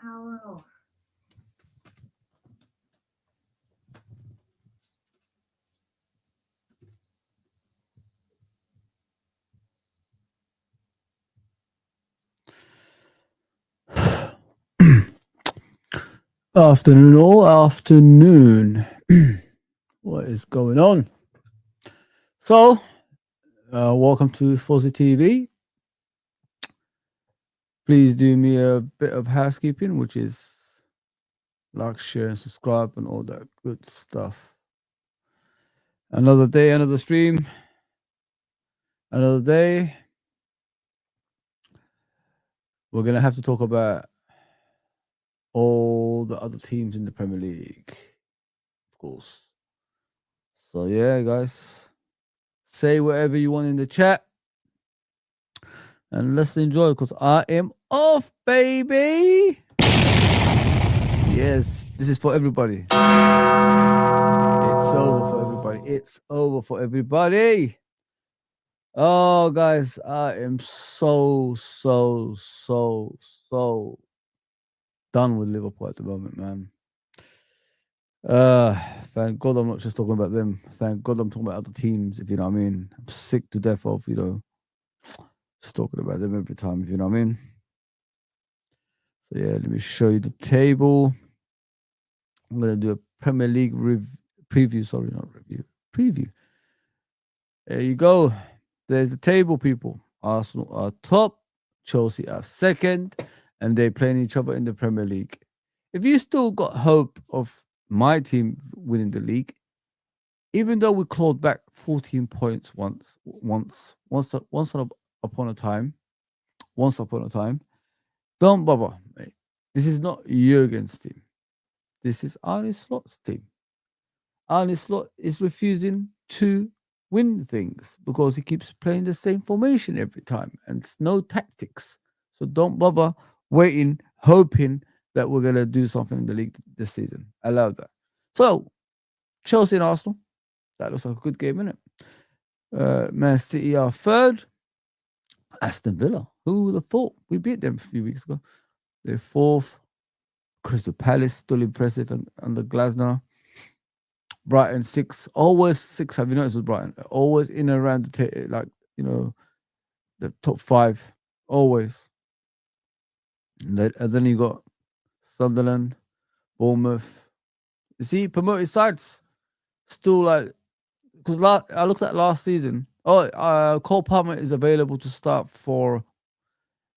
hour. Afternoon, all afternoon. What is going on? So, welcome to Fuzzy TV. Please do me a bit of housekeeping, which is like, share, and subscribe, and all that good stuff. Another day, another stream, another day. We're gonna have to talk about all the other teams in the Premier League, of course. So yeah, guys, say whatever you want in the chat, and let's enjoy because I am off, baby. Yes, this is for everybody. It's over for everybody. It's over for everybody. Oh, guys, I am so done with Liverpool at the moment, man. Thank God I'm not just talking about them. Thank God I'm talking about other teams, if you know what I mean. I'm sick to death of, just talking about them every time, if you know what I mean. So yeah, let me show you the table. I'm gonna do a Premier League preview. Sorry, not review. Preview. There you go. There's the table, people. Arsenal are top, Chelsea are second, and they're playing each other in the Premier League. If you still got hope of my team winning the league, even though we clawed back 14 points once upon a time, don't bother, mate. This is not Jurgen's team. This is Arne Slot's team. Arne Slot is refusing to win things because he keeps playing the same formation every time and it's no tactics. So don't bother waiting, hoping that we're going to do something in the league this season. I love that. So, Chelsea and Arsenal, that looks like a good game, isn't it? Man City are third. Aston Villa, who would have thought? We beat them a few weeks ago. They're fourth. Crystal Palace, still impressive and under Glasner. Brighton six, always six. Have you noticed with Brighton? Always in and around the top five, always. And then you got Sunderland, Bournemouth. You see, promoted sides still like because I looked at last season. Oh, Cole Palmer is available to start for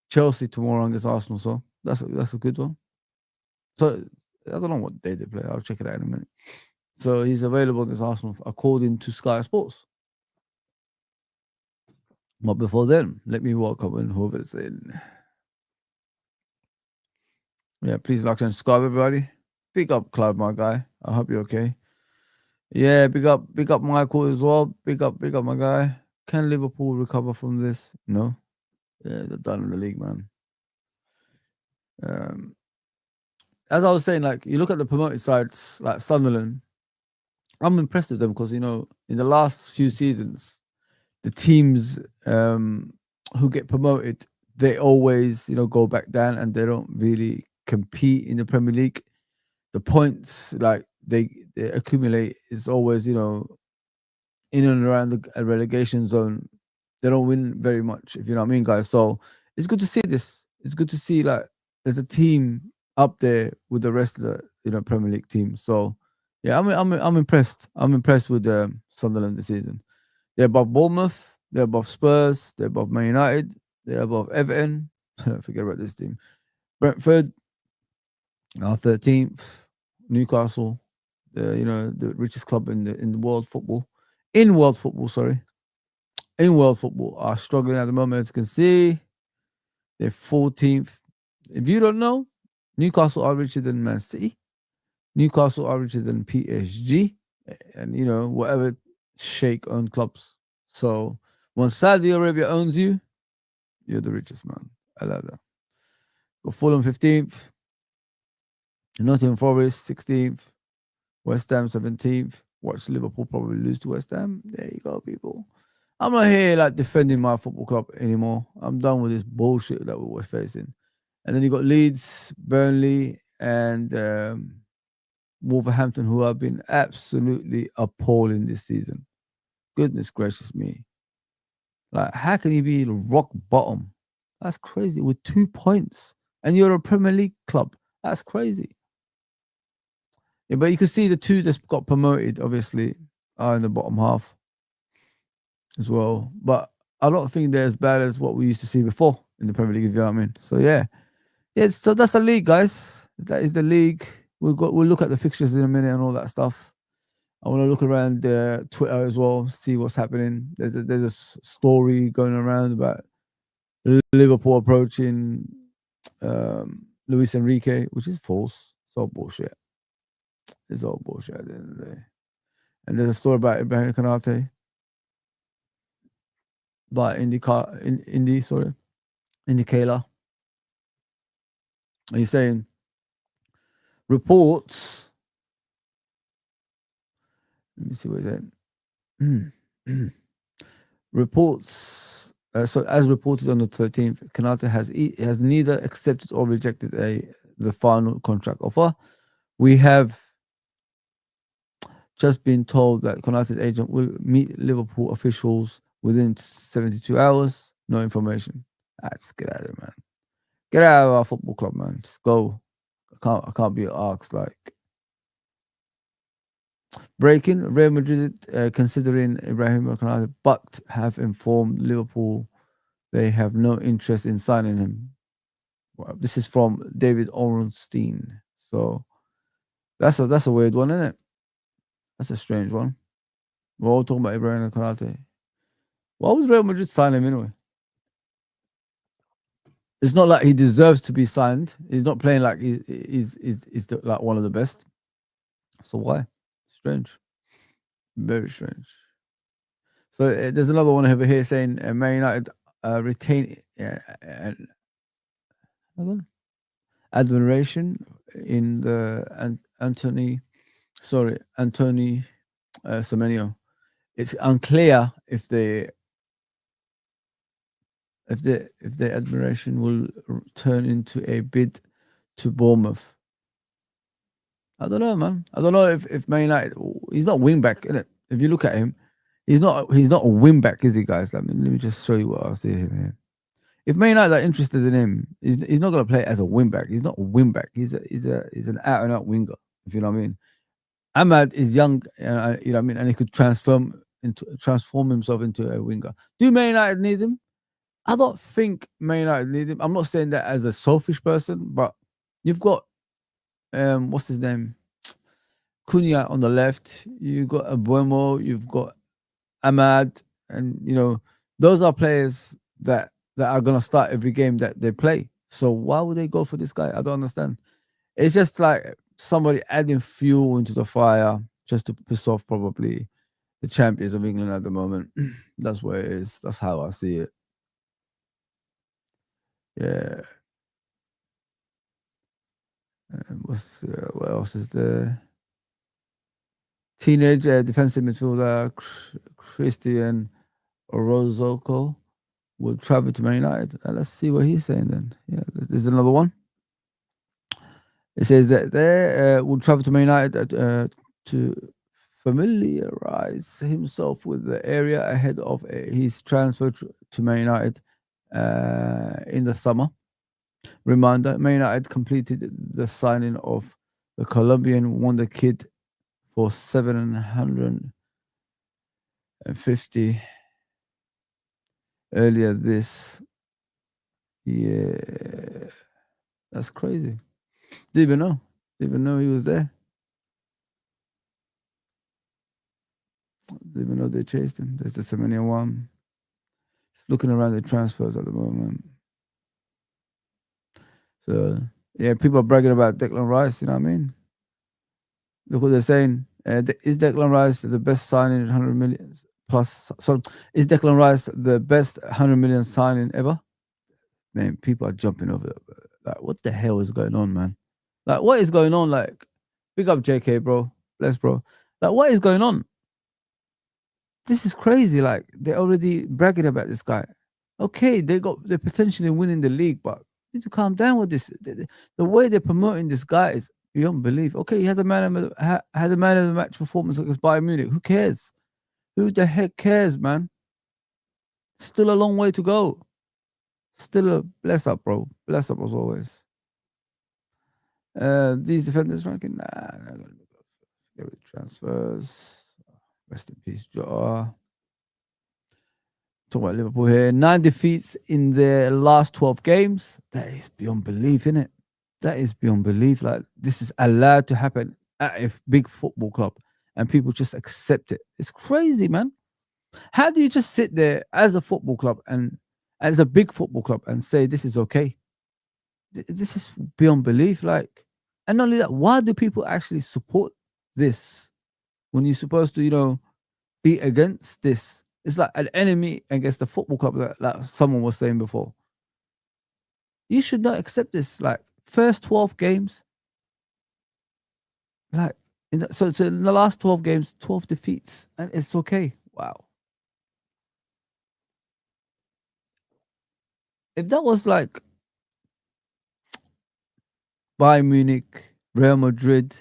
Chelsea tomorrow against Arsenal. So that's a good one. So I don't know what day they play. I'll check it out in a minute. So he's available against Arsenal according to Sky Sports. But before then, let me welcome in whoever's in. Yeah, please like and subscribe, everybody. Big up, Cloud, my guy. I hope you're okay. Yeah, big up Michael as well. Big up, my guy. Can Liverpool recover from this? No. Yeah, they're done in the league, man. As I was saying, like you look at the promoted sides, like Sunderland. I'm impressed with them because in the last few seasons, the teams who get promoted, they always go back down and they don't really compete in the Premier League. The points like they accumulate is always in and around the relegation zone. They don't win very much, if you know what I mean, guys. So it's good to see this. It's good to see like there's a team up there with the rest of the Premier League teams. So yeah, I'm impressed. I'm impressed with Sunderland this season. They're above Bournemouth. They're above Spurs. They're above Man United. They're above Everton. Forget about this team. Brentford, 13th. Newcastle, the richest club in the world football. In world football, sorry. In world football are struggling at the moment, as you can see. They're 14th. If you don't know, Newcastle are richer than Man City. Newcastle are richer than PSG. And, whatever Sheikh owned clubs. So when Saudi Arabia owns you, you're the richest man. I love that. Got Fulham 15th. Nottingham Forest 16th. West Ham 17th. Watch Liverpool probably lose to West Ham. There you go, people. I'm not here like defending my football club anymore. I'm done with this bullshit that we're facing. And then you got Leeds, Burnley, and Wolverhampton, who have been absolutely appalling this season. Goodness gracious me. Like, how can you be rock bottom? That's crazy with 2 points. And you're a Premier League club. That's crazy. Yeah, but you can see the two that's got promoted, obviously, are in the bottom half as well. But I don't think they're as bad as what we used to see before in the Premier League, if you know what I mean. So yeah. Yeah, so that's the league, guys. That is the league. We'll look at the fixtures in a minute and all that stuff. I want to look around Twitter as well, see what's happening. There's a story going around about Liverpool approaching Luis Enrique, which is false. It's all bullshit. It's all bullshit at the end of the day. And there's a story about Ibrahim Konate by IndyCar, Indicator. And he's saying reports. Let me see what he's saying. Reports. So, as reported on the 13th, Konate has neither accepted or rejected the final contract offer. We have just been told that Konate's agent will meet Liverpool officials within 72 hours. No information. Just get out of here, man. Get out of our football club, man. Just go. I can't be asked like. Breaking, Real Madrid considering Ibrahim Konate, but have informed Liverpool they have no interest in signing him. Well, this is from David Ornstein. So that's a weird one, isn't it? That's a strange one. We're all talking about Ibrahim Konate. Why would Real Madrid sign him anyway? It's not like he deserves to be signed. He's not playing like he's like one of the best. So why? Strange. Very strange. So there's another one over here saying Man United retain admiration in the Anthony Semenyo. It's unclear if the admiration will turn into a bid to Bournemouth. I don't know, man. I don't know if Man United. He's not wing back, isn't it? If you look at him, he's not a wing back, is he, guys? Let me just show you what I see here. If Man United are interested in him, he's not going to play as a wing back. He's not a wing back. He's an out and out winger. If you know what I mean. Ahmad is young, you know what I mean, and he could transform himself into a winger. Do Man United need him? I don't think Man United need him. I'm not saying that as a selfish person, but you've got what's his name? Cunha on the left. You've got Abuemo. You've got Ahmad, and you know those are players that are gonna start every game that they play. So why would they go for this guy? I don't understand. It's just like somebody adding fuel into the fire just to piss off probably the champions of England at the moment. That's what it is. That's how I see it. Yeah. What else is there? Teenage defensive midfielder Christian Orozco will travel to Man United. Let's see what he's saying then. Yeah, there's another one. It says that they will travel to Man United to familiarize himself with the area ahead of his transfer to Man United in the summer. Reminder, Man United completed the signing of the Colombian wonder kid for 750 earlier this year. That's crazy. Didn't even know he was there. Didn't even know they chased him. There's the Semenyo one. Just looking around the transfers at the moment. So yeah, people are bragging about Declan Rice. You know what I mean? Look what they're saying. Is Declan Rice the best signing 100 million plus? So is Declan Rice the best 100 million signing ever? Man, people are jumping over it. Like, what the hell is going on, man? Like, what is going on? Like, big up JK, bro. Bless, bro. Like, what is going on? This is crazy. Like, they're already bragging about this guy. Okay, they're potentially winning the league, but need to calm down with this. The way they're promoting this guy is beyond belief. Okay, he had a had a man of the match performance against Bayern Munich. Who cares? Who the heck cares, man? Still a long way to go. Still a bless up, bro. Bless up as always. These defenders ranking, nah, transfers. Rest in peace, Jota. Talking about Liverpool here. 9 defeats in their last 12 games. That is beyond belief, isn't it? That is beyond belief. Like, this is allowed to happen at a big football club and people just accept it. It's crazy, man. How do you just sit there as a football club and as a big football club and say this is okay? This is beyond belief. Like, and not only that, why do people actually support this when you're supposed to, be against this? It's like an enemy against the football club that someone was saying before. You should not accept this. Like, first 12 games, like, so in the last 12 games, 12 defeats, and it's okay. Wow. If that was like Bayern Munich, Real Madrid,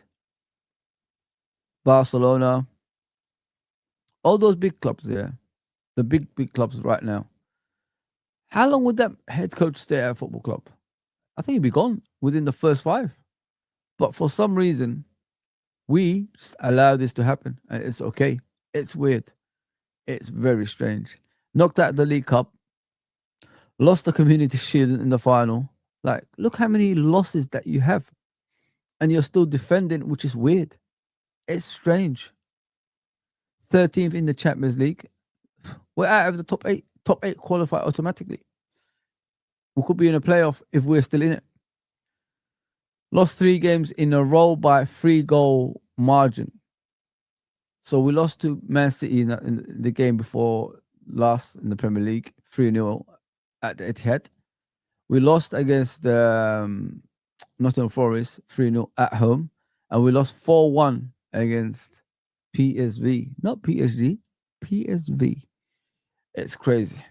Barcelona, all those big clubs there, the big clubs right now, how long would that head coach stay at a football club? I think he'd be gone within the first 5. But for some reason, we just allow this to happen, and it's okay. It's weird. It's very strange. Knocked out the League Cup, lost the Community Shield in the final. Like, look how many losses that you have, and you're still defending, which is weird. It's strange. 13th in the Champions League. We're out of the top 8. Top 8 qualify automatically. We could be in a playoff if we're still in it. Lost 3 games in a row by 3-goal margin. So we lost to Man City in the game before last in the Premier League, 3-0 at the Etihad. We lost against Nottingham Forest, 3-0 at home. And we lost 4-1 against PSV. Not PSG, PSV. It's crazy.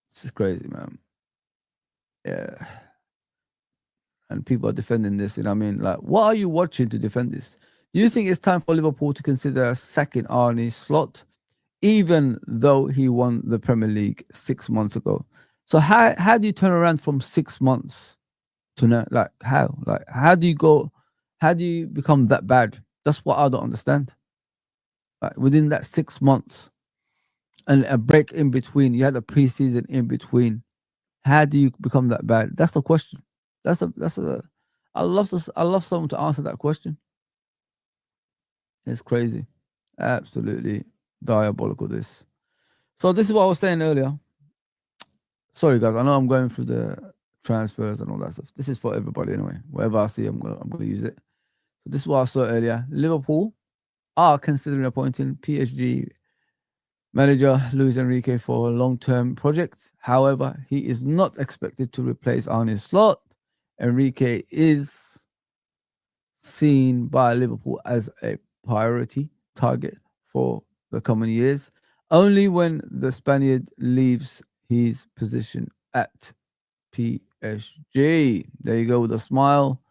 It's crazy, man. Yeah. And people are defending this. What I mean? Like, what are you watching to defend this? Do you think it's time for Liverpool to consider sacking Arne Slot, even though he won the Premier League 6 months ago? So how do you turn around from 6 months to now? Like, how? Like, how do you become that bad? That's what I don't understand. Like, within that 6 months and a break in between, you had a preseason in between. How do you become that bad? That's the question. I love someone to answer that question. It's crazy. Absolutely diabolical, this. So this is what I was saying earlier. Sorry, guys. I know I'm going through the transfers and all that stuff. This is for everybody anyway. Whatever I see, I'm gonna use it. So this is what I saw earlier. Liverpool are considering appointing PSG manager Luis Enrique for a long-term project. However, he is not expected to replace Arne Slot. Enrique is seen by Liverpool as a priority target for the coming years, only when the Spaniard leaves his position at PSG. There you go, with a smile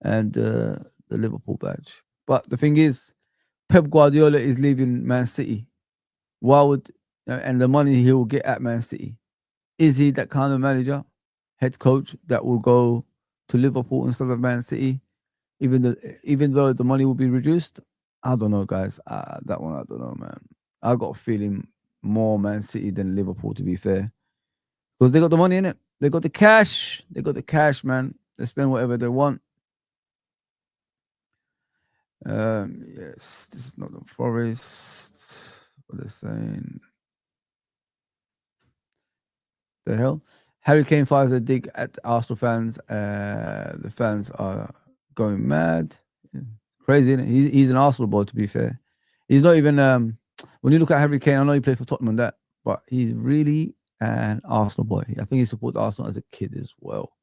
and the Liverpool badge. But the thing is, Pep Guardiola is leaving Man City. Why would, and the money he will get at Man City, is he that kind of manager, head coach that will go to Liverpool instead of Man City, even though the money will be reduced? I don't know, guys. That one, I don't know, man. I got a feeling more Man City than Liverpool, to be fair, because they got the money in it. They got the cash. They got the cash, man. They spend whatever they want. Yes, this is not the Forest. What they're saying. The hell? Harry Kane fires a dig at Arsenal fans. The fans are going mad. Yeah. Crazy, isn't it? He's an Arsenal boy, to be fair. He's not even when you look at Harry Kane, I know he played for Tottenham and that, but he's really an Arsenal boy. I think he supported Arsenal as a kid as well.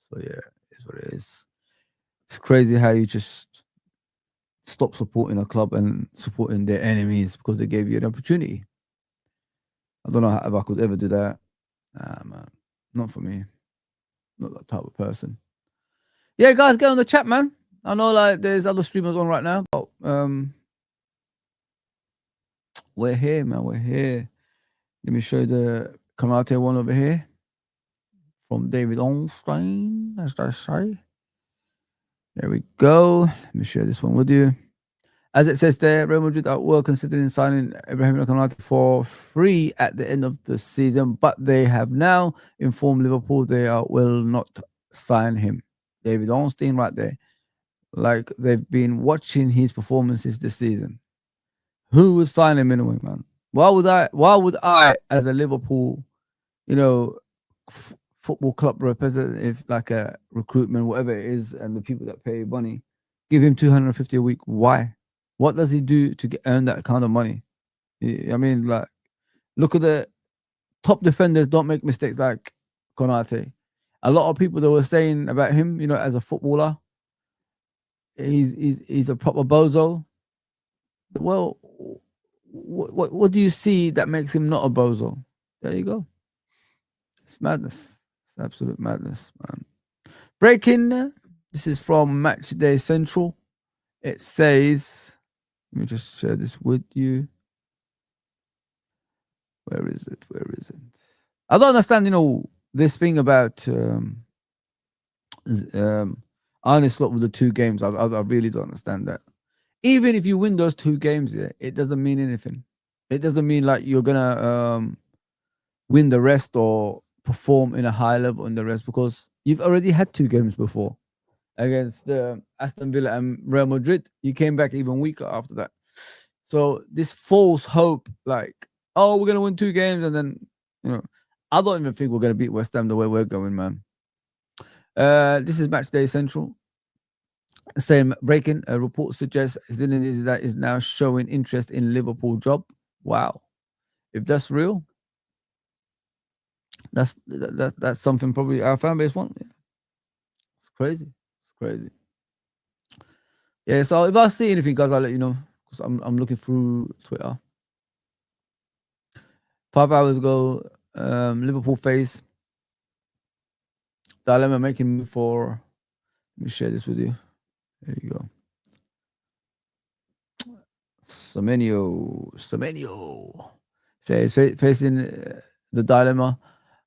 So yeah, it's what it is. It's crazy how you just stop supporting a club and supporting their enemies because they gave you an opportunity. I don't know if I could ever do that. Nah, man, not for me. Not that type of person. Yeah, guys, get on the chat, man. I know like there's other streamers on right now, but we're here, man. We're here. Let me show you the Konate one over here from David Ornstein, as I say. There we go. Let me share this one with you. As it says there, Real Madrid were considering signing Ibrahim Konate for free at the end of the season, but they have now informed Liverpool they will not sign him. David Ornstein right there. Like they've been watching his performances this season. Who would sign him anyway, man? Why would I, as a Liverpool, football club representative, like a recruitment, whatever it is, and the people that pay money, give him 250 a week? Why? What does he do to earn that kind of money? I mean, like, look at the top defenders. Don't make mistakes like Konate. A lot of people that were saying about him, as a footballer, he's a proper bozo. Well, what do you see that makes him not a bozo? There you go. It's madness. It's absolute madness, man. Breaking. This is from Matchday Central. It says, let me just share this with you. Where is it? I don't understand, this thing about Arne Slot with the 2 games. I really don't understand that. Even if you win those 2 games, it doesn't mean anything. It doesn't mean like you're gonna win the rest or perform in a high level in the rest, because you've already had 2 games before against Aston Villa and Real Madrid. You came back even weaker after that. So this false hope, like, oh, we're gonna win 2 games, and then I don't even think we're gonna beat West Ham the way we're going, man. This is Matchday Central. Same breaking. A report suggests Zinedine Zidane is now showing interest in Liverpool job. Wow, if that's real, that's something probably our fan base want. Yeah. It's crazy. Yeah. So if I see anything, guys, I'll let you know, because I'm looking through Twitter. 5 hours ago, Liverpool face dilemma making move for. Let me share this with you. There you go. Semenyo. So facing the dilemma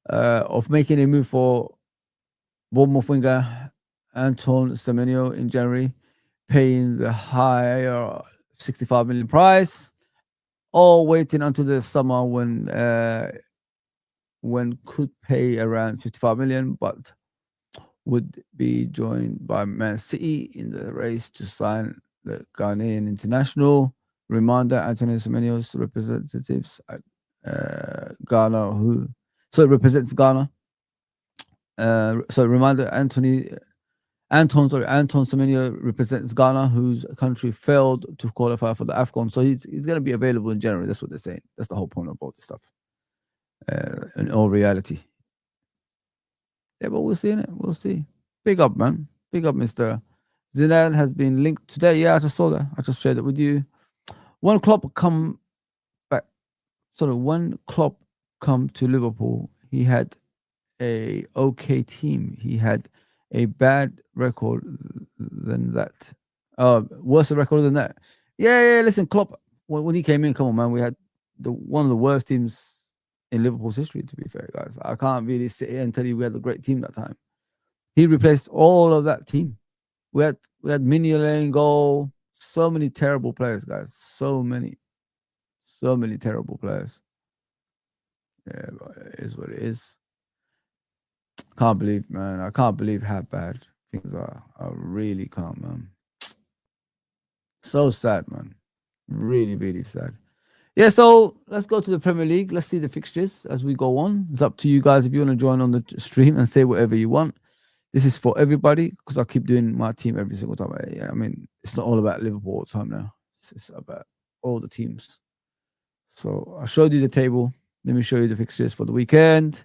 of making a move for Bournemouth winger Anton Semenyo in January, paying the higher 65 million price, or waiting until the summer when could pay around 55 million, but would be joined by Man City in the race to sign the Ghanaian international. Reminder: Antonio Semenyo's representatives at Ghana, represents Ghana. Reminder: Anton Semenyo represents Ghana, whose country failed to qualify for the AFCON. So he's going to be available in January. That's what they're saying. That's the whole point of all this stuff. In all reality. Yeah, but we'll see, innit? We'll see. Big up, man. Big up, Mr. Zidane has been linked today. Yeah, I just saw that. I just shared it with you. When Klopp come to Liverpool, he had a okay team. He had a bad record than that. Worse record than that. Yeah. Listen, Klopp, when he came in, come on, man, we had one of the worst teams in Liverpool's history, to be fair, guys. I can't really sit here and tell you we had a great team that time. He replaced all of that team. We had Mignolet in goal. So many terrible players, guys. So many terrible players. Yeah, but it is what it is. Can't believe, man. I can't believe how bad things are. I really can't, man. So sad, man. Really, really sad. Yeah, so let's go to the Premier League. Let's see the fixtures as we go on. It's up to you guys if you want to join on the stream and say whatever you want. This is for everybody, because I keep doing my team every single time. I mean, it's not all about Liverpool all the time now. It's about all the teams. So I showed you the table. Let me show you the fixtures for the weekend.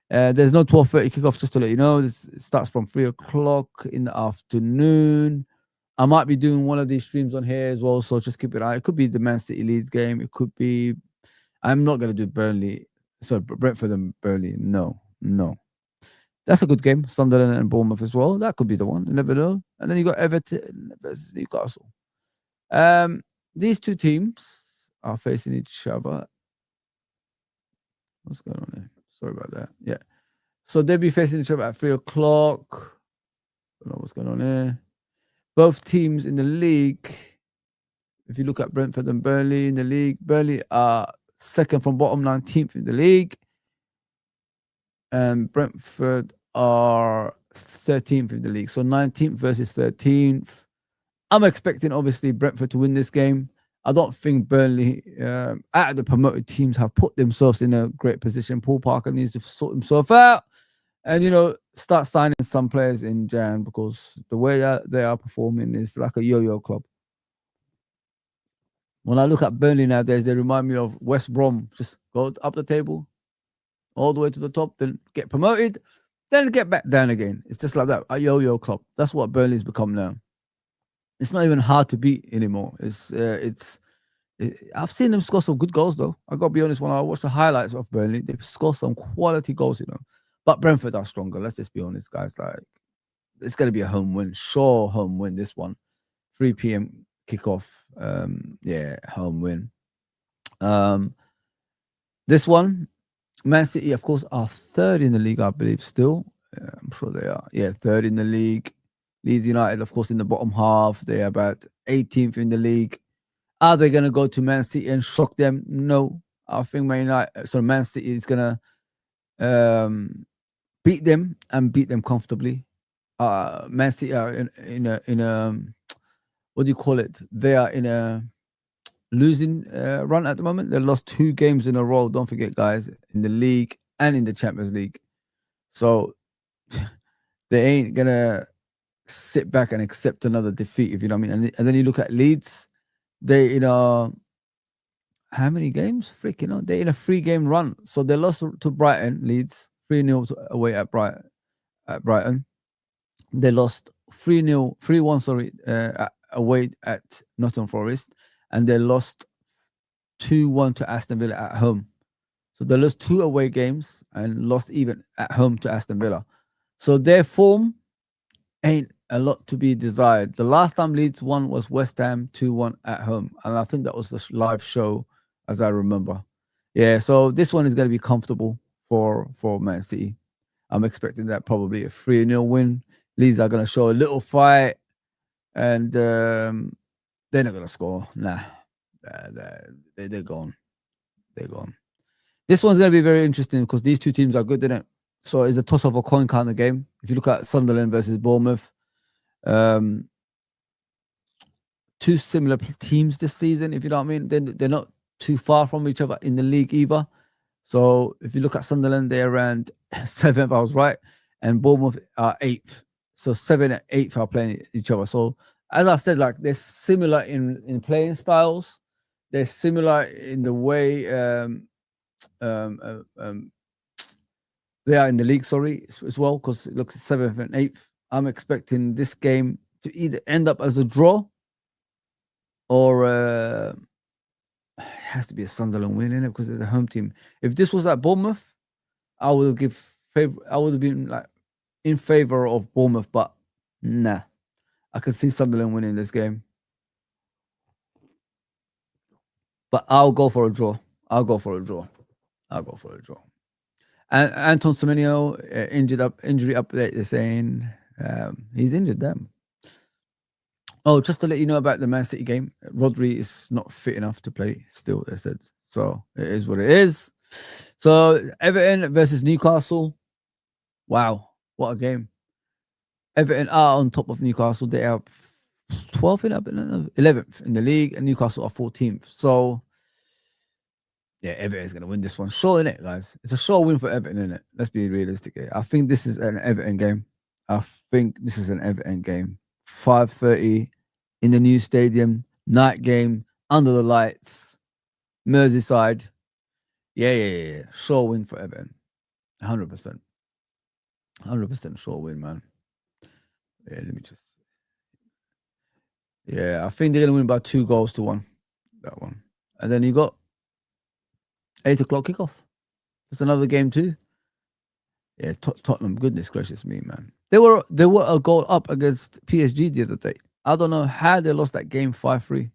There's no 12:30 kickoff, just to let you know. It starts from 3 o'clock in the afternoon. I might be doing one of these streams on here as well, so just keep an eye. It could be the Man City Leeds game. It could be... I'm not going to do Brentford and Burnley. No. That's a good game. Sunderland and Bournemouth as well. That could be the one. You never know. And then you got Everton versus Newcastle. These two teams are facing each other. What's going on there? Sorry about that. Yeah. So they'll be facing each other at 3:00. I don't know what's going on there. Both teams in the league, if you look at Brentford and Burnley in the league, Burnley are second from bottom, 19th in the league. And Brentford are 13th in the league. So 19th versus 13th. I'm expecting, obviously, Brentford to win this game. I don't think Burnley, out of the promoted teams, have put themselves in a great position. Paul Parker needs to sort himself out and, start signing some players in Jan, because the way that they are performing is like a yo-yo club. When I look at Burnley nowadays, they remind me of West Brom. Just go up the table, all the way to the top, then get promoted, then get back down again. It's just like that, a yo-yo club. That's what Burnley's become now. It's not even hard to beat anymore. I've seen them score some good goals, though. I got to be honest, when I watch the highlights of Burnley, they've scored some quality goals, But Brentford are stronger. Let's just be honest, guys. Like, it's going to be a home win. Sure, home win, this one. 3 p.m. kickoff. Home win. This one, Man City, of course, are third in the league, I believe, still. I'm sure they are. Yeah, third in the league. Leeds United, of course, in the bottom half. They're about 18th in the league. Are they going to go to Man City and shock them? No. I think Man City is going to beat them and beat them comfortably. Man City are in a what do you call it? They are in a losing run at the moment. They lost 2 games in a row. Don't forget, guys, in the league and in the Champions League. So they ain't going to sit back and accept another defeat, if you know what I mean. And then you look at Leeds, they how many games? They're in a 3-game run. So they lost to Brighton, Leeds, 3-0 away at Brighton. They lost 3-1, away at Nottingham Forest, and they lost 2-1 to Aston Villa at home. So they lost 2 away games and lost even at home to Aston Villa. So their form ain't a lot to be desired. The last time Leeds won was West Ham 2-1 at home, and I think that was the live show, as I remember. Yeah, so this one is going to be comfortable for Man City. I'm expecting that probably a 3-0 win. Leeds are going to show a little fight, and they're not going to score. Nah, they're gone. They're gone. This one's going to be very interesting because these two teams are good, isn't it? So it's a toss of a coin kind of game. If you look at Sunderland versus Bournemouth, 2 similar teams this season, if you know what I mean. They're not too far from each other in the league either. So if you look at Sunderland, they're around 7th, I was right, and Bournemouth are 8th. So 7 and 8th are playing each other. So as I said, like, they're similar in playing styles. They're similar in the way they are in the league, as well, because it looks 7th and 8th. I'm expecting this game to either end up as a draw or it has to be a Sunderland win, innit? Because it's a home team. If this was at Bournemouth, I would have been like in favor of Bournemouth, but nah. I can see Sunderland winning this game. But I'll go for a draw. And Anton Semenyo, injury update is saying he's injured. Damn. Oh, just to let you know about the Man City game, Rodri is not fit enough to play still, they said. So it is what it is. So Everton versus Newcastle. Wow, what a game. Everton are on top of Newcastle. They are 12th, 11th in the league, and Newcastle are 14th. So yeah, Everton's going to win this one. Sure, innit, guys? It's a sure win for Everton, innit? Let's be realistic here. I think this is an Everton game. 5:30 in the new stadium, night game, under the lights, Merseyside. Yeah. Sure win for Everton. 100%. 100% sure win, man. Yeah, let me just... Yeah, I think they're going to win by 2-1. That one. And then you got 8:00 kickoff. That's another game too. Yeah, Tottenham. Goodness gracious me, man. They were a goal up against PSG the other day. I don't know how they lost that game 5-3.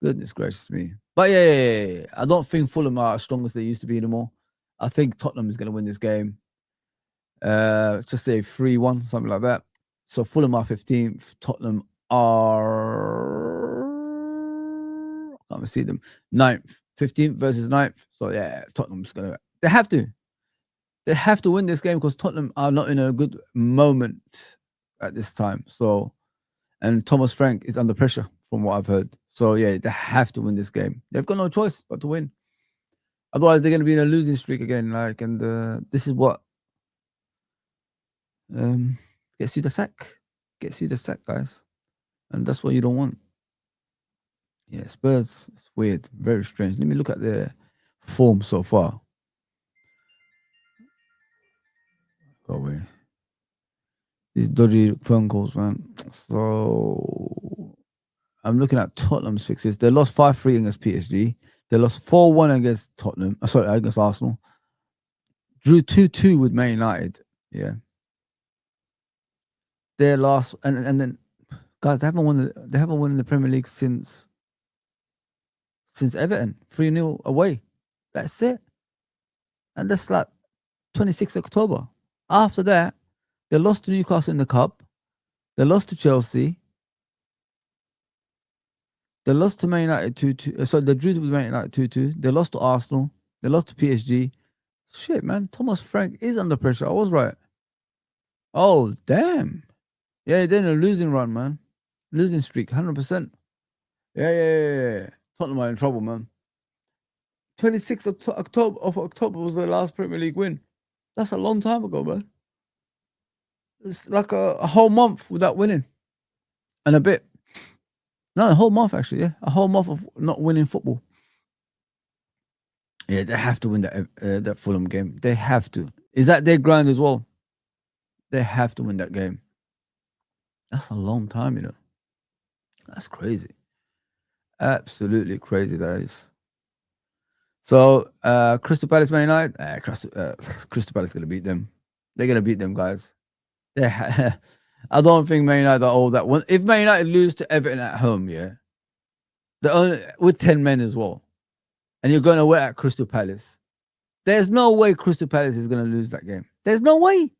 Goodness gracious me. But yeah. I don't think Fulham are as strong as they used to be anymore. I think Tottenham is going to win this game. Let's just say 3-1, something like that. So Fulham are 15th. Tottenham are, I can't see them, 9th. 15th versus 9th. So yeah, Tottenham's going to, they have to win this game because Tottenham are not in a good moment at this time. So, and Thomas Frank is under pressure from what I've heard. So yeah, they have to win this game. They've got no choice but to win. Otherwise, they're going to be in a losing streak again. Like, and this is what gets you the sack. Gets you the sack, guys. And that's what you don't want. Yeah, Spurs, it's weird. Very strange. Let me look at their form so far. Go away. These dodgy phone calls, man. So I'm looking at Tottenham's fixes. They lost 5-3 against PSG. They lost 4-1 against Tottenham. Sorry, against Arsenal. Drew 2-2 with Man United. Yeah. Their last and then guys, they haven't won in the Premier League since Everton. 3-0 away. That's it. And that's like 26th October. After that, they lost to Newcastle in the Cup. They lost to Chelsea. They lost to Man United 2-2. So they drew with Man United 2-2. They lost to Arsenal. They lost to PSG. Shit, man. Thomas Frank is under pressure. I was right. Oh, damn. Yeah, they're in a losing run, man. Losing streak, 100%. Yeah. Tottenham are in trouble, man. 26th of October was their last Premier League win. That's a long time ago, man. It's like a whole month without winning. And a bit. No, a whole month, actually, yeah. A whole month of not winning football. Yeah, they have to win that Fulham game. They have to. Is that their grind as well? They have to win that game. That's a long time, you know. That's crazy. Absolutely crazy, that is. So, Crystal Palace, Man United. Crystal Palace going to beat them. They're going to beat them, guys. I don't think Man United are all that one. If Man United lose to Everton at home, yeah, they're only with 10 men as well, and you're going away at Crystal Palace, there's no way Crystal Palace is going to lose that game. There's no way.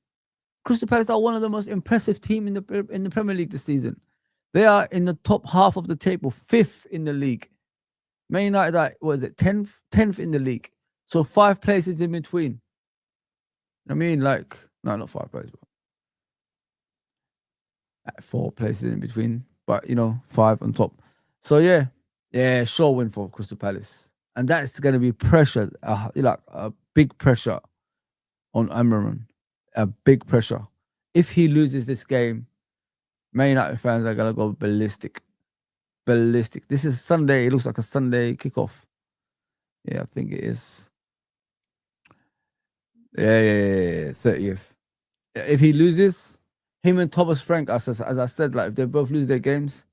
Crystal Palace are one of the most impressive teams in the Premier League this season. They are in the top half of the table, 5th in the league. Man United are, what is it, 10th in the league. So 5 places in between. I mean, like, no, not 5 places. 4 places in between, but, you know, 5 on top. So, yeah, sure win for Crystal Palace. And that's going to be pressure, like a big pressure on Amraman. A big pressure. If he loses this game, Man United fans are going to go ballistic. Ballistic. This is Sunday. It looks like a Sunday kickoff. Yeah, I think it is. Yeah. 30th. If he loses, him and Thomas Frank, as I said, like if they both lose their games,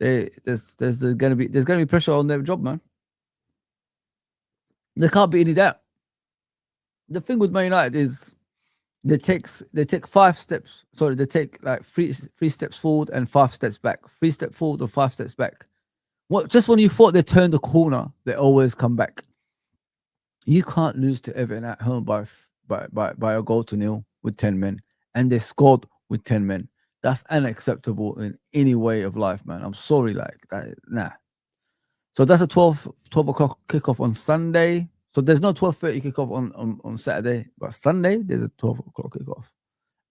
there's gonna be pressure on their job, man. There can't be any doubt. The thing with Man United is they take 5 steps. Sorry, they take like three steps forward and 5 steps back. 3 steps forward or 5 steps back. Just when you thought they turned the corner, they always come back. You can't lose to Everton at home by a goal to nil with 10 men, and they scored with 10 men. That's unacceptable in any way of life, man. I'm sorry, like that. Nah. So that's a 12 o'clock kickoff on Sunday. So there's no 12:30 kickoff on Saturday, but Sunday there's a 12 o'clock kickoff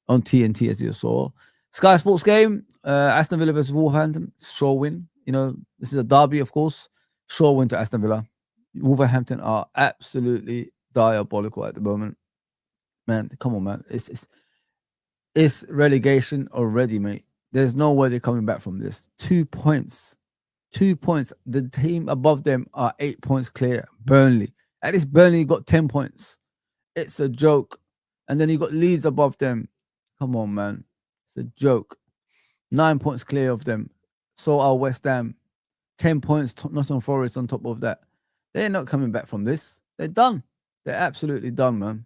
on TNT, as you saw. Sky Sports game, Aston Villa versus Wolverhampton. Sure win. You know, this is a derby, of course. Sure win to Aston Villa. Wolverhampton are absolutely diabolical at the moment. Man, come on, man. It's relegation already, mate. There's no way they're coming back from this. 2 points. 2 points. The team above them are 8 points clear. Burnley. At least Burnley got 10 points. It's a joke. And then you got Leeds above them. Come on, man. It's a joke. 9 points clear of them. So are West Ham. 10 points, Nottingham Forest on top of that. They're not coming back from this. They're done. They're absolutely done, man.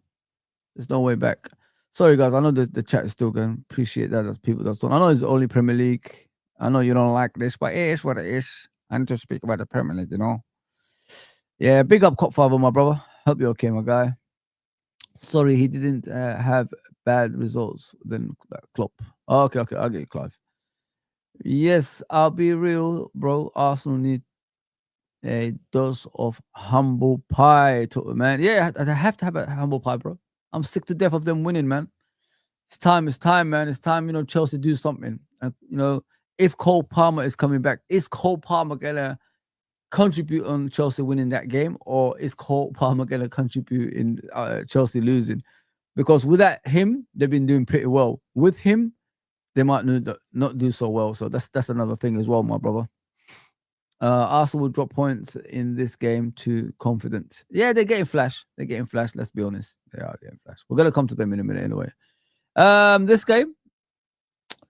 There's no way back. Sorry, guys. I know the chat is still going. Appreciate that. As people that's on. I know it's only Premier League. I know you don't like this, but it is what it is. I need to speak about the Premier League, you know. Yeah, big up Cop Father, my brother. Hope you're okay, my guy. Sorry, he didn't have bad results than Klopp. Oh, okay, I'll get you, Clive. Yes, I'll be real, bro. Arsenal need a dose of humble pie, man. Yeah, I have to have a humble pie, bro. I'm sick to death of them winning, man. It's time, man. It's time, Chelsea do something. If Cole Palmer is coming back, is Cole Palmer gonna contribute on Chelsea winning that game, or is Cole Palmer gonna contribute in Chelsea losing? Because without him, they've been doing pretty well. With him, they might not do so well. So that's another thing as well, my brother. Arsenal will drop points in this game to confidence. Yeah, they're getting flash. Let's be honest. They are getting flash. We're gonna come to them in a minute anyway. This game,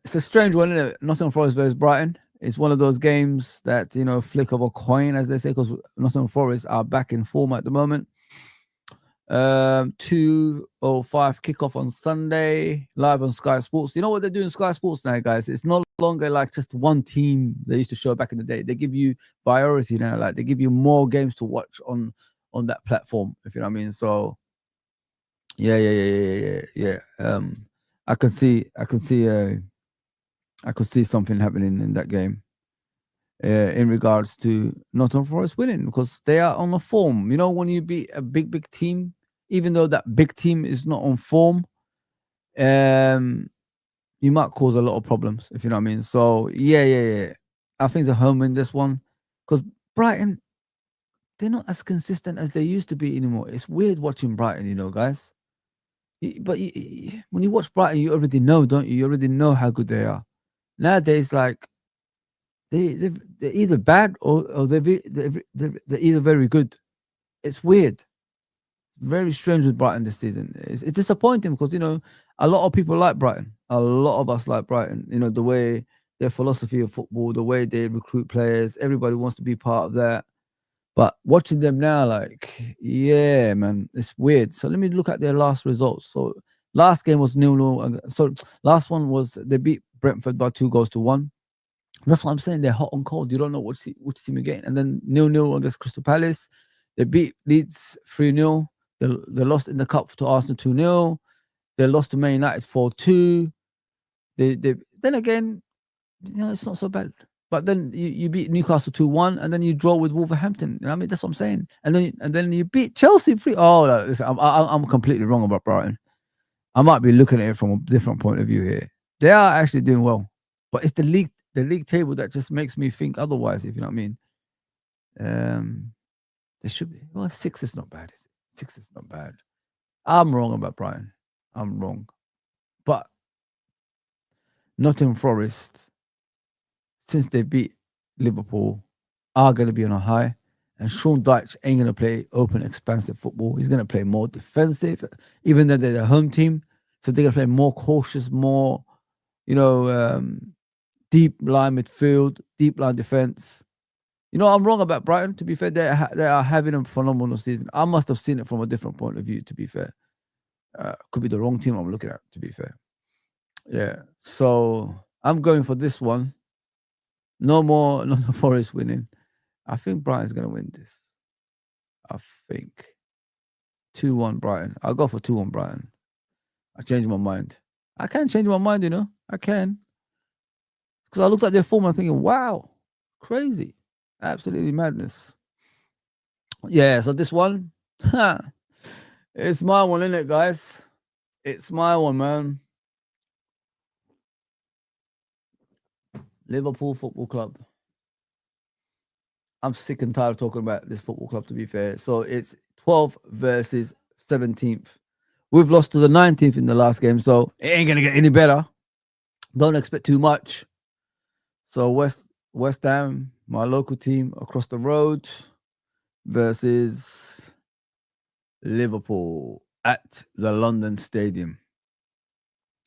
it's a strange one, isn't it? Nottingham Forest versus Brighton. It's one of those games that, flick of a coin, as they say, because Nottingham Forest are back in form at the moment. 2:05 kickoff on Sunday, live on Sky Sports. You know what they're doing Sky Sports now, guys? It's no longer like just one team they used to show back in the day. They give you priority now. Like, they give you more games to watch on that platform, if you know what I mean. So yeah. I could see something happening in that game in regards to Nottingham Forest winning, because they are on a form. When you beat a big team, even though that big team is not on form, you might cause a lot of problems, if you know what I mean. So yeah. I think it's a home in this one, because Brighton, they're not as consistent as they used to be anymore. It's weird watching Brighton, guys. But when you watch Brighton, you already know, don't you? You already know how good they are. Nowadays, like, they're either bad or they're either very good. It's weird. Very strange with Brighton this season. It's disappointing because, a lot of people like Brighton. A lot of us like Brighton. The way their philosophy of football, the way they recruit players, everybody wants to be part of that. But watching them now, like, yeah, man, it's weird. So let me look at their last results. So last game was 0-0. So last one was they beat Brentford by 2-1. That's what I'm saying. They're hot and cold. You don't know which team you're getting. And then 0-0 against Crystal Palace. They beat Leeds 3-0. They lost in the cup to Arsenal 2-0. They lost to Man United 4-2. Then again, it's not so bad. But then you beat Newcastle 2-1, and then you draw with Wolverhampton. You know what I mean? That's what I'm saying. And then you beat Chelsea 3. Oh, no, listen, I'm completely wrong about Brighton. I might be looking at it from a different point of view here. They are actually doing well, but it's the league table that just makes me think otherwise. If you know what I mean. They should be. Well, 6 is not bad, is it? 6 is not bad. I'm wrong about Brighton. I'm wrong, but Nottingham Forest, since they beat Liverpool, are going to be on a high. And Sean Dyche ain't going to play open, expansive football. He's going to play more defensive, even though they're the home team. So they're going to play more cautious, more, deep line midfield, deep line defense. I'm wrong about Brighton. To be fair, they are having a phenomenal season. I must have seen it from a different point of view, to be fair. Could be the wrong team I'm looking at, to be fair. Yeah. So I'm going for this one. No more Nottingham Forest winning. I think Brighton's going to win this. I think 2-1 Brighton. I'll go for 2-1 Brighton. I changed my mind. I can change my mind, I can. Because I looked at their form and I'm thinking, wow, crazy. Absolutely madness. Yeah, so this one, it's my one, isn't it, guys? It's my one, man. Liverpool Football Club. I'm sick and tired of talking about this football club, to be fair. So it's 12th versus 17th. We've lost to the 19th in the last game, so it ain't going to get any better. Don't expect too much. So West Ham, my local team across the road, versus Liverpool at the London Stadium.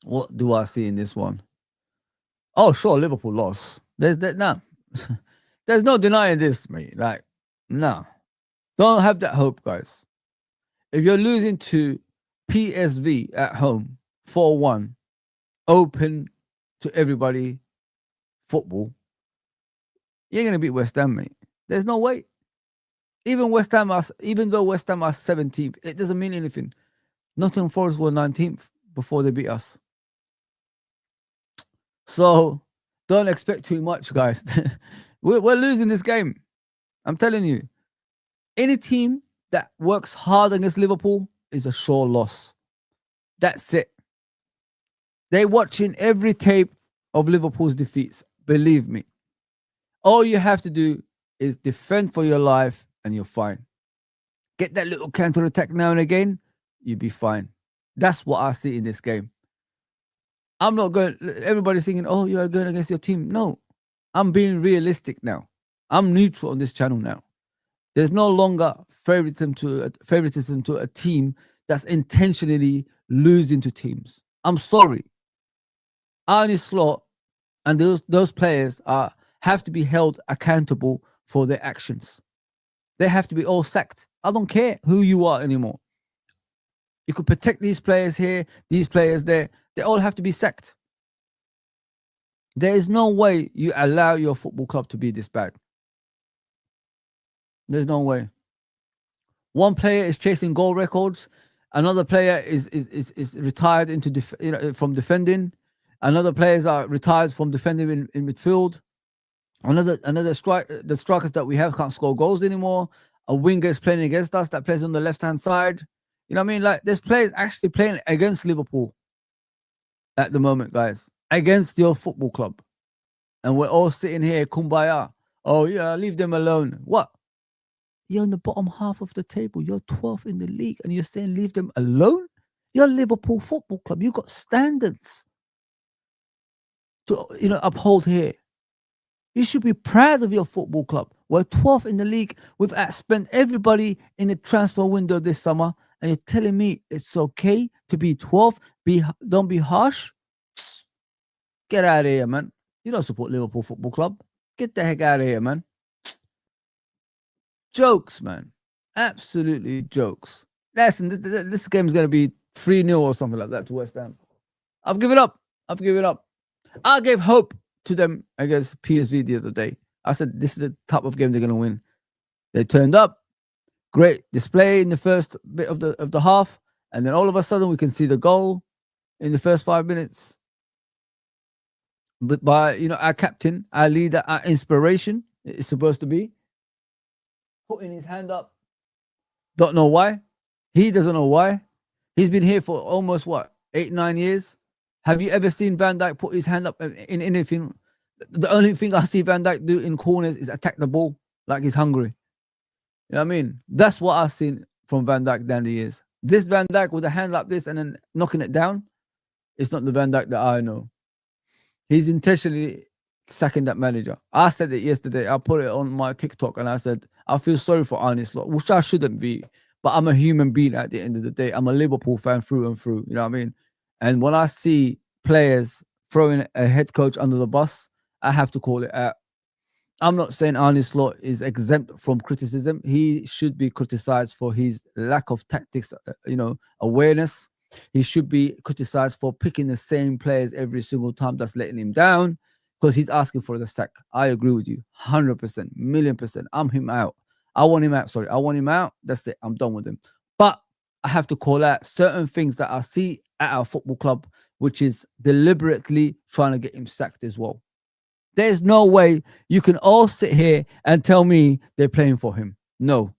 What do I see in this one? Oh, sure, Liverpool lost. There's no denying this, mate. Like, no. Don't have that hope, guys. If you're losing to PSV at home, 4-1, open to everybody football, you're going to beat West Ham, mate. There's no way. Even though West Ham are 17th, it doesn't mean anything. Nottingham Forest were 19th before they beat us. So don't expect too much, guys. we're losing this game. I'm telling you. Any team that works hard against Liverpool is a sure loss. That's it. They're watching every tape of Liverpool's defeats. Believe me. All you have to do is defend for your life and you're fine. Get that little counter-attack now and again, you'll be fine. That's what I see in this game. I'm not going, everybody's thinking, oh, you're going against your team. No, I'm being realistic now. I'm neutral on this channel now. There's no longer favoritism to a team that's intentionally losing to teams. I'm sorry. Arne Slot and those players have to be held accountable for their actions. They have to be all sacked. I don't care who you are anymore. You could protect these players here, these players there. They all have to be sacked. There is no way you allow your football club to be this bad. There's no way. One player is chasing goal records. Another player is retired from defending. Another players are retired from defending in midfield. The strikers that we have can't score goals anymore. A winger is playing against us that plays on the left-hand side. You know what I mean? Like, there's players actually playing against Liverpool at the moment, guys. Against your football club. And we're all sitting here, kumbaya. Oh, yeah, leave them alone. What? You're in the bottom half of the table. You're 12th in the league. And you're saying leave them alone? You're Liverpool Football Club. You've got standards to uphold here. You should be proud of your football club. We're 12th in the league. We've outspent everybody in the transfer window this summer. And you're telling me it's okay to be 12th? Don't be harsh. Get out of here, man. You don't support Liverpool Football Club. Get the heck out of here, man. Jokes, man. Absolutely jokes. Listen, this game is going to be 3-0 or something like that to West Ham. I've given up. I gave hope to them against PSV the other day. I said, this is the type of game they're going to win. They turned up. Great display in the first bit of the half. And then all of a sudden, we can see the goal in the first 5 minutes. But by, our captain, our leader, our inspiration, it's supposed to be, putting his hand up. Don't know why. He doesn't know why. He's been here for almost, 8-9 years? Have you ever seen Van Dijk put his hand up in anything? The only thing I see Van Dijk do in corners is attack the ball like he's hungry. You know what I mean? That's what I've seen from Van Dijk down the years. This Van Dijk with a hand like this and then knocking it down, it's not the Van Dijk that I know. He's intentionally sacking that manager. I said it yesterday. I put it on my TikTok and I said, I feel sorry for Arne Slot, which I shouldn't be. But I'm a human being at the end of the day. I'm a Liverpool fan through and through. You know what I mean? And when I see players throwing a head coach under the bus, I have to call it out. I'm not saying Arne Slot is exempt from criticism. He should be criticized for his lack of tactics, awareness. He should be criticized for picking the same players every single time. That's letting him down because he's asking for the sack. I agree with you 100%, 1,000,000%. I'm him out. I want him out. That's it. I'm done with him. But I have to call out certain things that I see at our football club, which is deliberately trying to get him sacked as well. There's no way you can all sit here and tell me they're playing for him. No.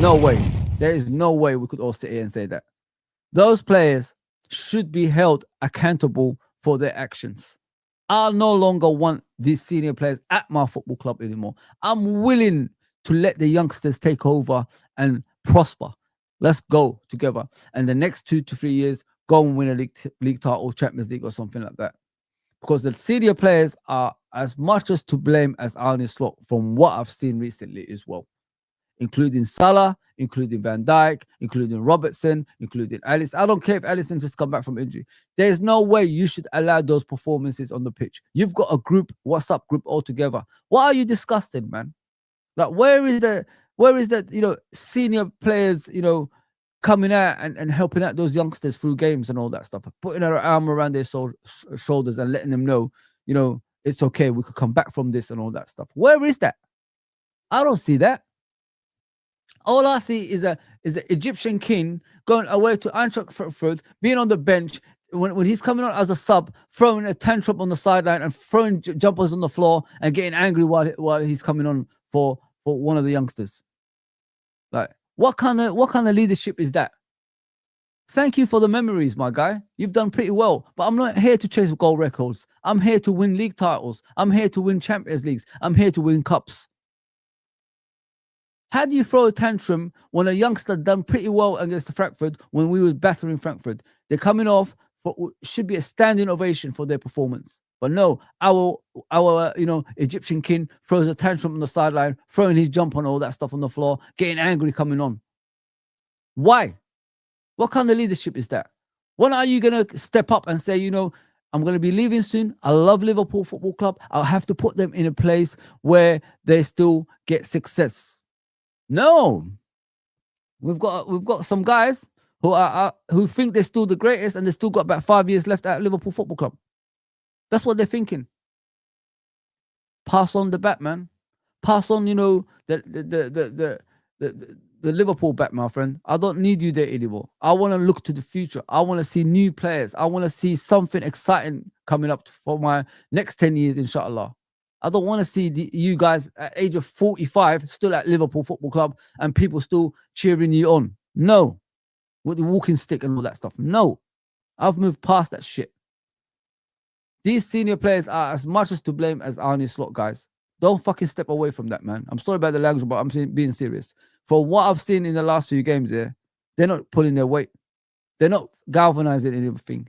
No way. There is no way we could all sit here and say that. Those players should be held accountable for their actions. I no longer want these senior players at my football club anymore. I'm willing to let the youngsters take over and prosper. Let's go together. And the next 2 to 3 years, go and win a league title, Champions League or something like that. Because the senior players are as much as to blame as Arne Slot from what I've seen recently as well. Including Salah, including Van Dijk, including Robertson, including Alice. I don't care if Alisson just come back from injury. There's no way you should allow those performances on the pitch. You've got a group, WhatsApp group all together. Why are you disgusted, man? Like, where is the senior players, coming out and helping out those youngsters through games and all that stuff, putting her arm around their shoulders and letting them know, you know, it's okay, we could come back from this and all that stuff. Where is that? I don't see that. All I see is an Egyptian king going away to Eintracht Frankfurt, being on the bench when he's coming on as a sub, throwing a tantrum on the sideline and throwing jumpers on the floor and getting angry while he's coming on for one of the youngsters. Like, what kind of leadership is that? Thank you for the memories, my guy. You've done pretty well, but I'm not here to chase goal records. I'm here to win league titles. I'm here to win Champions Leagues. I'm here to win cups. How do you throw a tantrum when a youngster done pretty well against Frankfurt when we was battering Frankfurt? They're coming off for should be a standing ovation for their performance. But no, our Egyptian king throws a tantrum on the sideline, throwing his jump on all that stuff on the floor, getting angry coming on. Why? What kind of leadership is that? When are you going to step up and say, you know, I'm going to be leaving soon. I love Liverpool Football Club. I'll have to put them in a place where they still get success. No. We've got some guys who think they're still the greatest and they still got about 5 years left at Liverpool Football Club. That's what they're thinking. Pass on the bat, man. Pass on, you know, the Liverpool bat, my friend. I don't need you there anymore. I want to look to the future. I want to see new players. I want to see something exciting coming up for my next 10 years, inshallah. I don't want to see you guys at age of 45 still at Liverpool Football Club and people still cheering you on. No. With the walking stick and all that stuff. No. I've moved past that shit. These senior players are as much as to blame as Arne Slot, guys. Don't fucking step away from that, man. I'm sorry about the language, but I'm being serious. For what I've seen in the last few games here, they're not pulling their weight. They're not galvanizing anything.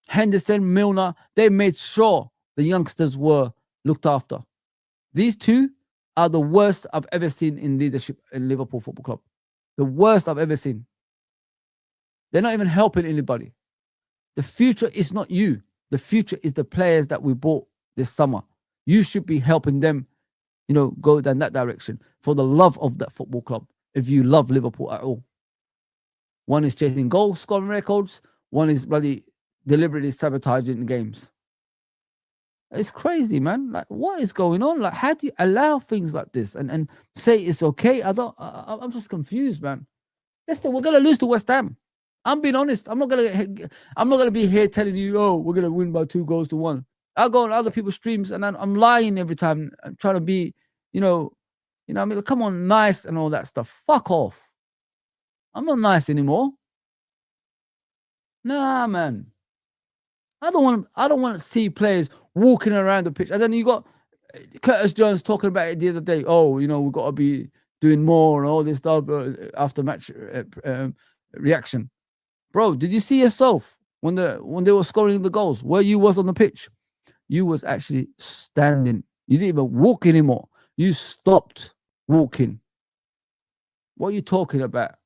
Henderson, Milner, they made sure the youngsters were looked after. These two are the worst I've ever seen in leadership in Liverpool Football Club. The worst I've ever seen. They're not even helping anybody. The future is not you. The future is the players that we bought this summer. You should be helping them, you know, go down that direction for the love of that football club. If you love Liverpool at all. One is chasing goal scoring records. One is bloody deliberately sabotaging the games. It's crazy, man. Like, what is going on? Like, how do you allow things like this and say it's okay? I'm just confused, man. Listen, we're gonna lose to West Ham. I'm being honest. I'm not gonna be here telling you, oh, we're gonna win by 2-1. I go on other people's streams and I'm lying every time. I'm trying to be, you know, I mean, come on, nice and all that stuff. Fuck off. I'm not nice anymore. Nah, man. I don't want to see players walking around the pitch. And then you got Curtis Jones talking about it the other day. Oh, you know, we've got to be doing more and all this stuff after match reaction. Bro, did you see yourself when they were scoring the goals? Where you was on the pitch? You was actually standing. You didn't even walk anymore. You stopped walking. What are you talking about?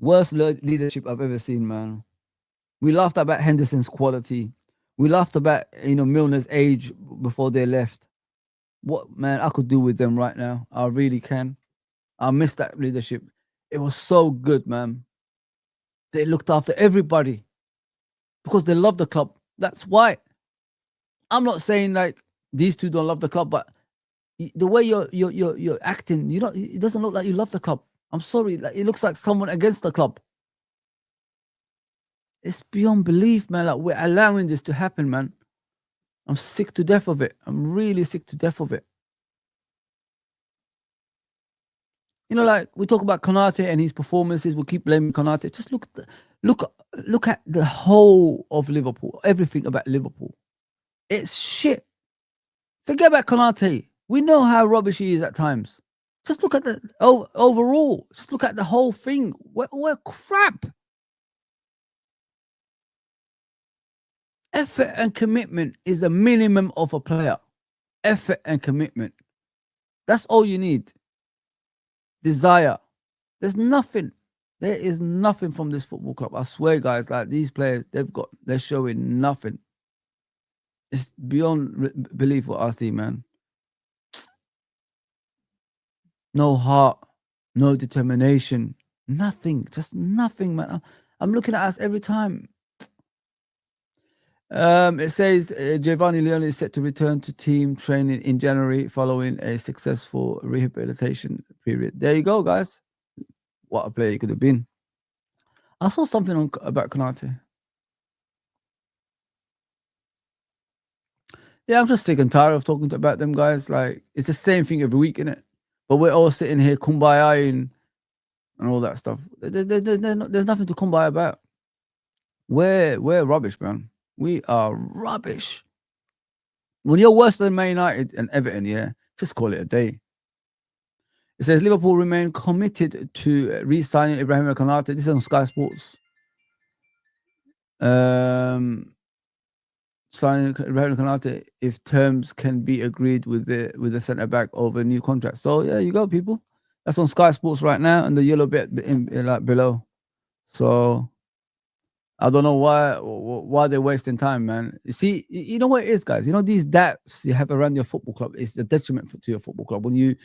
Worst leadership I've ever seen, man. We laughed about Henderson's quality. We laughed about, you know, Milner's age before they left. What, man, I could do with them right now. I really can. I miss that leadership. It was so good, man. They looked after everybody because they love the club. That's why. I'm not saying like these two don't love the club, but the way you're acting, you know, it doesn't look like you love the club. I'm sorry, like it looks like someone against the club. It's beyond belief, man. Like, we're allowing this to happen, man. I'm sick to death of it. I'm really sick to death of it. You know, like we talk about Konate and his performances. We'll keep blaming Konate. Just look at the whole of Liverpool. Everything about Liverpool. It's shit. Forget about Konate. We know how rubbish he is at times. Just look at the overall. Just look at the whole thing. We're crap. Effort and commitment is a minimum of a player. Effort and commitment. That's all you need. Desire. There's nothing. There is nothing from this football club. I swear, guys, like these players, they're showing nothing. It's beyond belief what I see, man. no heart, no determination, nothing, just nothing, man. I'm looking at us every time. It says Giovanni Leone is set to return to team training in January following a successful rehabilitation period. There you go, guys. What a player he could have been. I saw something about Konate. Yeah, I'm just sick and tired of talking about them guys. Like, it's the same thing every week, innit? But we're all sitting here kumbaya and all that stuff. There's nothing to kumbaya about. We're rubbish, man. We are rubbish. When you're worse than Man United and Everton, yeah, just call it a day. It says Liverpool remain committed to re-signing Ibrahim Konate. This is on Sky Sports. Signing Ibrahim Konate if terms can be agreed with the centre back over a new contract. So yeah, you go, people. That's on Sky Sports right now, and the yellow bit in like below. So I don't know why they're wasting time, man. You see, you know what it is, guys. You know these doubts you have around your football club is the detriment to your football club when you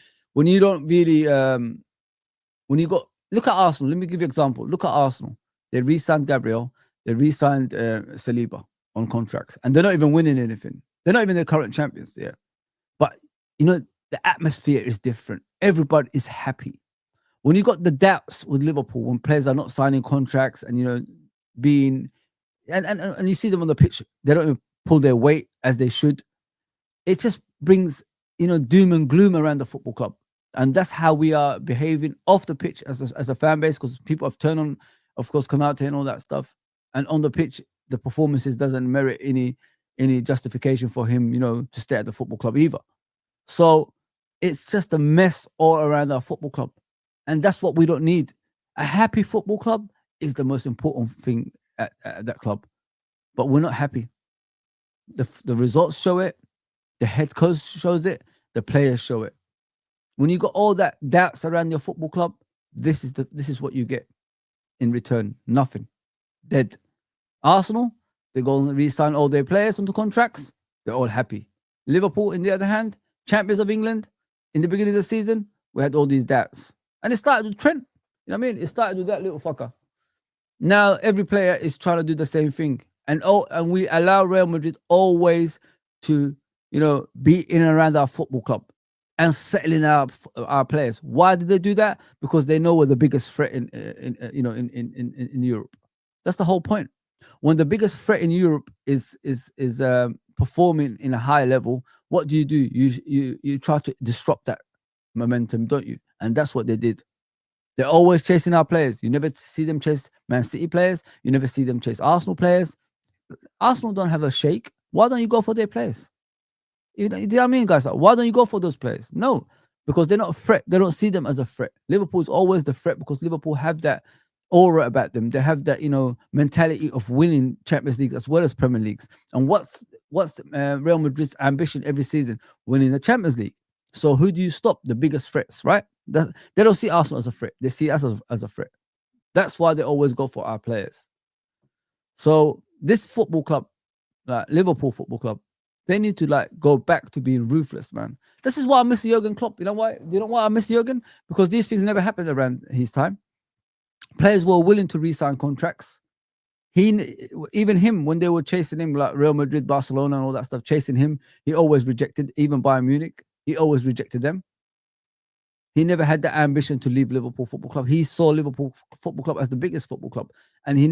don't really when you got look at Arsenal. Let me give you an example. Look at Arsenal. They re-signed Gabriel. They re-signed Saliba on contracts, and they're not even winning anything. They're not even the current champions, yeah. But you know the atmosphere is different. Everybody is happy. When you got the doubts with Liverpool, when players are not signing contracts, and you know being and you see them on the pitch, they don't even pull their weight as they should. It just brings doom and gloom around the football club, and that's how we are behaving off the pitch as a fan base, because people have turned on, of course, Konate and all that stuff, and on the pitch the performances doesn't merit any justification for him, to stay at the football club either. So it's just a mess all around our football club, and that's what we don't need. A happy football club is the most important thing at that club, but we're not happy. The results show it, the head coach shows it, the players show it. When you got all that doubts around your football club, this is what you get in return. Nothing. Dead. Arsenal, they go and re-sign all their players onto contracts. They're all happy. Liverpool, on the other hand, champions of England, in the beginning of the season, we had all these doubts. And it started with Trent. You know what I mean? It started with that little fucker. Now every player is trying to do the same thing. And we allow Real Madrid always to, be in and around our football club and settling our players. Why did they do that? Because they know we're the biggest threat in Europe. That's the whole point. When the biggest threat in Europe is performing in a high level, what do? You try to disrupt that momentum, don't you? And that's what they did. They're always chasing our players. You never see them chase Man City players. You never see them chase Arsenal players. Arsenal don't have a shake. Why don't you go for their players? You know what I mean, guys? Why don't you go for those players? No, because they're not a threat. They don't see them as a threat. Liverpool is always the threat because Liverpool have that aura about them. They have that, mentality of winning Champions League as well as Premier Leagues. And what's Real Madrid's ambition every season? Winning the Champions League. So who do you stop? The biggest threats, right? They don't see Arsenal as a threat. They see us as a threat. That's why they always go for our players. So this football club, like Liverpool Football Club, they need to go back to being ruthless, man. This is why I miss Jurgen Klopp. You know why? You know why I miss Jurgen? Because these things never happened around his time. Players were willing to re-sign contracts. Even him, when they were chasing him, like Real Madrid, Barcelona, and all that stuff, chasing him, he always rejected. Even Bayern Munich, he always rejected them. He never had the ambition to leave Liverpool Football Club. He saw Liverpool Football Club as the biggest football club, and he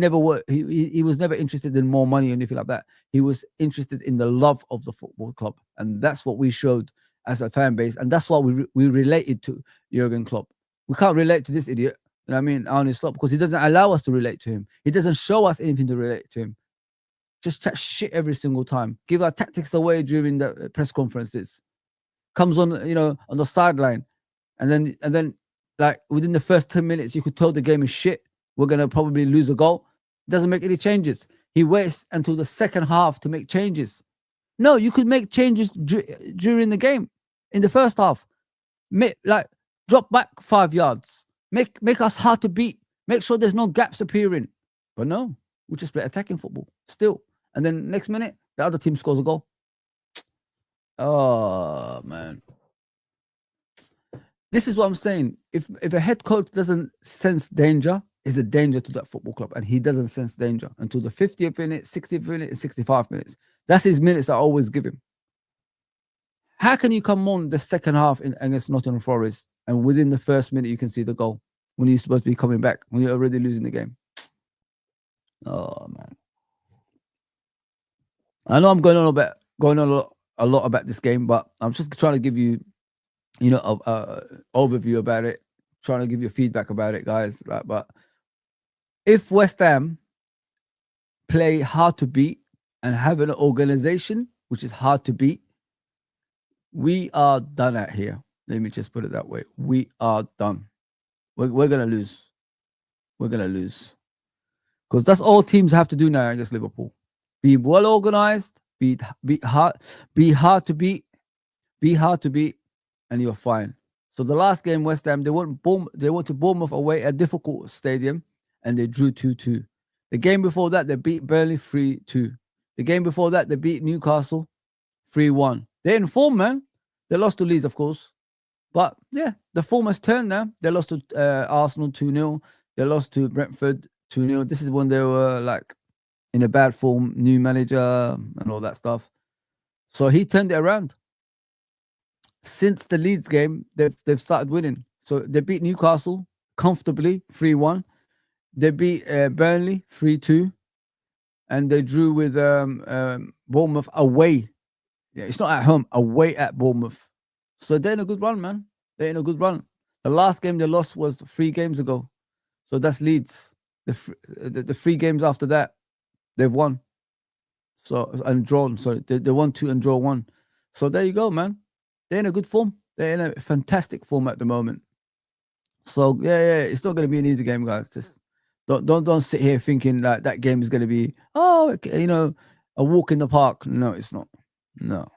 was never interested in more money or anything like that. He was interested in the love of the football club, and that's what we showed as a fan base, and that's why we related to Jurgen Klopp. We can't relate to this idiot, you know what I mean, Arne Slot, because he doesn't allow us to relate to him. He doesn't show us anything to relate to him. Just chat shit every single time. Give our tactics away during the press conferences. Comes on, on the sideline. And then, like within the first 10 minutes, you could tell the game is shit. We're gonna probably lose a goal. Doesn't make any changes. He waits until the second half to make changes. No, you could make changes during the game. In the first half, drop back 5 yards. Make us hard to beat. Make sure there's no gaps appearing. But no, we just play attacking football still. And then next minute, the other team scores a goal. Oh man. This is what I'm saying. If a head coach doesn't sense danger, is a danger to that football club, and he doesn't sense danger until the 50th minute, 60th minute, and 65 minutes. That's his minutes I always give him. How can you come on the second half against Nottingham Forest and within the first minute you can see the goal when you're supposed to be coming back, when you're already losing the game? Oh man. I know I'm going on a lot about this game, but I'm just trying to give you, a overview about it, trying to give you feedback about it, guys. But if West Ham play hard to beat and have an organization which is hard to beat, we are done at here. Let me just put it that way. We are done. We're gonna lose. We're gonna lose. Because that's all teams have to do now against Liverpool. Be well organized, be hard to beat, and you're fine. So the last game, West Ham, they went to Bournemouth away, a difficult stadium, and they drew 2-2. The game before that, they beat Burnley 3-2. The game before that, they beat Newcastle 3-1. They're in form, man. They lost to Leeds, of course. But yeah, the form has turned now. They lost to Arsenal 2-0. They lost to Brentford 2-0. This is when they were like in a bad form, new manager and all that stuff. So he turned it around. Since the Leeds game, they've started winning. So they beat Newcastle comfortably 3-1. They beat Burnley 3-2. And they drew with Bournemouth away. Yeah, it's not at home, away at Bournemouth. So they're in a good run, man. They're in a good run. The last game they lost was 3 games ago. So that's Leeds. The 3 games after that, they've won. So and drawn. So they won 2 and draw 1. So there you go, man. They're in a good form. They're in a fantastic form at the moment. So yeah, it's not going to be an easy game, guys. Just don't sit here thinking that game is going to be a walk in the park. No, it's not. No.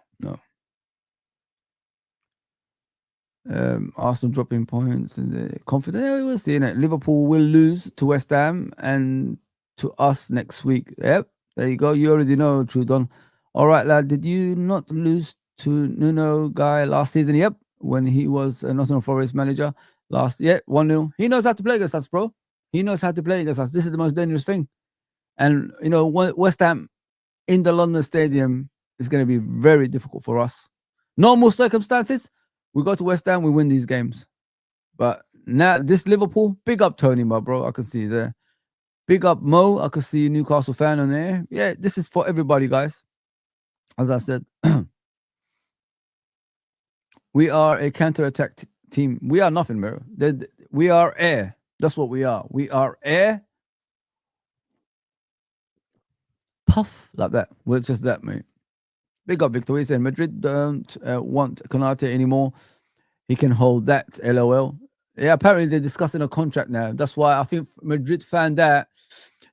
Arsenal dropping points and confident. Yeah, we'll see. Liverpool will lose to West Ham and to us next week. Yep, there you go. You already know, Trudon. All right, lad. Did you not lose to Nuno guy last season? Yep, when he was a Nottingham Forest manager last. Yeah, 1-0. He knows how to play against us, bro. He knows how to play against us. This is the most dangerous thing. And West Ham in the London Stadium is going to be very difficult for us. Normal circumstances, we go to West Ham, we win these games. But now this Liverpool, big up Tony, my bro. I can see you there. Big up Mo. I can see you, Newcastle fan on there. Yeah, this is for everybody, guys. As I said, we are a counter-attack team. We are nothing, bro. We are air. That's what we are. We are air. Puff like that. Well, it's just that, mate. Big up Victor. He said Madrid don't want Konate anymore. He can hold that. LOL. Yeah, apparently they're discussing a contract now. That's why I think Madrid found out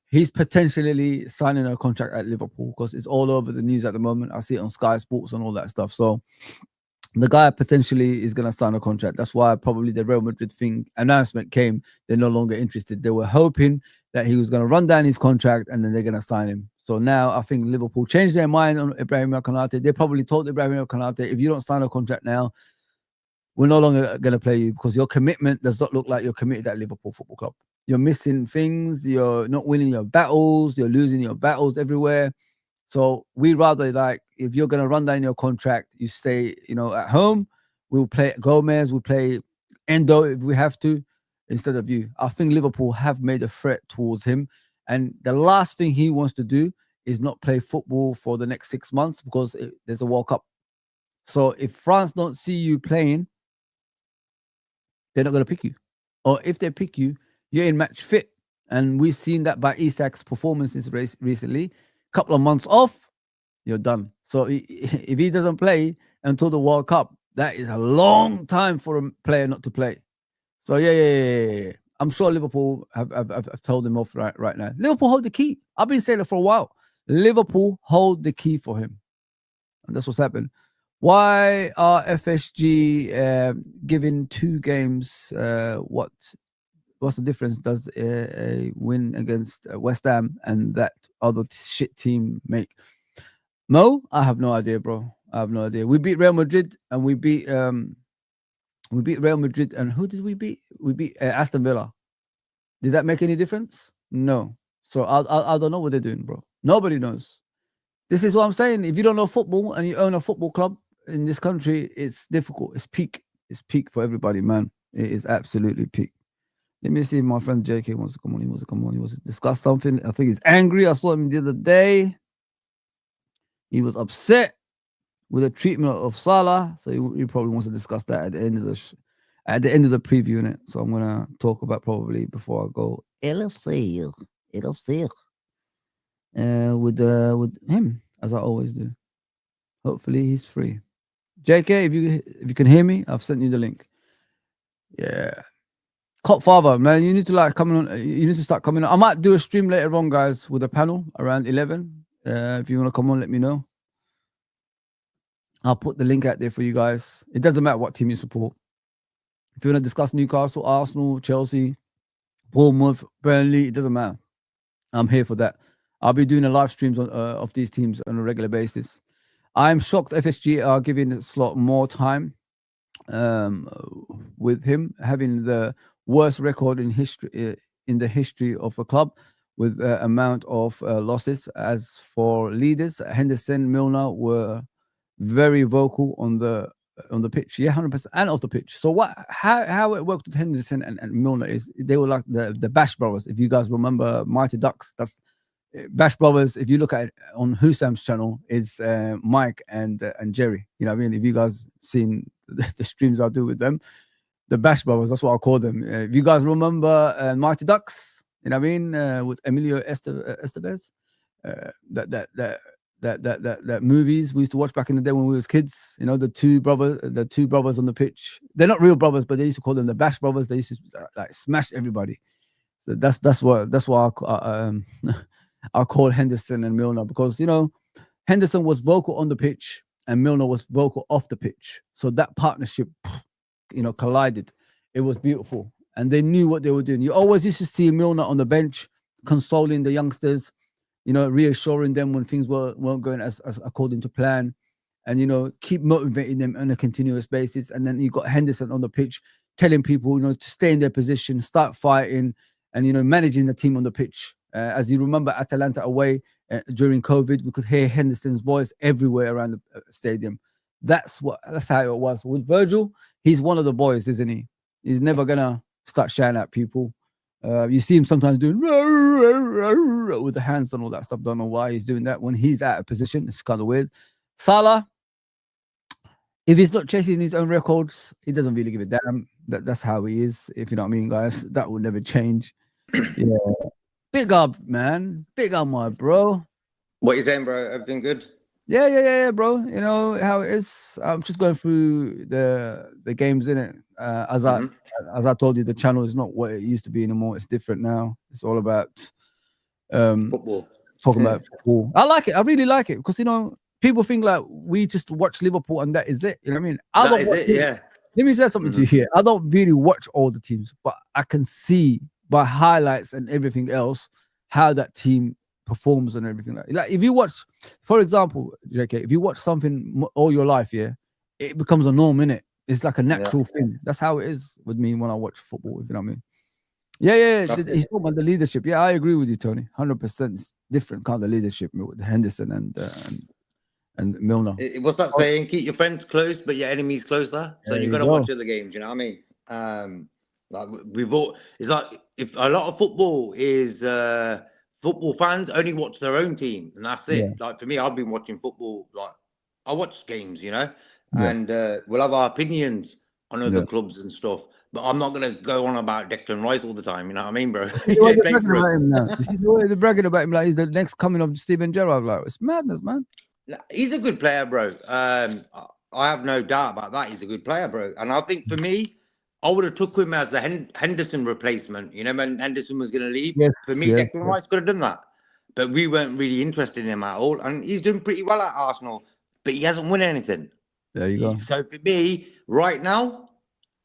he's potentially signing a contract at Liverpool because it's all over the news at the moment. I see it on Sky Sports and all that stuff. So the guy potentially is going to sign a contract. That's why probably the Real Madrid thing announcement came. They're no longer interested. They were hoping that he was going to run down his contract and then they're going to sign him. So now I think Liverpool changed their mind on Ibrahima Konate. They probably told Ibrahima Konate, if you don't sign a contract now, we're no longer going to play you because your commitment does not look like you're committed at Liverpool Football Club. You're missing things. You're not winning your battles. You're losing your battles everywhere. So we rather if you're going to run down your contract, you stay, at home. We'll play Gomez. We'll play Endo if we have to instead of you. I think Liverpool have made a threat towards him. And the last thing he wants to do is not play football for the next 6 months because there's a World Cup. So if France don't see you playing, they're not going to pick you. Or if they pick you, you're in match fit. And we've seen that by Isak's performances recently. Couple of months off, you're done. So if he doesn't play until the World Cup, that is a long time for a player not to play. So yeah. I'm sure Liverpool have told him off right now. Liverpool hold the key. I've been saying it for a while. Liverpool hold the key for him. And that's what's happened. Why are FSG giving 2 games? What's the difference? Does a win against West Ham and that other shit team make? Mo, I have no idea, bro. I have no idea. We beat Real Madrid and we beat We beat Real Madrid, and who did we beat? We beat Aston Villa. Did that make any difference? No. So I don't know what they're doing, bro. Nobody knows. This is what I'm saying. If you don't know football and you own a football club in this country, it's difficult. It's peak. It's peak for everybody, man. It is absolutely peak. Let me see if my friend JK wants to come on. He wants to come on. He wants to discuss something. I think he's angry. I saw him the other day. He was upset with the treatment of Salah, so he probably wants to discuss that at the end of the preview, innit? So I'm gonna talk about probably before I go LFC with him, as I always do. Hopefully he's free. JK, if you can hear me, I've sent you the link. Yeah. Cop Father, man, you need to like come on. You need to start coming on. I might do a stream later on, guys, with a panel around 11. If you want to come on, let me know. I'll put the link out there for you guys. It doesn't matter what team you support. If you want to discuss Newcastle, Arsenal, Chelsea, Bournemouth, Burnley, it doesn't matter. I'm here for that. I'll be doing a live streams of these teams on a regular basis. I'm shocked FSG are giving the slot more time with him having the worst record in history in the history of the club with amount of losses. As for leaders, Henderson, Milner were very vocal on the pitch, 100%, and off the pitch. So how it worked with Henderson and Milner is they were like the Bash brothers. If you guys remember Mighty Ducks, that's Bash brothers. If you look at it on Husam's channel, is Mike and Jerry. You know what I mean? If you guys seen the streams I do with them, the Bash brothers, that's what I call them. If you guys remember Mighty Ducks, you know what I mean, with Emilio Estevez, that movies we used to watch back in the day when we was kids. You know, the two brothers on the pitch. They're not real brothers, but they used to call them the Bash brothers. They used to like smash everybody. So that's why I call Henderson and Milner, because you know Henderson was vocal on the pitch and Milner was vocal off the pitch. So that partnership, you know, collided. It was beautiful, and they knew what they were doing. You always used to see Milner on the bench consoling the youngsters, you know, reassuring them when things weren't going as according to plan, and you know, keep motivating them on a continuous basis. And then you got Henderson on the pitch telling people, you know, to stay in their position, start fighting, and you know, managing the team on the pitch. As you remember, Atalanta away during COVID, we could hear Henderson's voice everywhere around the stadium. That's how it was with Virgil. He's one of the boys, isn't he? He's never gonna start shouting at people. You see him sometimes doing with the hands and all that stuff. Don't know why he's doing that when he's out of position. It's kind of weird. Salah, if he's not chasing his own records, he doesn't really give a damn. That's how he is, if you know what I mean, guys. That will never change. Yeah. Big up, man. Big up, my bro. What you saying, bro? Everything good? Yeah, bro. You know how it is. I'm just going through the games, innit? As I told you, the channel is not what it used to be anymore. It's different now. It's all about football. Talking about football. I like it. I really like it, because you know, people think like we just watch Liverpool and that is it. You know what I mean? Yeah. Let me say something to you here. I don't really watch all the teams, but I can see by highlights and everything else how that team performs and everything. Like if you watch, for example, JK, if you watch something all your life, yeah, it becomes a norm, innit? It's like a natural thing. That's how it is with me when I watch football, if you know what I mean. Yeah. He's talking about the leadership. Yeah, I agree with you, Tony. 100%. It's different kind of leadership with Henderson and Milner. What's that saying? Keep your friends close, but your enemies closer. So you're gonna watch other games. You know what I mean? Like it's like if a lot of football is football fans only watch their own team, and that's it. Yeah. Like for me, I've been watching football. Like I watch games, you know, and we'll have our opinions on other clubs and stuff. But I'm not gonna go on about Declan Rice all the time. You know what I mean, bro? You see the way they're bragging about him, like he's the next coming of Steven Gerrard. Like it's madness, man. He's a good player, bro. I have no doubt about that. He's a good player, bro. And I think for me, I would have took him as the Henderson replacement. You know, when Henderson was going to leave. Yes, for me, Declan Rice could have done that. But we weren't really interested in him at all. And he's doing pretty well at Arsenal. But he hasn't won anything. There you go. So for me, right now,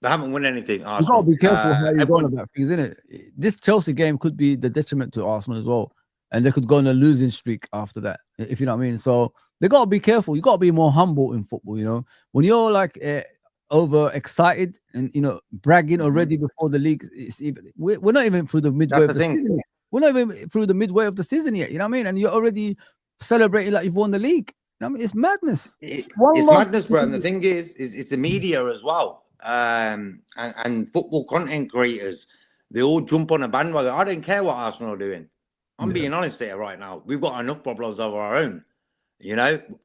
they haven't won anything. Arsenal. You've got to be careful how you're going about things, isn't it? This Chelsea game could be the detriment to Arsenal as well. And they could go on a losing streak after that, if you know what I mean. So they got to be careful. You got to be more humble in football, you know. When you're like overexcited and bragging already before the league is even. We're not even through the midway That's of the the thing. season yet. We're not even through the midway of the season yet. You know what I mean? And you're already celebrating like you've won the league. You know what I mean? It's madness. It's madness, bro. And the thing is it's the media as well. And football content creators, they all jump on a bandwagon. I don't care what Arsenal are doing. I'm being honest here right now. We've got enough problems of our own.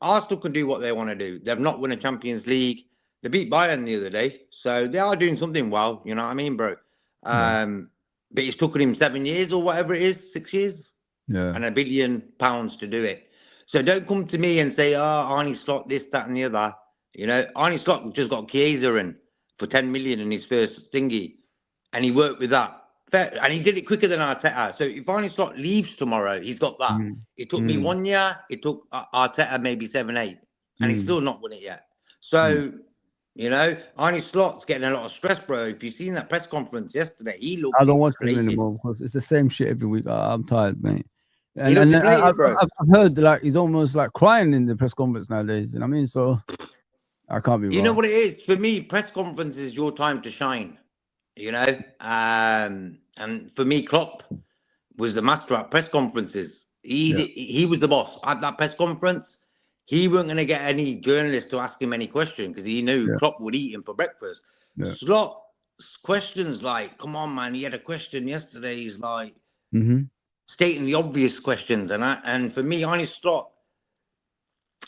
Arsenal can do what they want to do. They've not won a Champions League. They beat Bayern the other day, so they are doing something well. You know what I mean, bro? But it's taken him 7 years or whatever it is, 6 years, and £1 billion to do it. So don't come to me and say, Arnie Slot, this, that, and the other. Arnie Slot just got Chiesa in for 10 million in his first thingy, and he worked with that. And he did it quicker than Arteta. So if Arnie Slot leaves tomorrow, he's got that. It took me 1 year. It took Arteta maybe 7, 8, and he's still not won it yet. So, Arnie Slot's getting a lot of stress, bro. If you've seen that press conference yesterday, he looked. I don't watch it anymore because it's the same shit every week. I'm tired, mate. And I've heard like he's almost like crying in the press conference nowadays. You know what I mean? So I can't be wrong. You know what it is? For me, press conference is your time to shine. And for me, Klopp was the master at press conferences. He was the boss at that press conference. He wasn't going to get any journalist to ask him any question because he knew Klopp would eat him for breakfast. Slot's questions like, come on, man, he had a question yesterday. He's like stating the obvious questions. And for me, Arne Slot,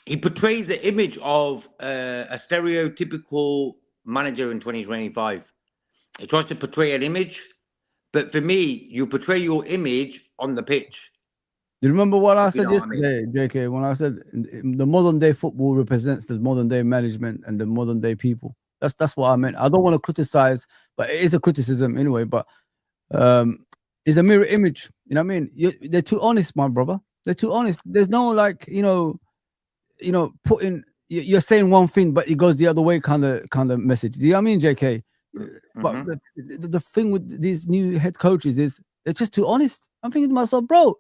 he portrays the image of a stereotypical manager in 2025. He tries to portray an image, but for me, you portray your image on the pitch. You remember what I said yesterday, JK, when I said the modern day football represents the modern day management and the modern day people. That's what I meant. I don't want to criticize, but it is a criticism anyway. But it's a mirror image. You know what I mean? They're too honest, my brother. They're too honest. There's no like putting. You're saying one thing, but it goes the other way, kind of message. Do you know what I mean, JK? But the thing with these new head coaches is they're just too honest. I'm thinking to myself, bro,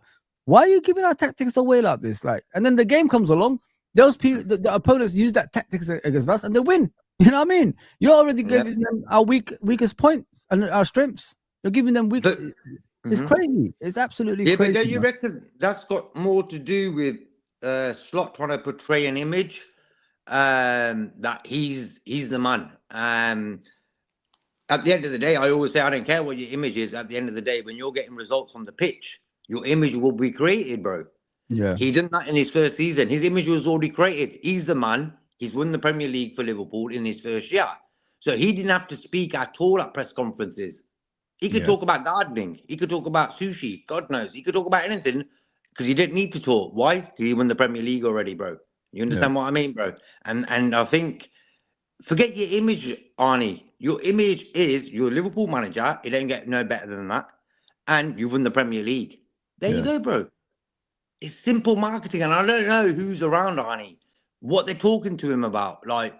why are you giving our tactics away like this? Like, and then the game comes along, those people, the opponents use that tactics against us, and they win. You know what I mean? You're already giving them our weakest points and our strengths. You're giving them weak. It's crazy. It's absolutely crazy. But don't you reckon that's got more to do with Slot trying to portray an image that he's the man? At the end of the day, I always say I don't care what your image is. At the end of the day, when you're getting results on the pitch, your image will be created, bro. Yeah. He did that in his first season. His image was already created. He's the man. He's won the Premier League for Liverpool in his first year. So he didn't have to speak at all at press conferences. He could talk about gardening. He could talk about sushi. God knows. He could talk about anything because he didn't need to talk. Why? Because he won the Premier League already, bro. You understand what I mean, bro? And I think, forget your image, Arnie. Your image is you're a Liverpool manager. It ain't get no better than that. And you've won the Premier League. There you go, bro. It's simple marketing. And I don't know who's around Arnie, what they're talking to him about. Like,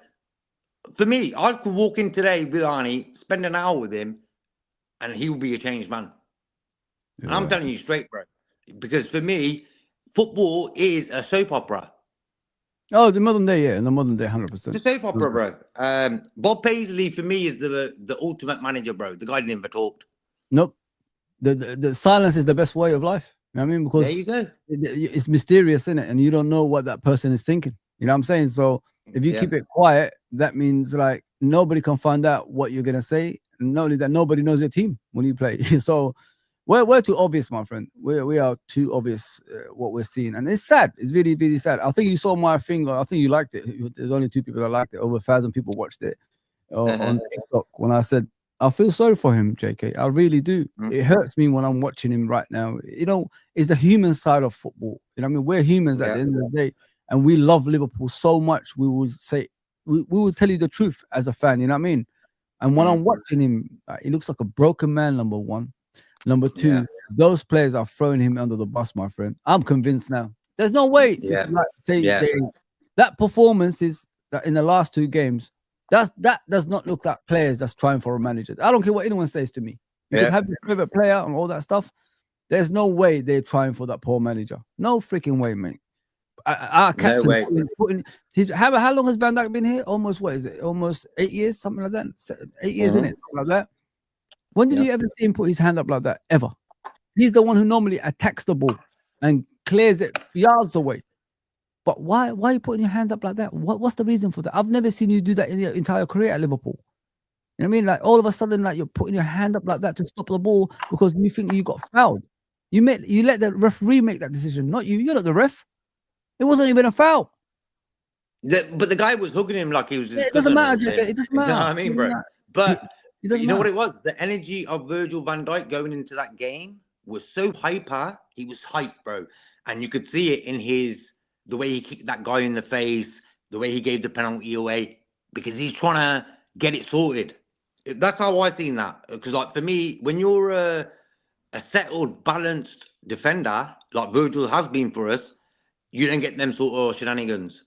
for me, I could walk in today with Arnie, spend an hour with him, and he will be a changed man. And I'm telling you straight, bro. Because for me, football is a soap opera. Oh, the modern day, in the modern day, 100%. It's a soap opera, bro. Bob Paisley, for me, is the ultimate manager, bro. The guy never talked. Nope. The silence is the best way of life. You know what I mean? Because there you go. It's mysterious, isn't it? And you don't know what that person is thinking. You know what I'm saying? So if you keep it quiet, that means like nobody can find out what you're gonna say. And not only that, nobody knows your team when you play. So we're too obvious, my friend. We are too obvious what we're seeing, and it's sad. It's really, really sad. I think you saw my thing. I think you liked it. There's only 2 people that liked it. Over 1,000 people watched it on TikTok. When I said, I feel sorry for him, JK. I really do. It hurts me when I'm watching him right now. It's the human side of football. You know what I mean? We're humans at the end of the day, and we love Liverpool so much. We will say, we will tell you the truth as a fan. You know what I mean? And when I'm watching him, he looks like a broken man. Number one. Number two, those players are throwing him under the bus, my friend. I'm convinced now. There's no way. That performance is in the last 2 games. That does not look like players that's trying for a manager. I don't care what anyone says to me. You could have your favorite player and all that stuff. There's no way they're trying for that poor manager. No freaking way, mate. Our captain. No way. How long has Van Dijk been here? Almost, what is it? Almost 8 years, something like that. 8 years, isn't it? Something like that. When did you ever see him put his hand up like that? Ever? He's the one who normally attacks the ball and clears it yards away. But why are you putting your hand up like that? What's the reason for that? I've never seen you do that in your entire career at Liverpool. You know what I mean? Like all of a sudden, like you're putting your hand up like that to stop the ball because you think you got fouled. You let the referee make that decision, not you. You're not the ref. It wasn't even a foul. But the guy was hugging him like he was just. It doesn't matter, JK. It doesn't matter. You know what I mean, bro? But you know what matter. it was? The energy of Virgil van Dijk going into that game was so hyper. He was hyped, bro. And you could see it in the way he kicked that guy in the face, the way he gave the penalty away, because he's trying to get it sorted. That's how I seen that. Because like for me, when you're a settled, balanced defender, like Virgil has been for us, you don't get them sort of shenanigans.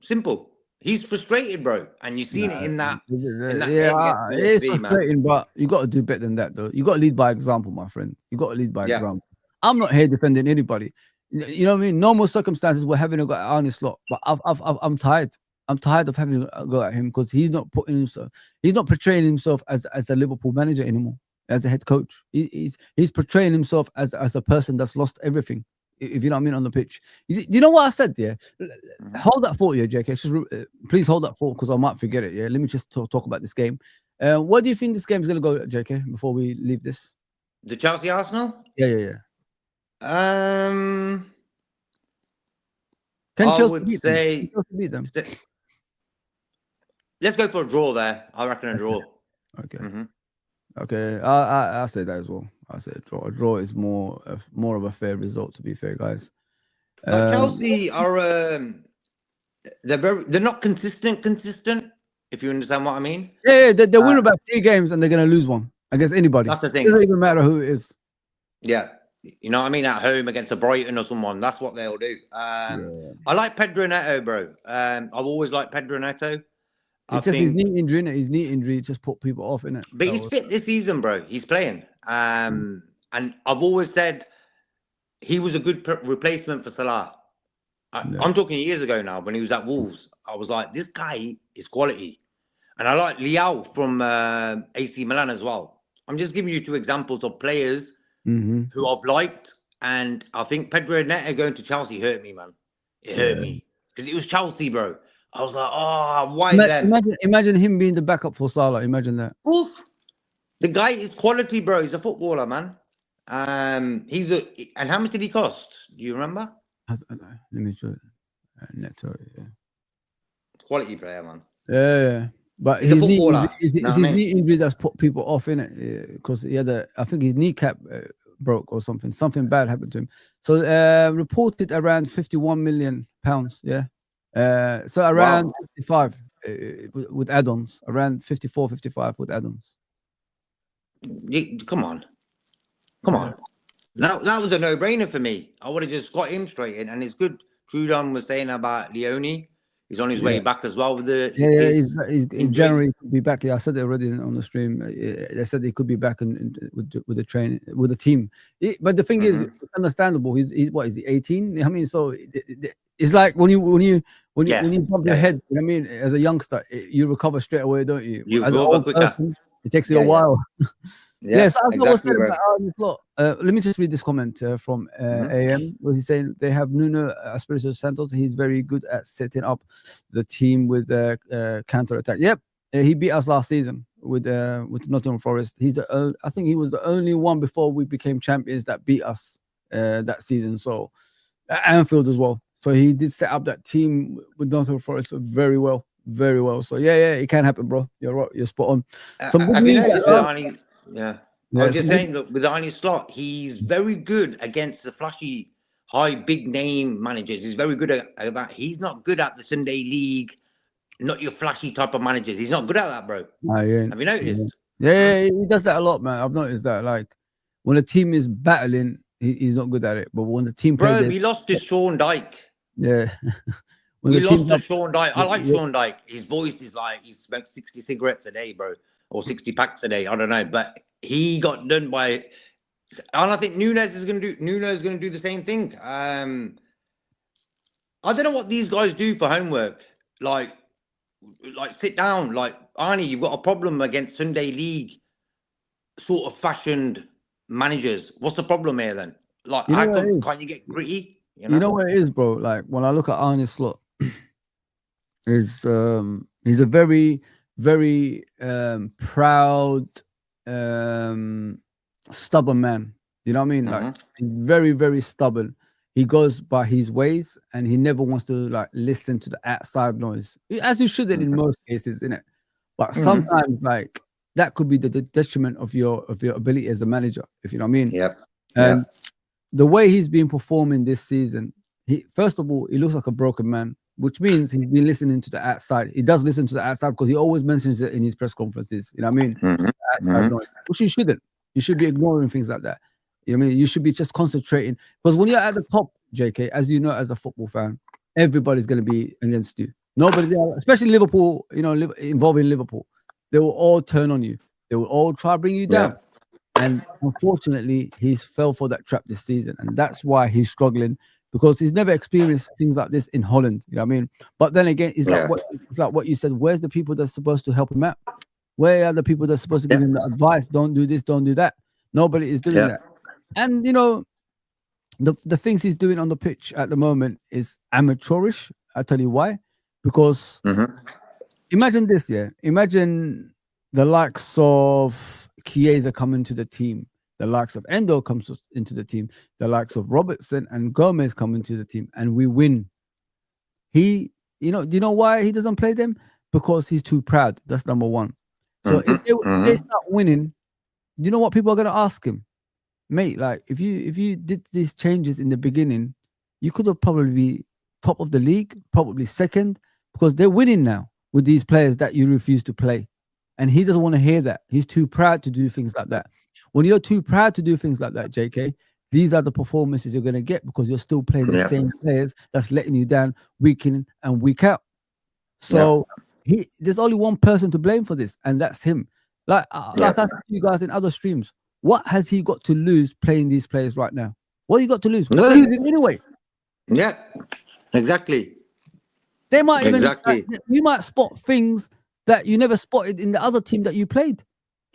Simple. He's frustrated, bro, and you've seen it in that. Yeah, it's frustrating, but you got to do better than that, though. You got to lead by example, my friend. You got to lead by example. I'm not here defending anybody. You know what I mean? Normal circumstances, we're having a go at Arne Slot, but I'm tired. I'm tired of having a go at him because he's not portraying himself as a Liverpool manager anymore, as a head coach. He's portraying himself as a person that's lost everything. If you know what I mean, on the pitch. You know what I said? Yeah, hold that thought, yeah, JK. Please hold that thought because I might forget it. Yeah, let me just talk about this game. What do you think this game is going to go, JK? Before we leave this, the Chelsea Arsenal. Yeah. Can Chelsea beat them? Let's go for a draw there. I reckon a draw. Okay. Okay. I say that as well. I say a draw. A draw is more of a fair result. To be fair, guys. Chelsea are they're not consistent. If you understand what I mean. Yeah. They win about 3 games and they're gonna lose one against anybody. That's the thing. It doesn't even matter who it is. Yeah. You know what I mean? At home against a Brighton or someone, that's what they'll do. I like Pedro Neto, bro. I've always liked Pedro Neto. It's just his knee injury, innit? His knee injury just put people off, innit? But he's fit this season, bro. He's playing. And I've always said he was a good replacement for Salah. I'm talking years ago now when he was at Wolves. I was like, this guy is quality. And I like Leao from AC Milan as well. I'm just giving you 2 examples of players who I've liked, and I think Pedro Neto going to Chelsea hurt me, man. It hurt me because it was Chelsea, bro. I was like, oh, why them? Imagine him being the backup for Salah. Imagine that. Oof. The guy is quality, bro. He's a footballer, man. And how much did he cost? Do you remember? Let me show it. Neto, yeah. Quality player, man. Yeah. But he's his a footballer. His knee injury that's put people off, innit? Because he had I think his kneecap broke or something. Something bad happened to him. So reported around £51 million. Yeah. So around 55 with add-ons. Around 54, 55 with add-ons. Come on. That was a no-brainer for me. I would have just got him straight in. And it's good. Trudon was saying about Leone. He's on his way back as well with he's in January. He could be back. Yeah, I said it already on the stream. They said he could be back with the train with the team. But the thing is, it's understandable. He's what is he 18? I mean, so it's like when you bump your head. You know what I mean, as a youngster, you recover straight away, don't you? You as an old person, it takes you a while. So exactly right. Let me just read this comment from AM. Was he saying they have Nuno Espirito Santos? He's very good at setting up the team with counter attack. Yep, he beat us last season with Nottingham Forest. I think he was the only one before we became champions that beat us that season. So Anfield as well. So he did set up that team with Nottingham Forest very well. So yeah, it can happen, bro. You're right. You're spot on. I was just saying, look, with Arne Slot, he's very good against the flashy, high, big name managers. He's very good at that. He's not good at the Sunday League, not your flashy type of managers. He's not good at that, bro. Have you noticed? Yeah, he does that a lot, man. I've noticed that. Like when a team is battling, he's not good at it. But when the team plays, we lost to Sean Dyche. Yeah. We lost to Sean Dyche. I like Sean Dyche. His voice is like he smokes 60 cigarettes a day, bro. Or 60 packs a day. I don't know. But he got done by, and I think Nuno is going to do the same thing. I don't know what these guys do for homework. Like sit down. Like Arnie, you've got a problem against Sunday League sort of fashioned managers. What's the problem here then? Like, You know how what it come is? can't you get gritty? You know what it is, bro? Like when I look at Arne Slot, is he's a very, very proud, stubborn man. You know what I mean? Like he's very, very stubborn. He goes by his ways and he never wants to like listen to the outside noise. As you shouldn't in most cases, innit? But sometimes like that could be the detriment of your ability as a manager, if you know what I mean. Yep. And the way he's been performing this season, he first of all, he looks like a broken man, which means he's been listening to the outside. He does listen to the outside because he always mentions it in his press conferences. You know what I mean? Outside noise, which you shouldn't. You should be ignoring things like that. You know what I mean? You should be just concentrating because when you're at the top, JK, as you know, as a football fan, everybody's going to be against you. Nobody, especially Liverpool, you know, involving Liverpool, they will all turn on you. They will all try to bring you down. And unfortunately, he's fell for that trap this season. And that's why he's struggling because he's never experienced things like this in Holland. You know what I mean? But then again, it's like what you said. Where's the people that's supposed to help him out? Where are the people that's supposed to give him the advice? Don't do this, don't do that. Nobody is doing that. And, you know, the things he's doing on the pitch at the moment is amateurish. I'll tell you why. Because imagine this, imagine the likes of Chiesa coming to the team, the likes of Endo comes into the team, the likes of Robertson and Gomez come into the team, and we win. Do you know why he doesn't play them? Because he's too proud. That's number one. So if they start winning, you know what people are going to ask him? Mate, like if you did these changes in the beginning, you could have probably be top of the league, probably second, because they're winning now with these players that you refuse to play. And he doesn't want to hear that. He's too proud to do things like that. When you're too proud to do things like that, JK, these are the performances you're going to get because you're still playing the same players that's letting you down week in and week out. So there's only one person to blame for this, and that's him. Like I said to you guys in other streams, what has he got to lose playing these players right now? What you got to lose? We're losing anyway. Yeah, exactly. They might even you might spot things that you never spotted in the other team that you played.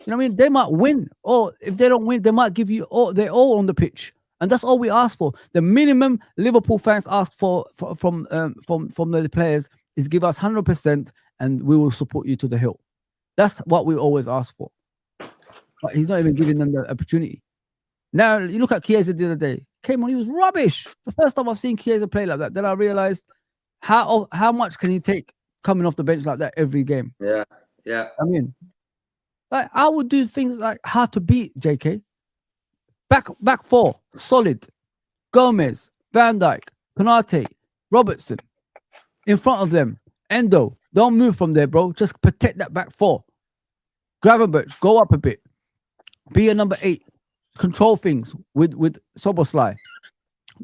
You know what I mean? They might win, or if they don't win, they might give you they're all on the pitch, and that's all we ask for. The minimum Liverpool fans ask for from the players is give us 100%, and we will support you to the hill. That's what we always ask for. But he's not even giving them the opportunity. Now you look at Chiesa the other day. Came on, he was rubbish. The first time I've seen Chiesa play like that, then I realized how much can he take coming off the bench like that every game. Yeah. I mean, like I would do things like hard to beat, JK. Back four, solid. Gomez, Van Dijk, Konate, Robertson. In front of them, Endo. Don't move from there, bro. Just protect that back four. Gravenberch, go up a bit. Be a number 8. Control things with Szoboszlai.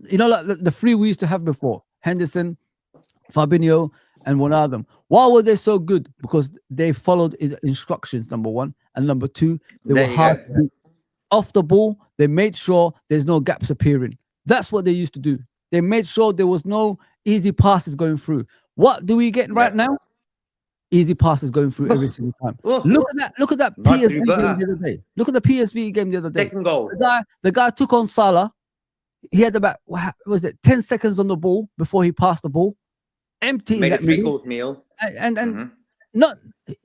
You know, like the three we used to have before. Henderson, Fabinho, and Wijnaldum. Why were they so good? Because they followed instructions, number one. And number two, they were hard to beat. Off the ball, they made sure there's no gaps appearing. That's what they used to do. They made sure there was no easy passes going through. What do we get right now? Easy passes going through every single time. Look at that PSV game the other day. Look at the PSV game the other day. Second goal. The guy took on Salah. He had about 10 seconds on the ball before he passed the ball. Empty. Made a three-course meal. And not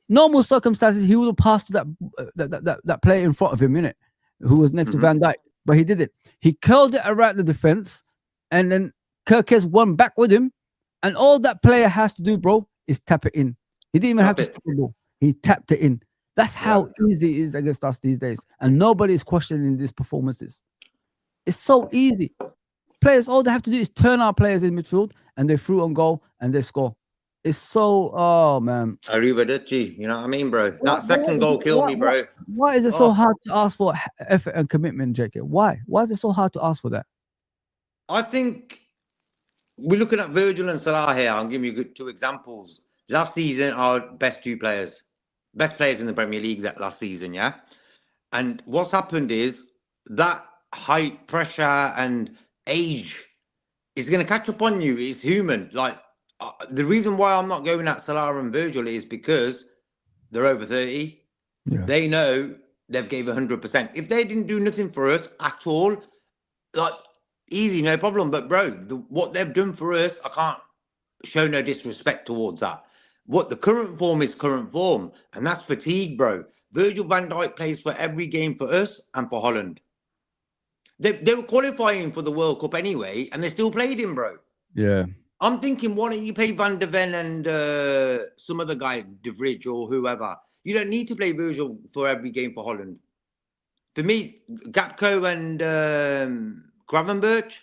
normal circumstances, he would have passed to that player in front of him, innit? Who was next to Van Dijk. But he did it. He curled it around the defense, and then Kirkes won back with him. And all that player has to do, bro, is tap it in. He didn't even have to stop the ball. He tapped it in. That's how easy it is against us these days. And nobody is questioning these performances. It's so easy. Players, all they have to do is turn our players in midfield, and they through on goal, and they score. It's so, oh, man. Arrivederci. You know what I mean, bro? That second goal killed me, bro. Why is it so hard to ask for effort and commitment, JK? Why? Why is it so hard to ask for that? I think we're looking at Virgil and Salah here. I'll give you 2 examples. Last season, our best 2 players. Best players in the Premier League that last season, yeah? And what's happened is that height, pressure, and age it's going to catch up on you. It's human. Like the reason why I'm not going at Salah and Virgil is because they're over 30. Yeah. They know they've gave 100%. If they didn't do nothing for us at all, like easy, no problem. But bro, what they've done for us, I can't show no disrespect towards that. What the current form is current form, and that's fatigue, bro. Virgil van Dijk plays for every game for us and for Holland. They were qualifying for the World Cup anyway, and they still played him, bro. Yeah. I'm thinking, why don't you play Van de Ven and some other guy, De Vrij or whoever? You don't need to play Virgil for every game for Holland. For me, Gapco and Gravenberch,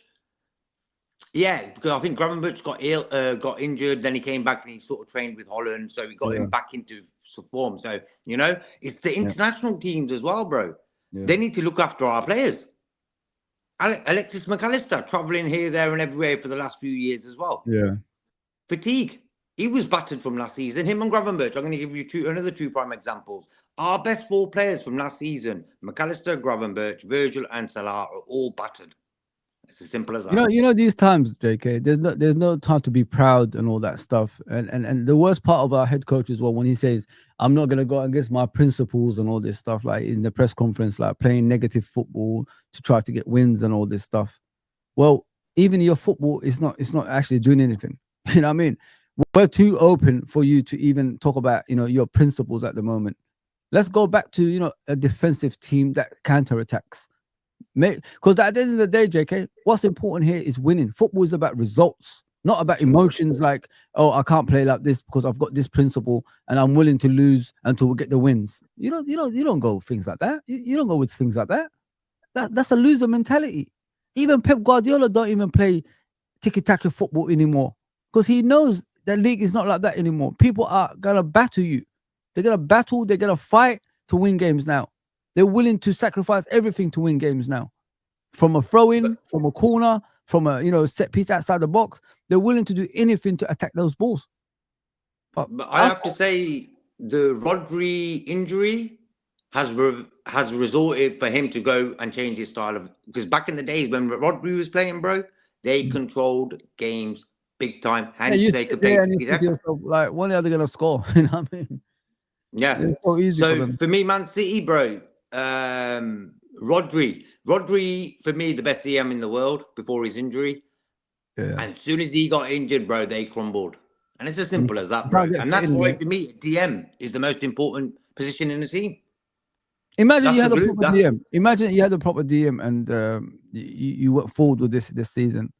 yeah, because I think Gravenberch got injured, then he came back and he sort of trained with Holland, so we got him back into form. So, you know, it's the international teams as well, bro. Yeah. They need to look after our players. Alexis McAllister traveling here, there, and everywhere for the last few years as well. Yeah. Fatigue. He was battered from last season. Him and Gravenberch. I'm going to give you another two prime examples. Our best four players from last season: McAllister, Gravenberch, Virgil, and Salah are all battered. It's as simple as that. You know these times, JK. There's no time to be proud and all that stuff. And the worst part of our head coach as well, when he says, "I'm not gonna go against my principles and all this stuff," like in the press conference, like playing negative football to try to get wins and all this stuff. Well, even your football is not actually doing anything. You know what I mean? We're too open for you to even talk about your principles at the moment. Let's go back to a defensive team that counterattacks. Because at the end of the day, JK, what's important here is winning. Football is about results, not about emotions like, oh, I can't play like this because I've got this principle and I'm willing to lose until we get the wins. You don't go with things like that. You don't go with things like that. That's a loser mentality. Even Pep Guardiola don't even play tiki-taka football anymore because he knows the league is not like that anymore. People are gonna battle you. They're gonna battle. They're gonna fight to win games now. They're willing to sacrifice everything to win games now. From a throw-in, from a corner, from a set piece outside the box, they're willing to do anything to attack those balls. But I have to say, the Rodri injury has resulted for him to go and change his style of, because back in the days when Rodri was playing, bro, they controlled games big time. Hence, they could play. Like, when are they gonna score? You know what I mean? Yeah. It's so easy for me, Man City, bro. Rodri for me, the best DM in the world before his injury. Yeah. And as soon as he got injured, bro, they crumbled. And it's as simple as that, bro. And that's why for me, DM is the most important position in the team. Imagine you had a proper DM. Imagine you had a proper DM and you went forward with this season.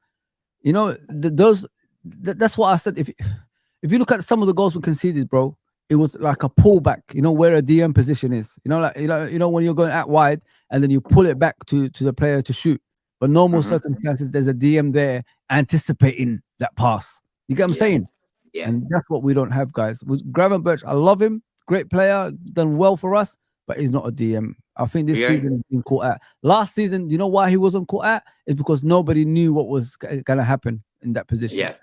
That's what I said. If you look at some of the goals we conceded, bro, it was like a pullback, where a DM position is. When you're going out wide and then you pull it back to the player to shoot. But normal circumstances, there's a DM there anticipating that pass. You get what I'm saying? Yeah. And that's what we don't have, guys. With Gravenberch, I love him. Great player, done well for us, but he's not a DM. I think this season he's been caught out. Last season, you know why he wasn't caught out? It's because nobody knew what was going to happen in that position. Yeah.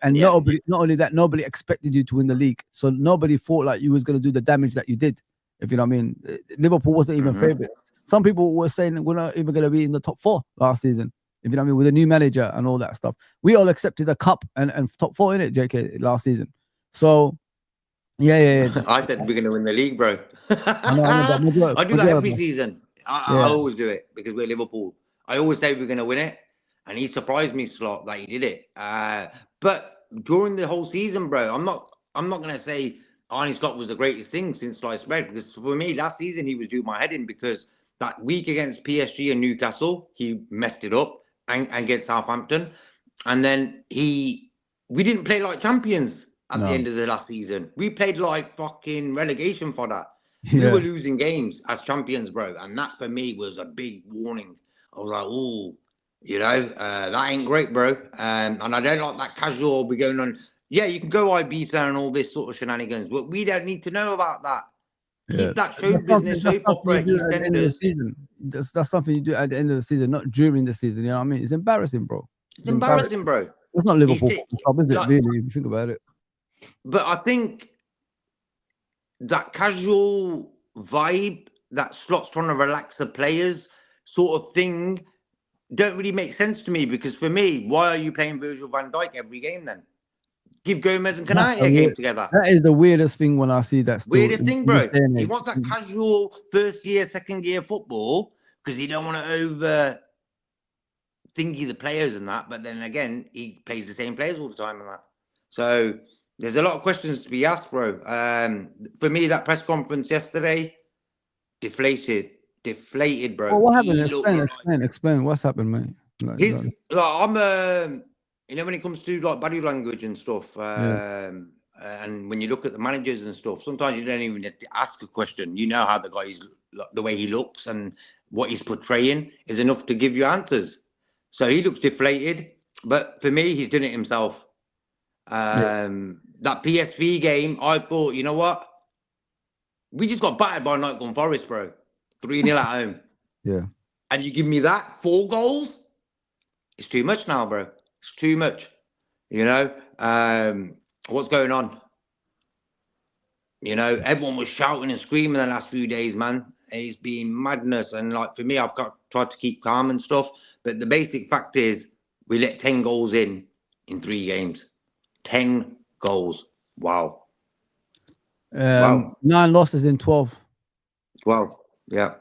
And not only that, nobody expected you to win the league. So nobody thought like you was going to do the damage that you did. If you know what I mean. Liverpool wasn't even favourites. Some people were saying we're not even going to be in the top 4 last season. If you know what I mean, with a new manager and all that stuff. We all accepted a cup and top 4 in it, JK, last season. So, yeah. I said we're going to win the league, bro. I do that every season. I always do it because we're Liverpool. I always say we're going to win it. And he surprised me, Slot, that he did it. But during the whole season, bro, I'm not going to say Arne Slot was the greatest thing since sliced bread, because for me, last season, he was doing my head in because that week against PSG and Newcastle, he messed it up and against Southampton. And then we didn't play like champions at the end of the last season. We played like fucking relegation fodder. We were losing games as champions, bro. And that for me was a big warning. I was like, oh, that ain't great, bro. And I don't like that casual be going on. Yeah, you can go Ibiza and all this sort of shenanigans, but we don't need to know about that. Yeah. Keep that show business, soap opera, EastEnders. That's something you do at the end of the season, not during the season. You know what I mean? It's embarrassing, bro. It's embarrassing, bro. It's not Liverpool club, is it? Really, if you think about it. But I think that casual vibe, that Slot's trying to relax the players sort of thing, don't really make sense to me, because for me, why are you playing Virgil van Dijk every game then? Give Gomez and Kanate a game together. That is the weirdest thing when I see that. Weirdest thing, bro. He age. wants that casual first year, second year football because he don't want to over thingy the players and that. But then again, he plays the same players all the time and that. So there's a lot of questions to be asked, bro. For me, that press conference yesterday, deflated, bro. Well, what happened? Explain. What's happened, mate? I'm you know, when it comes to like body language and stuff, and when you look at the managers and stuff, sometimes you don't even have to ask a question. You know how the guy is, the way he looks and what he's portraying is enough to give you answers. So he looks deflated, but for me, he's done it himself. That PSV game, I thought, you know what? We just got battered by Nottingham Forest, bro. 3-0 at home. Yeah. And you give me that 4 goals? It's too much now, bro. It's too much. You know? What's going on? You know, everyone was shouting and screaming the last few days, man. It's been madness. And like for me, I've tried to keep calm and stuff. But the basic fact is we let 10 goals in 3 games. 10 goals. Wow. Wow. 9 losses in 12. 12. Yeah.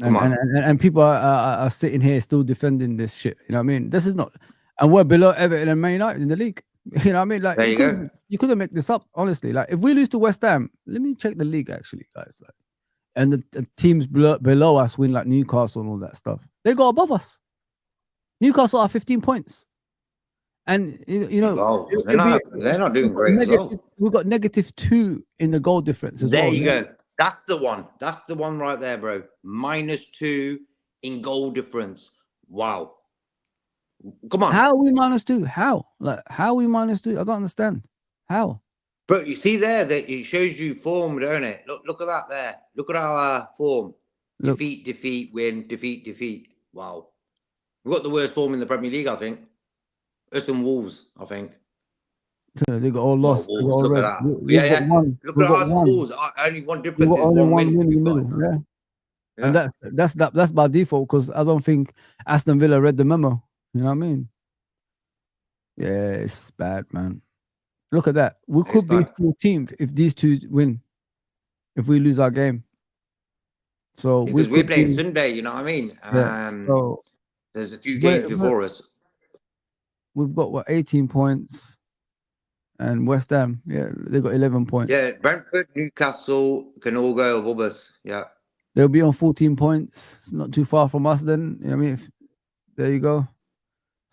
And people are sitting here still defending this shit. You know what I mean? This is not, and we're below Everton and Man United in the league. You know what I mean? Like there you go. You couldn't make this up, honestly. Like if we lose to West Ham, let me check the league actually, guys. Like, and the teams below us win, like Newcastle and all that stuff. They go above us. Newcastle are 15 points, and you know they're not doing great. We've got -2 in the goal difference as well. There you go. That's the one. That's the one right there, bro. -2 in goal difference. Wow. Come on. How are we -2? How? Like, how are we -2? I don't understand. How? Bro, you see there that it shows you form, don't it? Look at that there. Look at our form. Defeat, win, defeat. Wow. We've got the worst form in the Premier League, I think. Us and Wolves, I think. They got all lost. Look at that. Look at our scores. Only one difference is one win. In the middle. Yeah. And that's by default, because I don't think Aston Villa read the memo. You know what I mean? Yeah, it's bad, man. Look at that. We could be 14th if these two win. If we lose our game. So because we're playing Sunday, you know what I mean? So there's a few games before us. We've got 18 points. And West Ham, they got 11 points. Yeah, Brentford, Newcastle can all go above us. Yeah. They'll be on 14 points. It's not too far from us then. You know what I mean? There you go.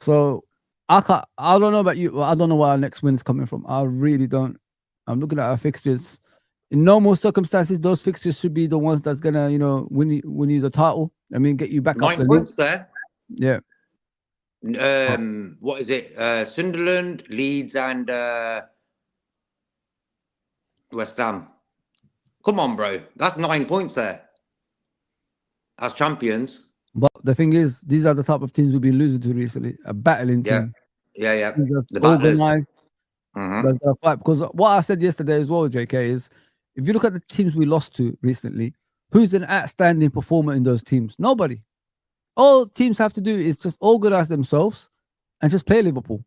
So I don't know about you. I don't know where our next win is coming from. I really don't. I'm looking at our fixtures. In normal circumstances, those fixtures should be the ones that's gonna, you know, win you the title. I mean, get you back 9 up. points there. Yeah. What is it? Sunderland, Leeds, and West Ham. Come on, bro. That's 9 points there. As champions. But the thing is, these are the type of teams we've been losing to recently. A battling team. Yeah. The organized. Fight. Because what I said yesterday as well, JK, is if you look at the teams we lost to recently, who's an outstanding performer in those teams? Nobody. All teams have to do is just organize themselves and just play Liverpool.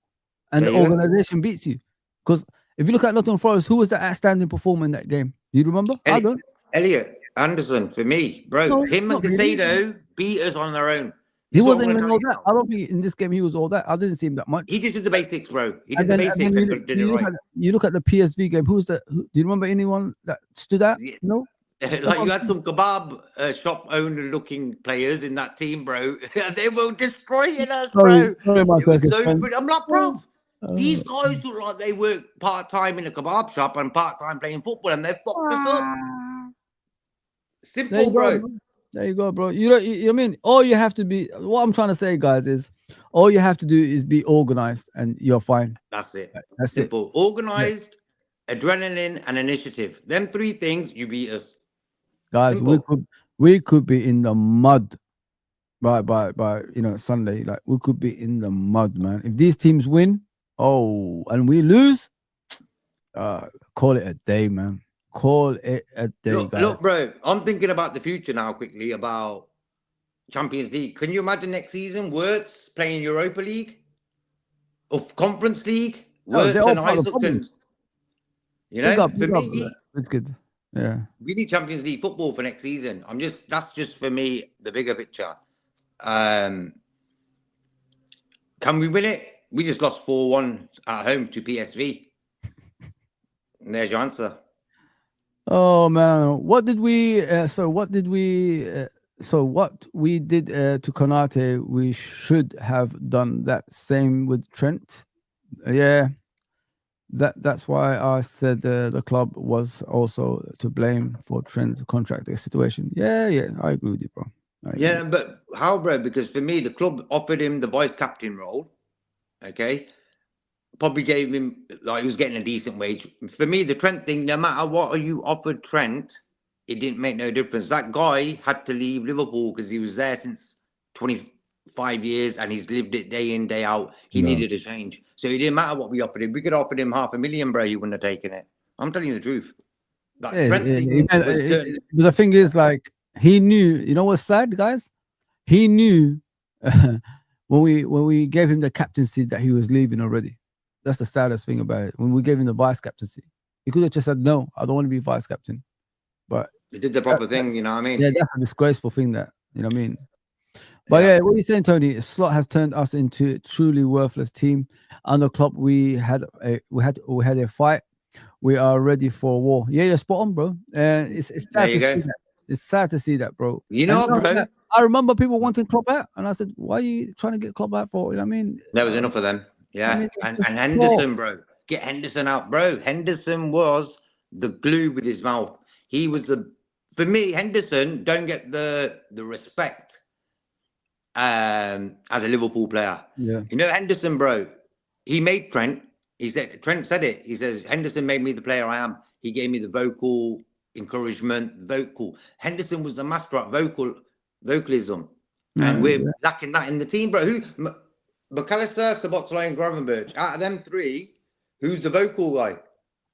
And the organization beats you. Because if you look at Nottingham Forest, who was the outstanding performer in that game? Do you remember? I don't. Elliot Anderson, for me, bro. No, him and Casado beat us on their own. He wasn't even all that. I don't think in this game he was all that. I didn't see him that much. He just did the basics, bro. He did the basics. You look at the PSV game. Do you remember anyone that stood out? Yeah. No? Like you had some kebab shop owner looking players in that team, bro. They were destroying us, bro. Sorry, I'm like, bro, these guys look like they work part-time in a kebab shop and part-time playing football, and they fucked us up. Simple, bro. There you go, bro. You know what I mean? All you have to be, what I'm trying to say, guys, is all you have to do is be organized and you're fine. That's it. That's simple. It. Organized, adrenaline, and initiative. Them 3 things, you beat us. Guys, we could be in the mud by you know, Sunday. Like we could be in the mud, man. If these teams win, and we lose, call it a day, man. Call it a day, guys. Look, bro, I'm thinking about the future now quickly, about Champions League. Can you imagine next season Wirtz playing Europa League or Conference League? Wirtz they're all and part of the Isaac problem. and Big for up, me, it's good. Yeah. we need Champions League football for next season. That's just for me the bigger picture. Can we win it? We just lost 4-1 at home to PSV. And there's your answer. Oh man, what we did to Konate, we should have done that same with Trent. Yeah, that's why I said the club was also to blame for Trent's contract situation. Yeah, I agree with you, bro. Yeah, but how, bro? Because for me, the club offered him the vice captain role. Okay, probably gave him, like, he was getting a decent wage. For me, the Trent thing, no matter what you offered Trent, it didn't make no difference. That guy had to leave Liverpool because he was there since 25 years and he's lived it day in, day out. He needed a change. So it didn't matter what we offered him. We could have offered him $500,000, bro. He wouldn't have taken it. I'm telling you the truth. That Trent thing but the thing is, like, he knew, you know what's sad, guys? He knew when we gave him the captaincy that he was leaving already. That's the saddest thing about it. When we gave him the vice captaincy, he could have just said, no, I don't want to be vice captain. But he did the proper thing, you know what I mean? Yeah, that's a disgraceful thing, that, you know what I mean? But yeah, what are you saying, Tony? Slot has turned us into a truly worthless team. Under Klopp, we had a fight. We are ready for war. Yeah, you're spot on, bro. And it's sad to see that. It's sad to see that, bro. You know what, bro? I remember people wanting Klopp out, and I said, why are you trying to get Klopp out for? You know what I mean? There was enough of them. Yeah, I mean, and Henderson, bro. Get Henderson out, bro. Henderson was the glue with his mouth. He was for me, Henderson don't get the respect as a Liverpool player. Yeah. You know, Henderson, bro, he made Trent. Trent said it. He says, Henderson made me the player I am. He gave me the vocal encouragement, Henderson was the master at vocalism. And we're lacking that in the team, bro. McAllister, Szoboszlai, and Gravenberch. Out of them three, who's the vocal guy?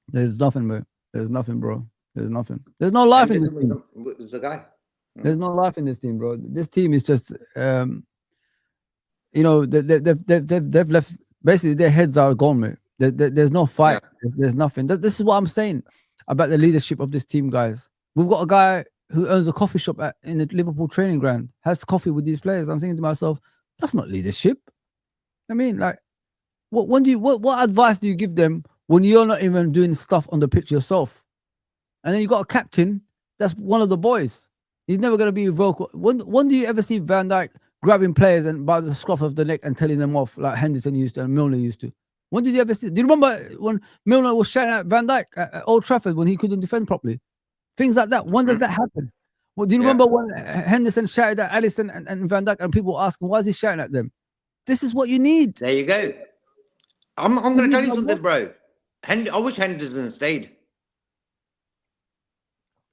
There's nothing, bro. There's nothing, bro. There's nothing. There's no life in this team. Who's the guy? There's no life in this team, bro. This team is just, you know, they've left. Basically, their heads are gone, mate. There's no fight. Yeah. There's nothing. This is what I'm saying about the leadership of this team, guys. We've got a guy who owns a coffee shop in the Liverpool training ground, has coffee with these players. I'm thinking to myself, that's not leadership. I mean, like, what advice do you give them when you're not even doing stuff on the pitch yourself? And then you got a captain that's one of the boys. He's never going to be vocal. When do you ever see Van Dijk grabbing players and by the scruff of the neck and telling them off like Henderson used to and Milner used to? When did you ever see? Do you remember when Milner was shouting at Van Dijk at Old Trafford when he couldn't defend properly? Things like that. When does that happen? Well, do you remember when Henderson shouted at Alisson and Van Dijk and people were asking, why is he shouting at them? This is what you need. There you go. I'm going to tell you something, bro. I wish Henderson stayed.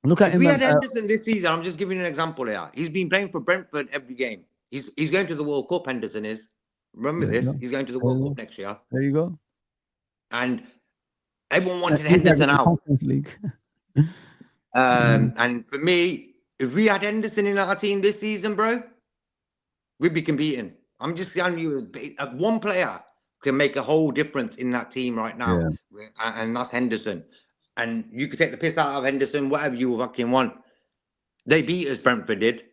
Look at him. We had Henderson this season. I'm just giving you an example here. He's been playing for Brentford every game. He's going to the World Cup, Henderson is. Remember this? He's going to the World Cup next year. There you go. And everyone wanted Henderson out. League. And for me, if we had Henderson in our team this season, bro, we'd be competing. I'm just telling you, one player can make a whole difference in that team right now. Yeah. And that's Henderson. And you could take the piss out of Henderson, whatever you fucking want. They beat us, Brentford did.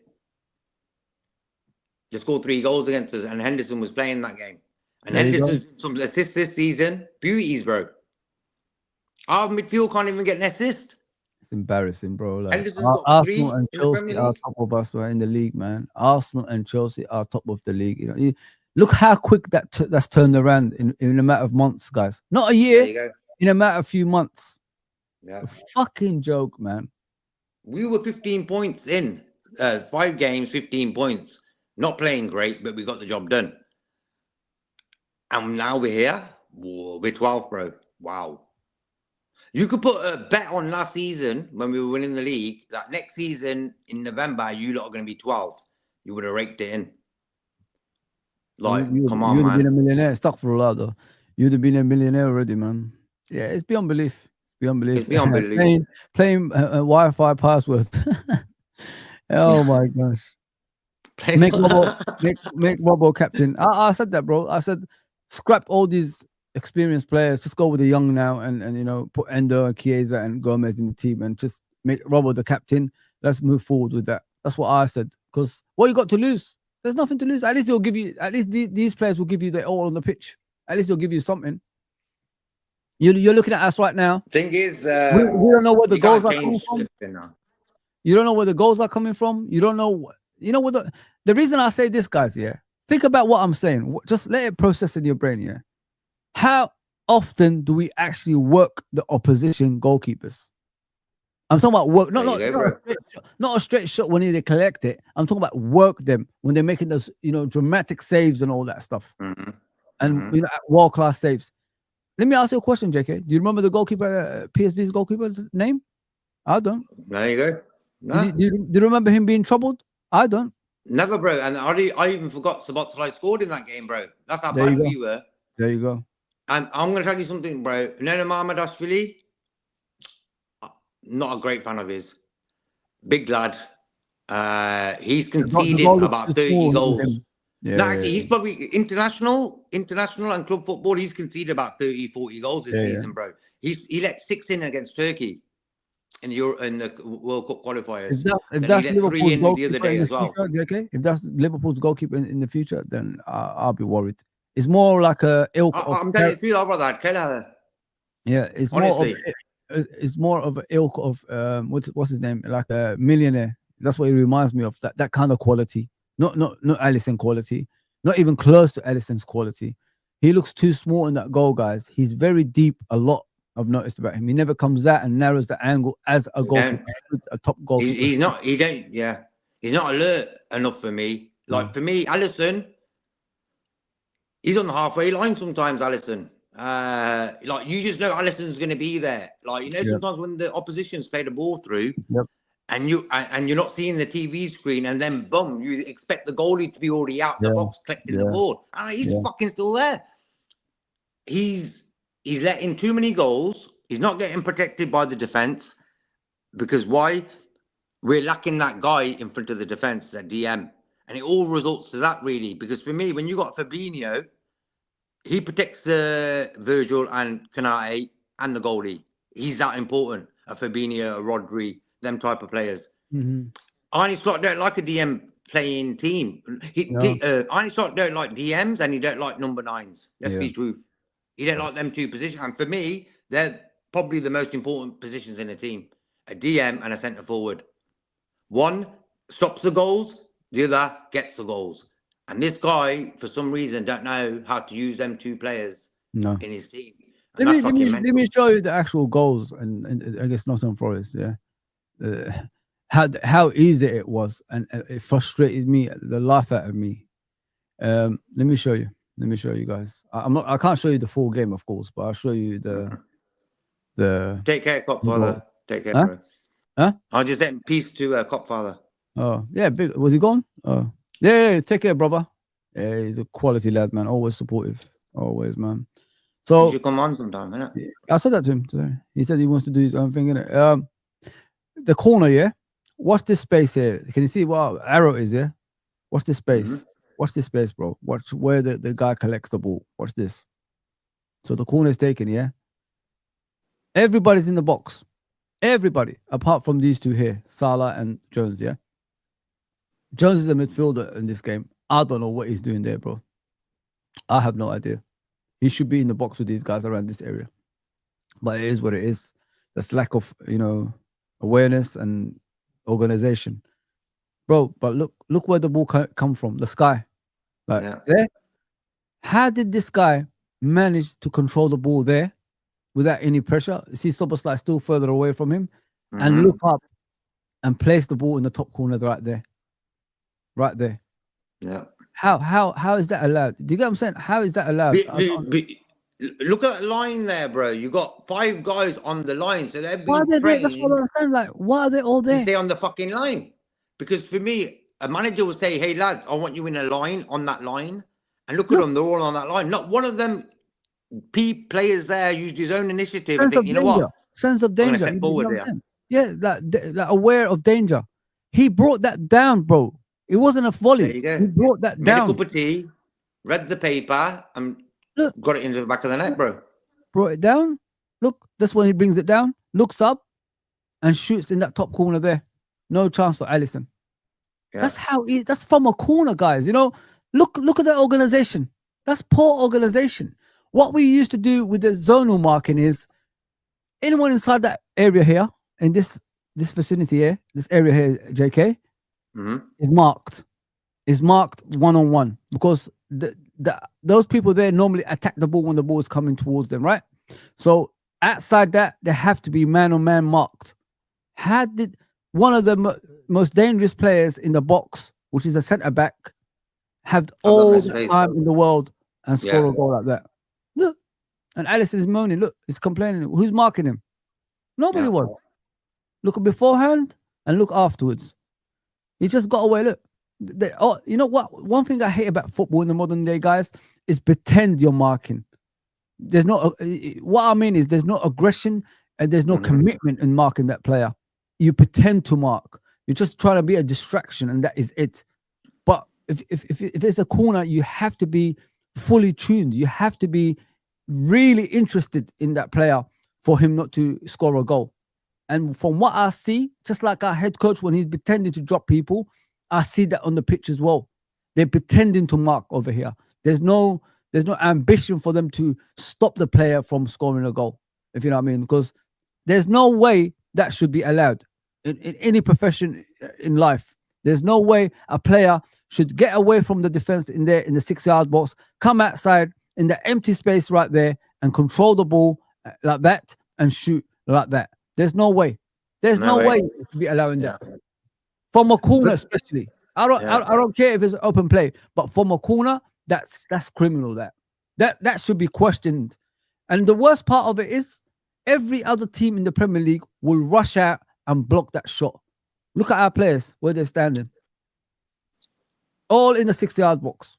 They scored 3 goals against us, and Henderson was playing that game. And Henderson's some assists this season. Beauties, bro. Our midfield can't even get an assist. It's embarrassing, bro. Like, Arsenal and Chelsea are top of us in the league, man. Arsenal and Chelsea are top of the league. You know, look how quick that's turned around in a matter of months, guys. Not a year, in a matter of few months. Yeah, a fucking joke, man. We were 15 points in 5 games, 15 points. Not playing great, but we got the job done. And now we're here. Whoa, we're 12, bro. Wow. You could put a bet on last season when we were winning the league that next season in November, you lot are going to be 12. You would have raked it in. Like, come on, man. You'd have been a millionaire. Astaghfirullah, though. You'd have been a millionaire already, man. Yeah, it's beyond belief. Beyond belief. It's beyond belief. Playing Wi-Fi password. Oh my gosh. Make Robbo captain. I said that, bro. I said scrap all these experienced players. Just go with the young now, and you know, put Endo and Chiesa and Gomez in the team, and just make Robbo the captain. Let's move forward with that. That's what I said. Because what you got to lose? There's nothing to lose. At least they'll give you. At least these players will give you their all on the pitch. At least they'll give you something. You're looking at us right now. Thing is, We don't know where the goals are coming from. You don't know where the goals are coming from. You don't know. You know what the reason I say this, guys. Yeah, think about what I'm saying. Just let it process in your brain. Yeah, how often do we actually work the opposition goalkeepers? I'm talking about work, not a straight shot when they collect it. I'm talking about work them when they're making those, you know, dramatic saves and all that stuff, and you know, world class saves. Let me ask you a question, JK. Do you remember the goalkeeper, PSV's goalkeeper's name? I don't. There you go. No. Do you remember him being troubled? I don't. Never, bro. And I even forgot Szoboszlai scored in that game, bro. That's how bad we were. There you go. And I'm going to tell you something, bro. Nene Mamardashvili, not a great fan of his. Big lad. He's conceded about 30 goals. Yeah, no, actually, he's probably international and club football. He's conceded about 30, 40 goals this season, bro. He let 6 in against Turkey in the World Cup qualifiers. If that's Liverpool's goalkeeper the other day as well. Okay, if that's Liverpool's goalkeeper in the future, then I'll be worried. It's more like a ilk. I'm telling you about that, Keller. Yeah, it's more of an ilk of what's his name, like a millionaire. That's what it reminds me of. That kind of quality. Not Alisson quality. Not even close to Alisson's quality. He looks too small in that goal, guys. He's very deep. A lot I've noticed about him. He never comes out and narrows the angle as a goalkeeper, a top goalkeeper. He's not alert enough for me. Like for me, Alisson, he's on the halfway line sometimes, Alisson. Like you just know Alisson's going to be there. Like, you know, sometimes when the opposition's play the ball through, and you're not seeing the TV screen, and then boom, you expect the goalie to be already out the box collecting the ball. And he's fucking still there. He's letting too many goals. He's not getting protected by the defense. Because why? We're lacking that guy in front of the defense, that DM. And it all results to that, really. Because for me, when you got Fabinho, he protects the Virgil and Konate and the goalie. He's that important. A Fabinho, a Rodri, them type of players. Arne Slot don't like a DM playing team. Arne Slot don't like DMs, and he don't like number 9s. Let's be truth. He don't like them two positions. And for me, they're probably the most important positions in a team. A DM and a centre forward. One stops the goals, the other gets the goals. And this guy, for some reason, don't know how to use them two players in his team. Let me show you the actual goals, and I guess Nottingham Forest. How easy it was, and it frustrated me, the life out of me. Let me show you. Let me show you guys. I can't show you the full game, of course, but I'll show you the. Take care, Copfather. Take care, bro. Huh? I'll just let peace to Copfather. Oh yeah, big. Was he gone? Oh yeah. Take care, brother. Yeah, he's a quality lad, man. Always supportive. Always, man. So you should come on sometime, innit? I said that to him today. He said he wants to do his own thing, innit? The corner, yeah. Watch this space here. Can you see what arrow is here? Watch this space. Watch this space, bro. Watch where the guy collects the ball. Watch this. So the corner is taken, yeah. Everybody's in the box. Everybody, apart from these two here, Salah and Jones, yeah. Jones is a midfielder in this game. I don't know what he's doing there, bro. I have no idea. He should be in the box with these guys around this area. But it is what it is. That's lack of, awareness and organization. Bro, but look where the ball come from. The sky. There. How did this guy manage to control the ball there without any pressure? See Szoboszlai still further away from him and look up and place the ball in the top corner right there. Right there. Yeah. How is that allowed? Do you get what I'm saying? How is that allowed? Look at the line there, bro. You got 5 guys on the line, so they're why are they there? That's what I understand. Like, why are they all there? Stay on the fucking line. Because for me, a manager will say, "Hey lads, I want you in a line on that line," and look at them; they're all on that line. Not one of them players there used his own initiative. And think, you know what? Sense of danger. Step forward like aware of danger. He brought that down, bro. It wasn't a There volley. you go. He brought that Made a down. cup of tea, read the paper, and Look. got it into the back of the net, bro. Brought it down. Look, that's when he brings it down, looks up, and shoots in that top corner there. No chance for Alisson. Yeah. That's from a corner, guys. You know, look at that organization. That's poor organization. What we used to do with the zonal marking is anyone inside that area here, in this vicinity here, this area here, JK, is marked one-on-one, because those people there normally attack the ball when the ball is coming towards them, right? So outside that, they have to be man-on-man marked. Had one of the most dangerous players in the box, which is a centre-back, have all the time in the world and score a goal like that. Look, and Alisson is moaning. Look, he's complaining. Who's marking him? Nobody was. Look at beforehand and look afterwards. He just got away. Look, you know what? One thing I hate about football in the modern day, guys, is pretend you're marking. There's no. What I mean is there's no aggression and there's no commitment in marking that player. You pretend to mark. You're just trying to be a distraction, and that is it. But if it's a corner, you have to be fully tuned. You have to be really interested in that player for him not to score a goal. And from what I see, just like our head coach, when he's pretending to drop people, I see that on the pitch as well. They're pretending to mark over here. There's no ambition for them to stop the player from scoring a goal, if you know what I mean. Because there's no way that should be allowed in any profession in life. There's no way a player should get away from the defense in the 6-yard box, come outside in the empty space right there and control the ball like that and shoot like that. There's no way. There's no way to be allowing that. From a corner, especially. I don't care if it's open play, but from a corner, that's criminal. That should be questioned. And the worst part of it is every other team in the Premier League will rush out and block that shot. Look at our players, where they're standing. All in the 6-yard box.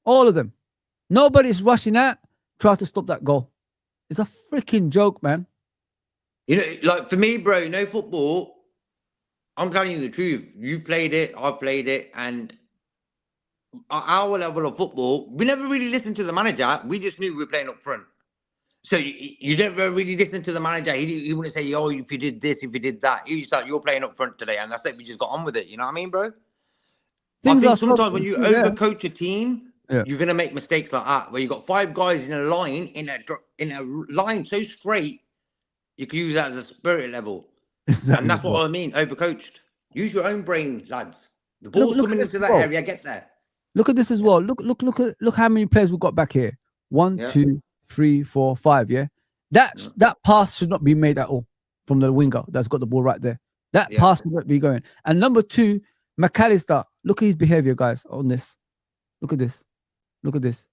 All of them. Nobody's rushing out, trying to stop that goal. It's a freaking joke, man. You know, like for me, bro, football, I'm telling you the truth. You've played it, I've played it, and at our level of football, we never really listened to the manager. We just knew we were playing up front. So you never really listen to the manager. He wouldn't say, oh, if you did this, if you did that. He just like, you're playing up front today, and that's it. We just got on with it. You know what I mean, bro? I think sometimes when you overcoach a team, you're gonna make mistakes like that, where you got 5 guys in a line, in a line so straight, you can use that as a spirit level. Exactly. And that's what I mean, overcoached. Use your own brain, lads. The ball's coming into that area, get there. Look at this as well. Look how many players we've got back here. 1, 2, 3, 4, 5. Yeah, that pass should not be made at all from the winger that's got the ball right there. That pass should not be going. And number 2, McAllister. Look at his behavior, guys. On this, look at this. Look at this.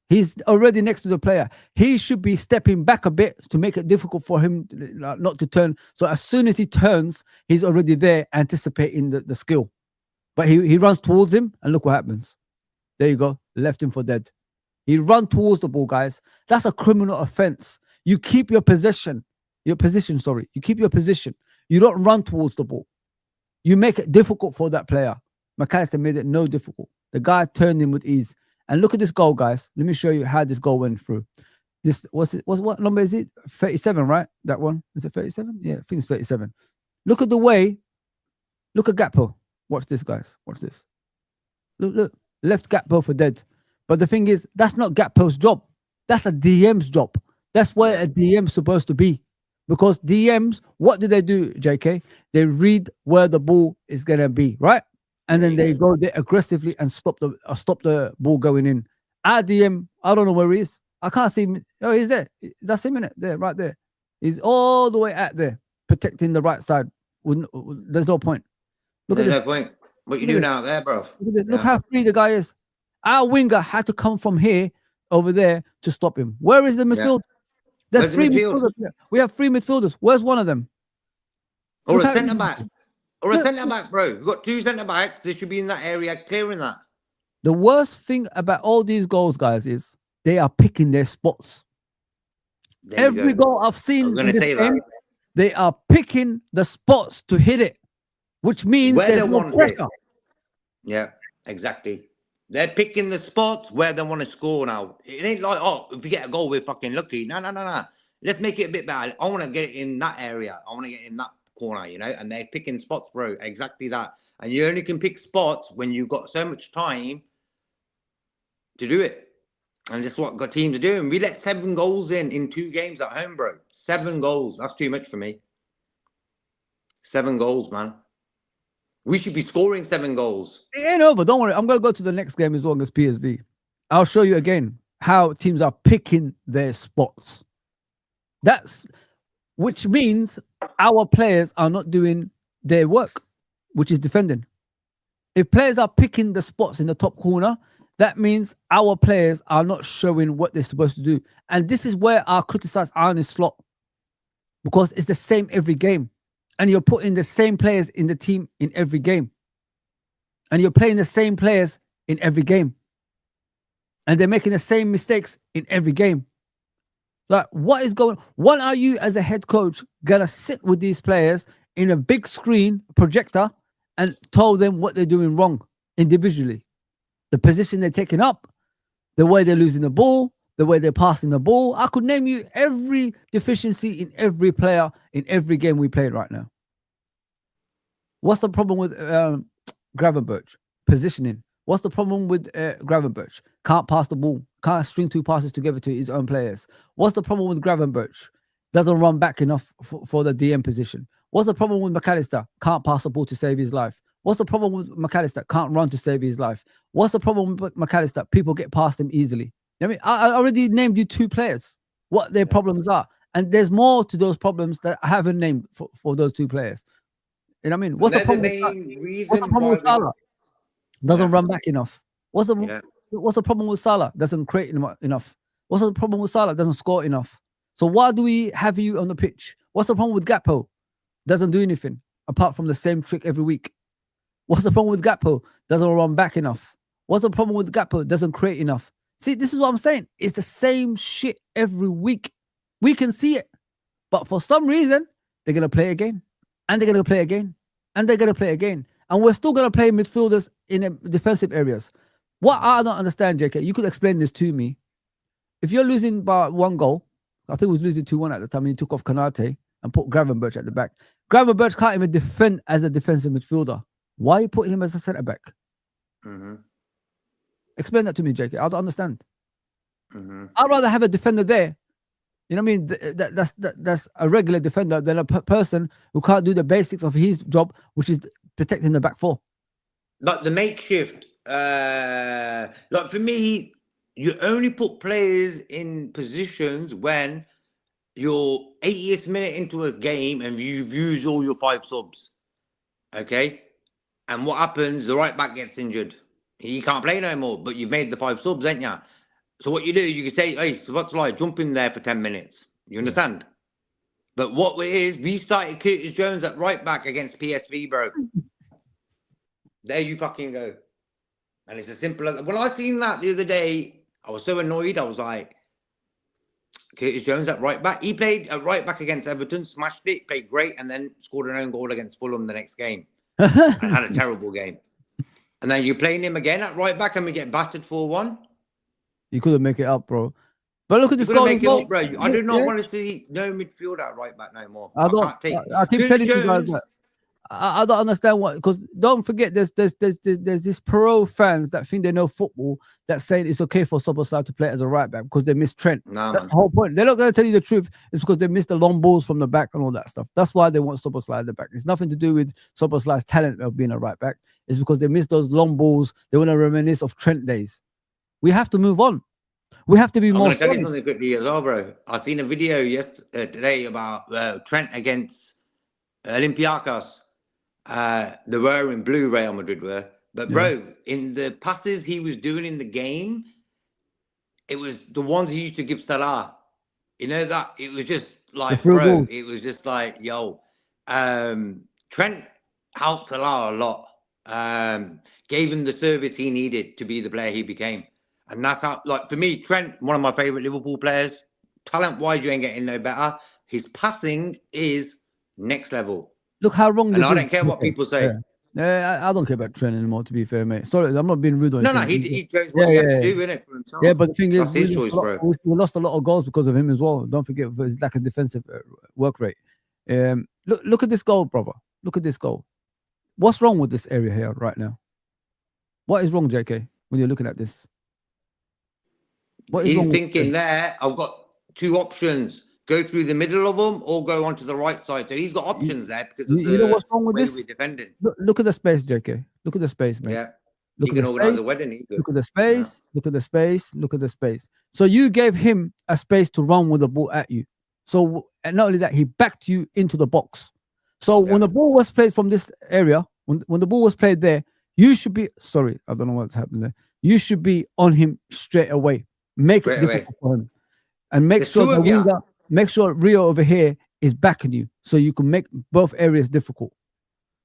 He's already next to the player. He should be stepping back a bit to make it difficult for him not to turn. So as soon as he turns, he's already there anticipating the skill. But he runs towards him, and look what happens. There you go. Left him for dead. He ran towards the ball, guys. That's a criminal offense. You keep your position. You keep your position. You don't run towards the ball. You make it difficult for that player. McAllister made it no difficult. The guy turned him with ease. And look at this goal, guys. Let me show you how this goal went through. This what number is it? 37, right? That one. Is it 37? Yeah, I think it's 37. Look at the way. Look at Gakpo. Watch this, guys. Watch this. Look. Left Gakpo for dead. But the thing is, that's not Gakpo's job. That's a DM's job. That's where a DM's supposed to be. Because DMs, what do they do, JK? They read where the ball is gonna be, right? And then they go there aggressively and stop the ball going in. Our DM, I don't know where he is. I can't see him. Oh, he's there. That's him in it. There, right there. He's all the way out there, protecting the right side. There's no point. Look at this. No point. What you doing out there, bro? Look how free the guy is. Our winger had to come from here over there to stop him. Where is the midfield? There's 3 midfielders. We have 3 midfielders. Where's one of them? Or a centre back. Or a centre back, bro. We've got 2 centre backs. They should be in that area, clearing that. The worst thing about all these goals, guys, is they are picking their spots. Every goal I've seen in this game, they are picking the spots to hit it, which means there's no pressure. Yeah, exactly. They're picking the spots where they want to score now. It ain't like, oh, if we get a goal, we're fucking lucky. No, no, no, no. Let's make it a bit better. I want to get it in that area. I want to get in that corner, you know? And they're picking spots, bro. Exactly that. And you only can pick spots when you've got so much time to do it. And that's what got teams are doing. We let 7 goals in 2 games at home, bro. 7 goals. That's too much for me. 7 goals, man. We should be scoring 7 goals. It ain't over. Don't worry. I'm going to go to the next game as well as PSV. I'll show you again how teams are picking their spots. Which means our players are not doing their work, which is defending. If players are picking the spots in the top corner, that means our players are not showing what they're supposed to do. And this is where I criticize Arne Slot, because it's the same every game. And you're putting the same players in the team in every game. And you're playing the same players in every game. And they're making the same mistakes in every game. Like, what is going on? When are you as a head coach gonna sit with these players in a big screen projector and tell them what they're doing wrong individually? The position they're taking up, the way they're losing the ball, the way they're passing the ball. I could name you every deficiency in every player in every game we played right now. What's the problem with Gravenberch? Positioning. What's the problem with Gravenberch? Can't pass the ball. Can't string 2 passes together to his own players. What's the problem with Gravenberch? Doesn't run back enough for the DM position. What's the problem with McAllister? Can't pass the ball to save his life. What's the problem with McAllister? Can't run to save his life. What's the problem with McAllister? People get past him easily. I mean, I already named you 2 players, what their problems are. And there's more to those problems that I haven't named for those 2 players. You know what I mean? What's the problem with Salah? Doesn't run back enough. What's the problem with Salah? Doesn't create enough. What's the problem with Salah? Doesn't score enough. So why do we have you on the pitch? What's the problem with Gakpo? Doesn't do anything apart from the same trick every week. What's the problem with Gakpo? Doesn't run back enough. What's the problem with Gakpo? Doesn't create enough. See, this is what I'm saying. It's the same shit every week. We can see it. But for some reason, they're going to play again. And they're going to play again. And they're going to play again. And we're still going to play midfielders in defensive areas. What I don't understand, JK, you could explain this to me. If you're losing by 1 goal, I think it was losing 2-1 at the time, and you took off Konate and put Gravenberch at the back. Gravenberch can't even defend as a defensive midfielder. Why are you putting him as a centre-back? Mm-hmm. Explain that to me, JK. I don't understand. Mm-hmm. I'd rather have a defender there. You know what I mean? That's a regular defender than a person who can't do the basics of his job, which is protecting the back 4. Like the makeshift, like for me, you only put players in positions when you're 80th minute into a game and you've used all your 5 subs. Okay? And what happens? The right back gets injured. He can't play no more, but you've made the 5 subs, ain't you? So what you do, you can say, hey, so what's like, jump in there for 10 minutes. You understand? Yeah. But what it is, we started Curtis Jones at right back against PSV, bro. There you fucking go. And it's as simple as... When I seen that the other day, I was so annoyed. I was like, Curtis Jones at right back. He played at right back against Everton, smashed it, played great, and then scored an own goal against Fulham the next game. And had a terrible game. And then you're playing him again at right back and we get battered 4-1. You couldn't make it up, bro. But look at this goal. Make it up, bro. I do not want to see no midfield at right back no more. I keep telling you guys that. I don't understand what, because don't forget there's this pro fans that think they know football that saying it's okay for Szoboszlai to play as a right back because they miss Trent. That's the whole point. They're not going to tell you the truth. It's because they missed the long balls from the back and all that stuff. That's why they want Szoboszlai at the back. It's nothing to do with Szoboszlai's talent of being a right back. It's because they missed those long balls. They want to reminisce of Trent days. We have to move on. We have to be more. I'm going to tell you something quickly as well, bro. I seen a video today about Trent against Olympiacos. They were in blue, Real Madrid were. But, bro, in the passes he was doing in the game, it was the ones he used to give Salah. You know that? It was just like, bro, it was just like, yo. Trent helped Salah a lot. Gave him the service he needed to be the player he became. And that's how, like, for me, Trent, one of my favourite Liverpool players. Talent-wise, you ain't getting no better. His passing is next level. Look how wrong this is. And I don't care what people say. I don't care about Trent anymore, to be fair, mate. Sorry, I'm not being rude or No, anything. he chose what he had to do, innit, for himself. Yeah, but the thing is, That's his choice, bro. we lost a lot of goals because of him as well. Don't forget his lack of defensive work rate. Look at this goal, brother. Look at this goal. What's wrong with this area here right now? What is wrong, JK, when you're looking at this? What is He's wrong thinking there, I've got two options. Go through the middle of them or go onto the right side. So he's got options there because of you know what's wrong with way this? we're defending. Look at the space, JK. Look at the space, mate. Yeah. Look He at can the organize space. a wedding. Look at the space. Yeah. Look at the space. Look at the space. So you gave him a space to run with the ball at you. So, and not only that, he backed you into the box. So when the ball was played from this area, when the ball was played there, you should be, sorry, I don't know what's happened there. You should be on him straight away. Make it difficult for him. And make sure the winger, make sure Rio over here is backing you so you can make both areas difficult.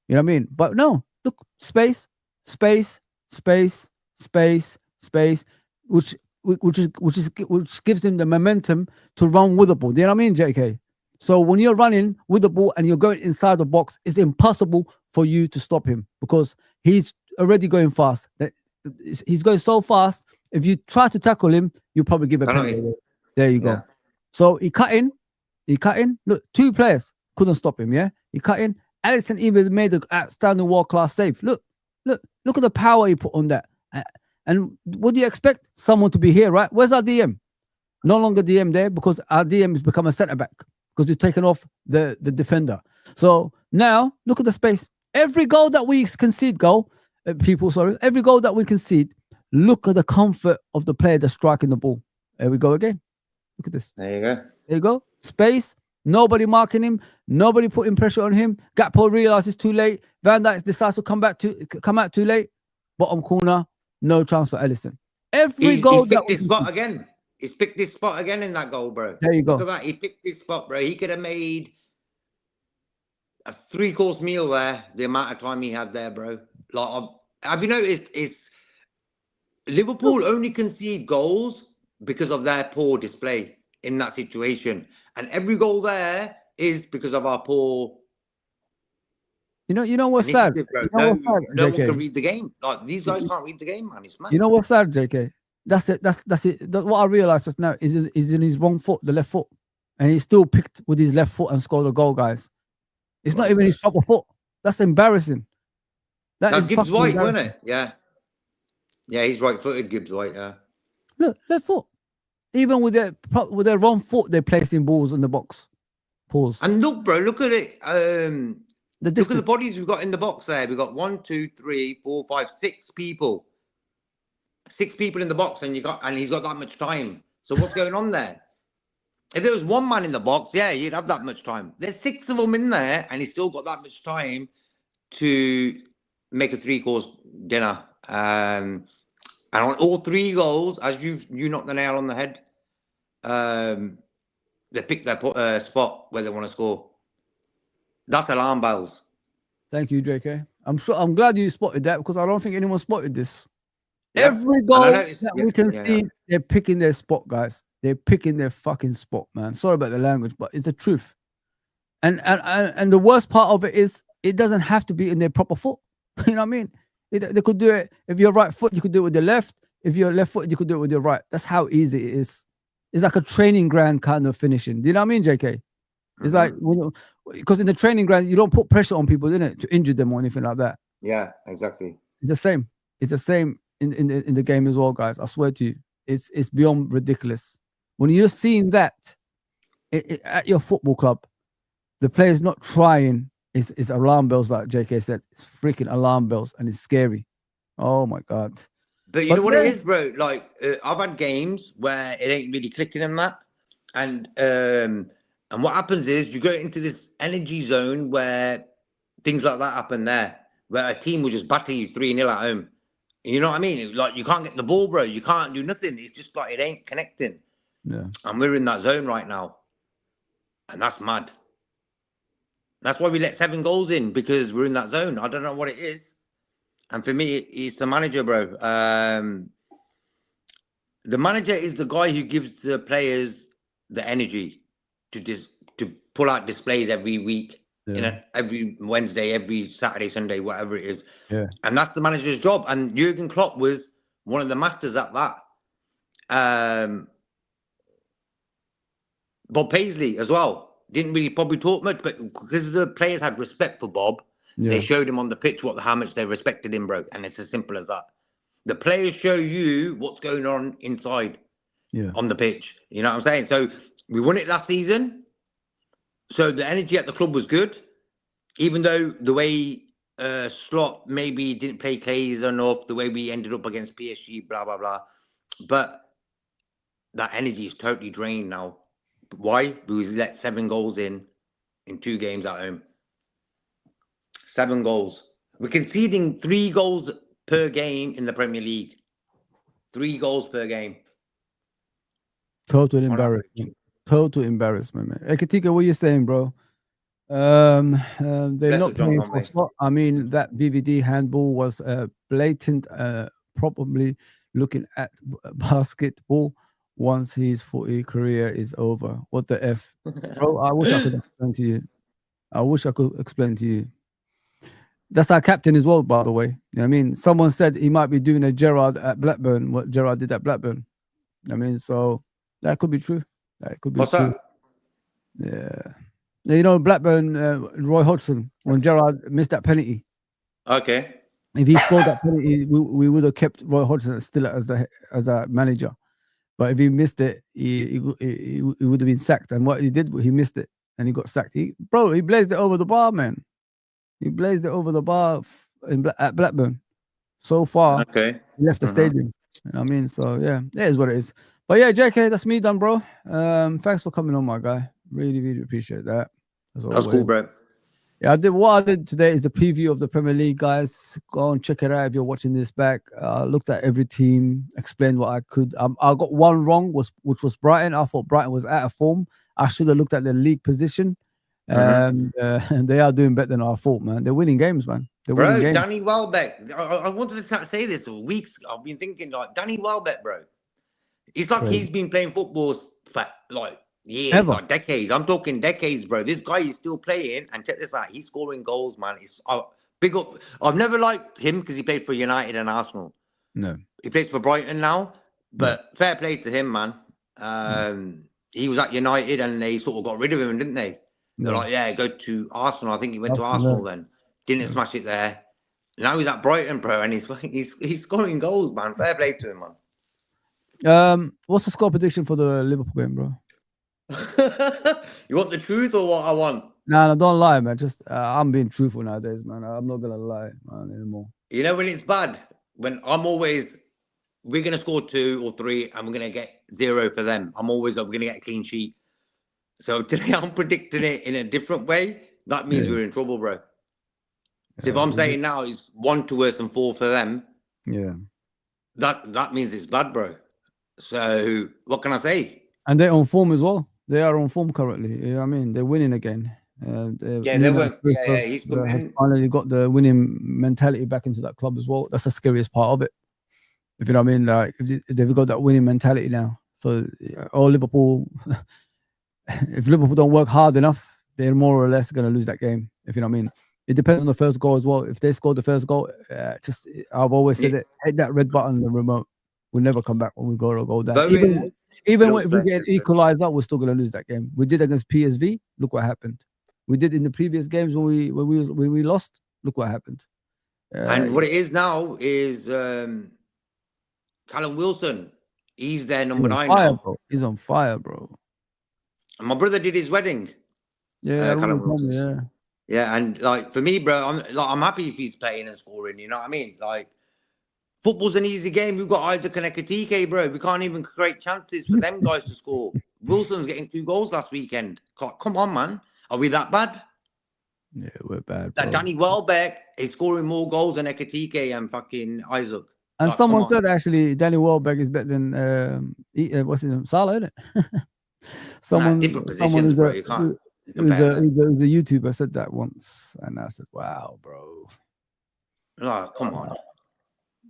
You know what I mean? But no, look, space, space, space, space, space, which gives him the momentum to run with the ball. Do you know what I mean, JK? So when you're running with the ball and you're going inside the box, it's impossible for you to stop him because he's already going fast. He's going so fast. If you try to tackle him, you'll probably give a penalty. There you go. So he cut in. Look, two players couldn't stop him. Yeah, he cut in. Alisson even made an outstanding world-class save. Look at the power he put on that. And what do you expect? Someone to be here, right? Where's our DM? No longer DM there because our DM has become a centre back because you've taken off the defender. So now look at the space. Every goal that we concede, every goal that we concede, look at the comfort of the player that's striking the ball. There we go again. Look at this. There you go. There you go. Space. Nobody marking him. Nobody putting pressure on him. Gakpo realizes too late. Van Dijk decides to come out too late. Bottom corner. No chance for Alisson. He's picked his spot again. He's picked his spot again in that goal, bro. There you go. Look at that. He picked his spot, bro. He could have made a 3-course meal there. The amount of time he had there, bro. Like, have you noticed? It's Liverpool only concede goals because of their poor display in that situation, and every goal there is because of our poor. You know what's sad? No one can read the game. Like these guys can't read the game, man. It's mad. You know what's sad, JK? That's it. What I realized just now is in his wrong foot, the left foot, and he still picked with his left foot and scored a goal, guys. It's not even his proper foot. That's embarrassing. That's Gibbs White, wasn't it? Yeah, he's right-footed, Gibbs White. Yeah. Look, left foot. Even with their wrong foot, they're placing balls in the box. Pause. And look, bro, look at it. Look at the bodies we've got in the box there. We've got 1, 2, 3, 4, 5, 6 people. 6 people in the box, and he's got that much time. So what's going on there? If there was one man in the box, yeah, you'd have that much time. There's 6 of them in there, and he's still got that much time to make a 3-course dinner. And on all 3 goals, as you knocked the nail on the head, they picked their spot where they want to score. That's alarm bells. Thank you, JK. I'm glad you spotted that because I don't think anyone spotted this. Yeah. Every goal that we can see, they're picking their spot, guys. They're picking their fucking spot, man. Sorry about the language, but it's the truth. And the worst part of it is it doesn't have to be in their proper foot. You know what I mean? They could do it. If you're right foot, you could do it with your left. If you're left foot, you could do it with your right. That's how easy it is. It's like a training ground kind of finishing. Do you know what I mean, JK? It's like, because in the training ground, you don't put pressure on people, isn't it, to injure them or anything like that. Yeah, exactly. It's the same. It's the same in the game as well, guys. I swear to you, it's beyond ridiculous. When you're seeing that at your football club, the players not trying is alarm bells, like JK said. It's freaking alarm bells, and it's scary. Oh my God. But you know what it is, bro? Like, I've had games where it ain't really clicking in that, and what happens is you go into this energy zone where things like that happen there, where a team will just batter you 3-0 at home. You know what I mean? Like, you can't get the ball, bro. You can't do nothing. It's just like it ain't connecting. Yeah. And we're in that zone right now. And that's mad. That's why we let 7 goals in, because we're in that zone. I don't know what it is. And for me, it's the manager, bro. The manager is the guy who gives the players the energy to pull out displays every week. every Wednesday, every Saturday, Sunday, whatever it is. Yeah. And that's the manager's job. And Jurgen Klopp was one of the masters at that. Bob Paisley as well. Didn't really probably talk much, but because the players had respect for Bob, they showed him on the pitch how much they respected him, bro. And it's as simple as that. The players show you what's going on inside on the pitch. You know what I'm saying? So we won it last season. So the energy at the club was good. Even though the way Slot maybe didn't play Clays enough, the way we ended up against PSG, blah, blah, blah. But that energy is totally drained now. Why? Because we let 7 goals in 2 games at home. 7 goals. We're conceding 3 goals per game in the Premier League. 3 goals per game. Total embarrassment. Total embarrassment, man. Ekatika, what are you saying, bro? They're not playing for slot. I mean, that VVD handball was blatant, probably looking at basketball once his footy career is over. What the F? Bro, I wish I could explain to you. I wish I could explain to you. That's our captain as well, by the way. You know what I mean? Someone said he might be doing a Gerrard at Blackburn, what Gerrard did at Blackburn. I mean, so that could be true. That could be true. Yeah. You know, Blackburn, Roy Hodgson, when Gerrard missed that penalty. Okay. If he scored that penalty, we would have kept Roy Hodgson still as a manager. But if he missed it, he would have been sacked. And what he did, he missed it and he got sacked. He blazed it over the bar, man. He blazed it over the bar at Blackburn. So far, he left the stadium. You know what I mean? So, yeah, it is what it is. But, yeah, JK, that's me done, bro. Thanks for coming on, my guy. Really, really appreciate that. That's cool, bro. Yeah, what I did today is the preview of the Premier League, guys. Go and check it out if you're watching this back. Looked at every team, explained what I could. I got one wrong, which was Brighton. I thought Brighton was out of form. I should have looked at their league position. And they are doing better than I thought, man. They're winning games, man. They're winning games. Danny Welbeck. I wanted to say this for weeks. I've been thinking, like, Danny Welbeck, bro. It's like he's been playing football for, like, years, like decades. I'm talking decades, bro. This guy is still playing, and check this out. He's scoring goals, man. It's big up. I've never liked him because he played for United and Arsenal. No. He plays for Brighton now, but fair play to him, man. He was at United, and they sort of got rid of him, didn't they? They're like, yeah, go to Arsenal. I think he went to Arsenal then. Didn't smash it there. Now he's at Brighton, bro, and he's scoring goals, man. Fair play to him, man. What's the score prediction for the Liverpool game, bro? You want the truth or what I want? No, don't lie, man. Just I'm being truthful nowadays, man. I'm not gonna lie, man, anymore. You know when it's bad, when we're gonna score 2 or 3, and we're gonna get 0 for them. We're gonna get a clean sheet. So today I'm predicting it in a different way. That means we're in trouble, bro. So if I'm saying now it's 1 to worse than 4 for them, that means it's bad, bro. So what can I say? And they're on form as well. They are on form currently. You know what I mean? They're winning again. They were. Yeah, he's finally got the winning mentality back into that club as well. That's the scariest part of it. If you know what I mean? Like if they've got that winning mentality now. So Liverpool, if Liverpool don't work hard enough, they're more or less going to lose that game. If you know what I mean? It depends on the first goal as well. If they score the first goal, I've always said it, hit that red button, the remote. We'll never come back when we go to goal down. Even when we get equalizer, we're still going to lose that game. We did against PSV. Look what happened. We did in the previous games when we lost. Look what happened. And what it is now is Callum Wilson. He's their number 9 now. Bro. He's on fire, bro. And my brother did his wedding. Yeah, Callum Wilson. Yeah, and like for me, bro, I'm happy if he's playing and scoring. You know what I mean? Like. Football's an easy game. We've got Isaac and Ekitike, bro. We can't even create chances for them guys to score. Wilson's getting 2 goals last weekend. Come on, man. Are we that bad? Yeah, we're bad. That Danny Welbeck is scoring more goals than Ekitike and fucking Isaac. And someone said actually Danny Welbeck is better than what's his name? Salah, isn't it? Different positions, bro. You can't. It was a YouTuber said that once, and I said, "Wow, bro." Oh, come on.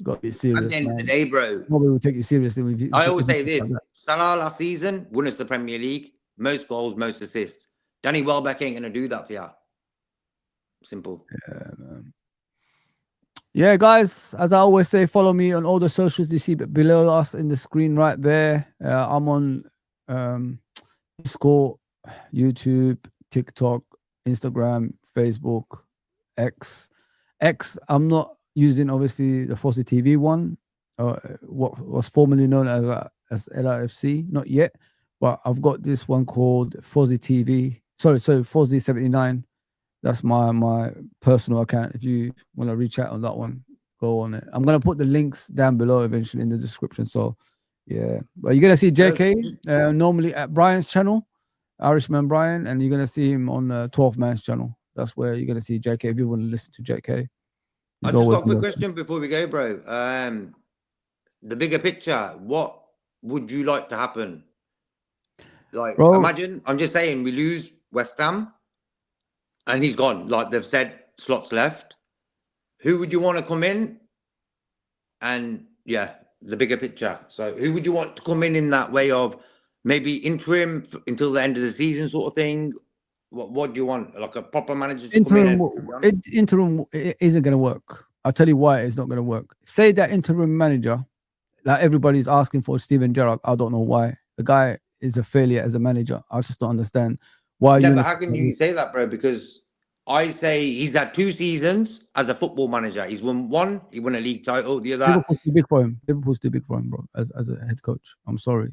Got to be serious. At the end of the day, bro. Nobody will take you seriously. I always say this: Salah last season won us the Premier League, most goals, most assists. Danny Welbeck ain't gonna do that for you. Simple. Yeah, guys, as I always say, follow me on all the socials you see below us in the screen right there. I'm on Discord, YouTube, TikTok, Instagram, Facebook, X. I'm not using obviously the Fozzy TV one, what was formerly known as LRFC, not yet, but I've got this one called Fozzy TV. Sorry, Fozzy 79. That's my personal account. If you want to reach out on that one, go on it. I'm gonna put the links down below eventually in the description. So yeah, but you're gonna see JK normally at Brian's channel, Irishman Brian, and you're gonna see him on 12 Man's channel. That's where you're gonna see JK if you want to listen to JK. I just got a quick question before we go, bro. The bigger picture, what would you like to happen? Like, bro, imagine, I'm just saying, we lose West Ham and he's gone. Like they've said, slots left. Who would you want to come in? And yeah, the bigger picture. So who would you want to come in that way of maybe interim until the end of the season sort of thing? What do you want? Like a proper manager to interim, come in? Interim isn't going to work. I'll tell you why it's not going to work. Say that interim manager, like everybody's asking for Steven Gerrard. I don't know why. The guy is a failure as a manager. I just don't understand why. Yeah, but how can you say that, bro? Because I say he's had 2 seasons as a football manager. He's won one. He won a league title. The other. Liverpool's too big for him. Liverpool's too big for him, bro. As a head coach, I'm sorry.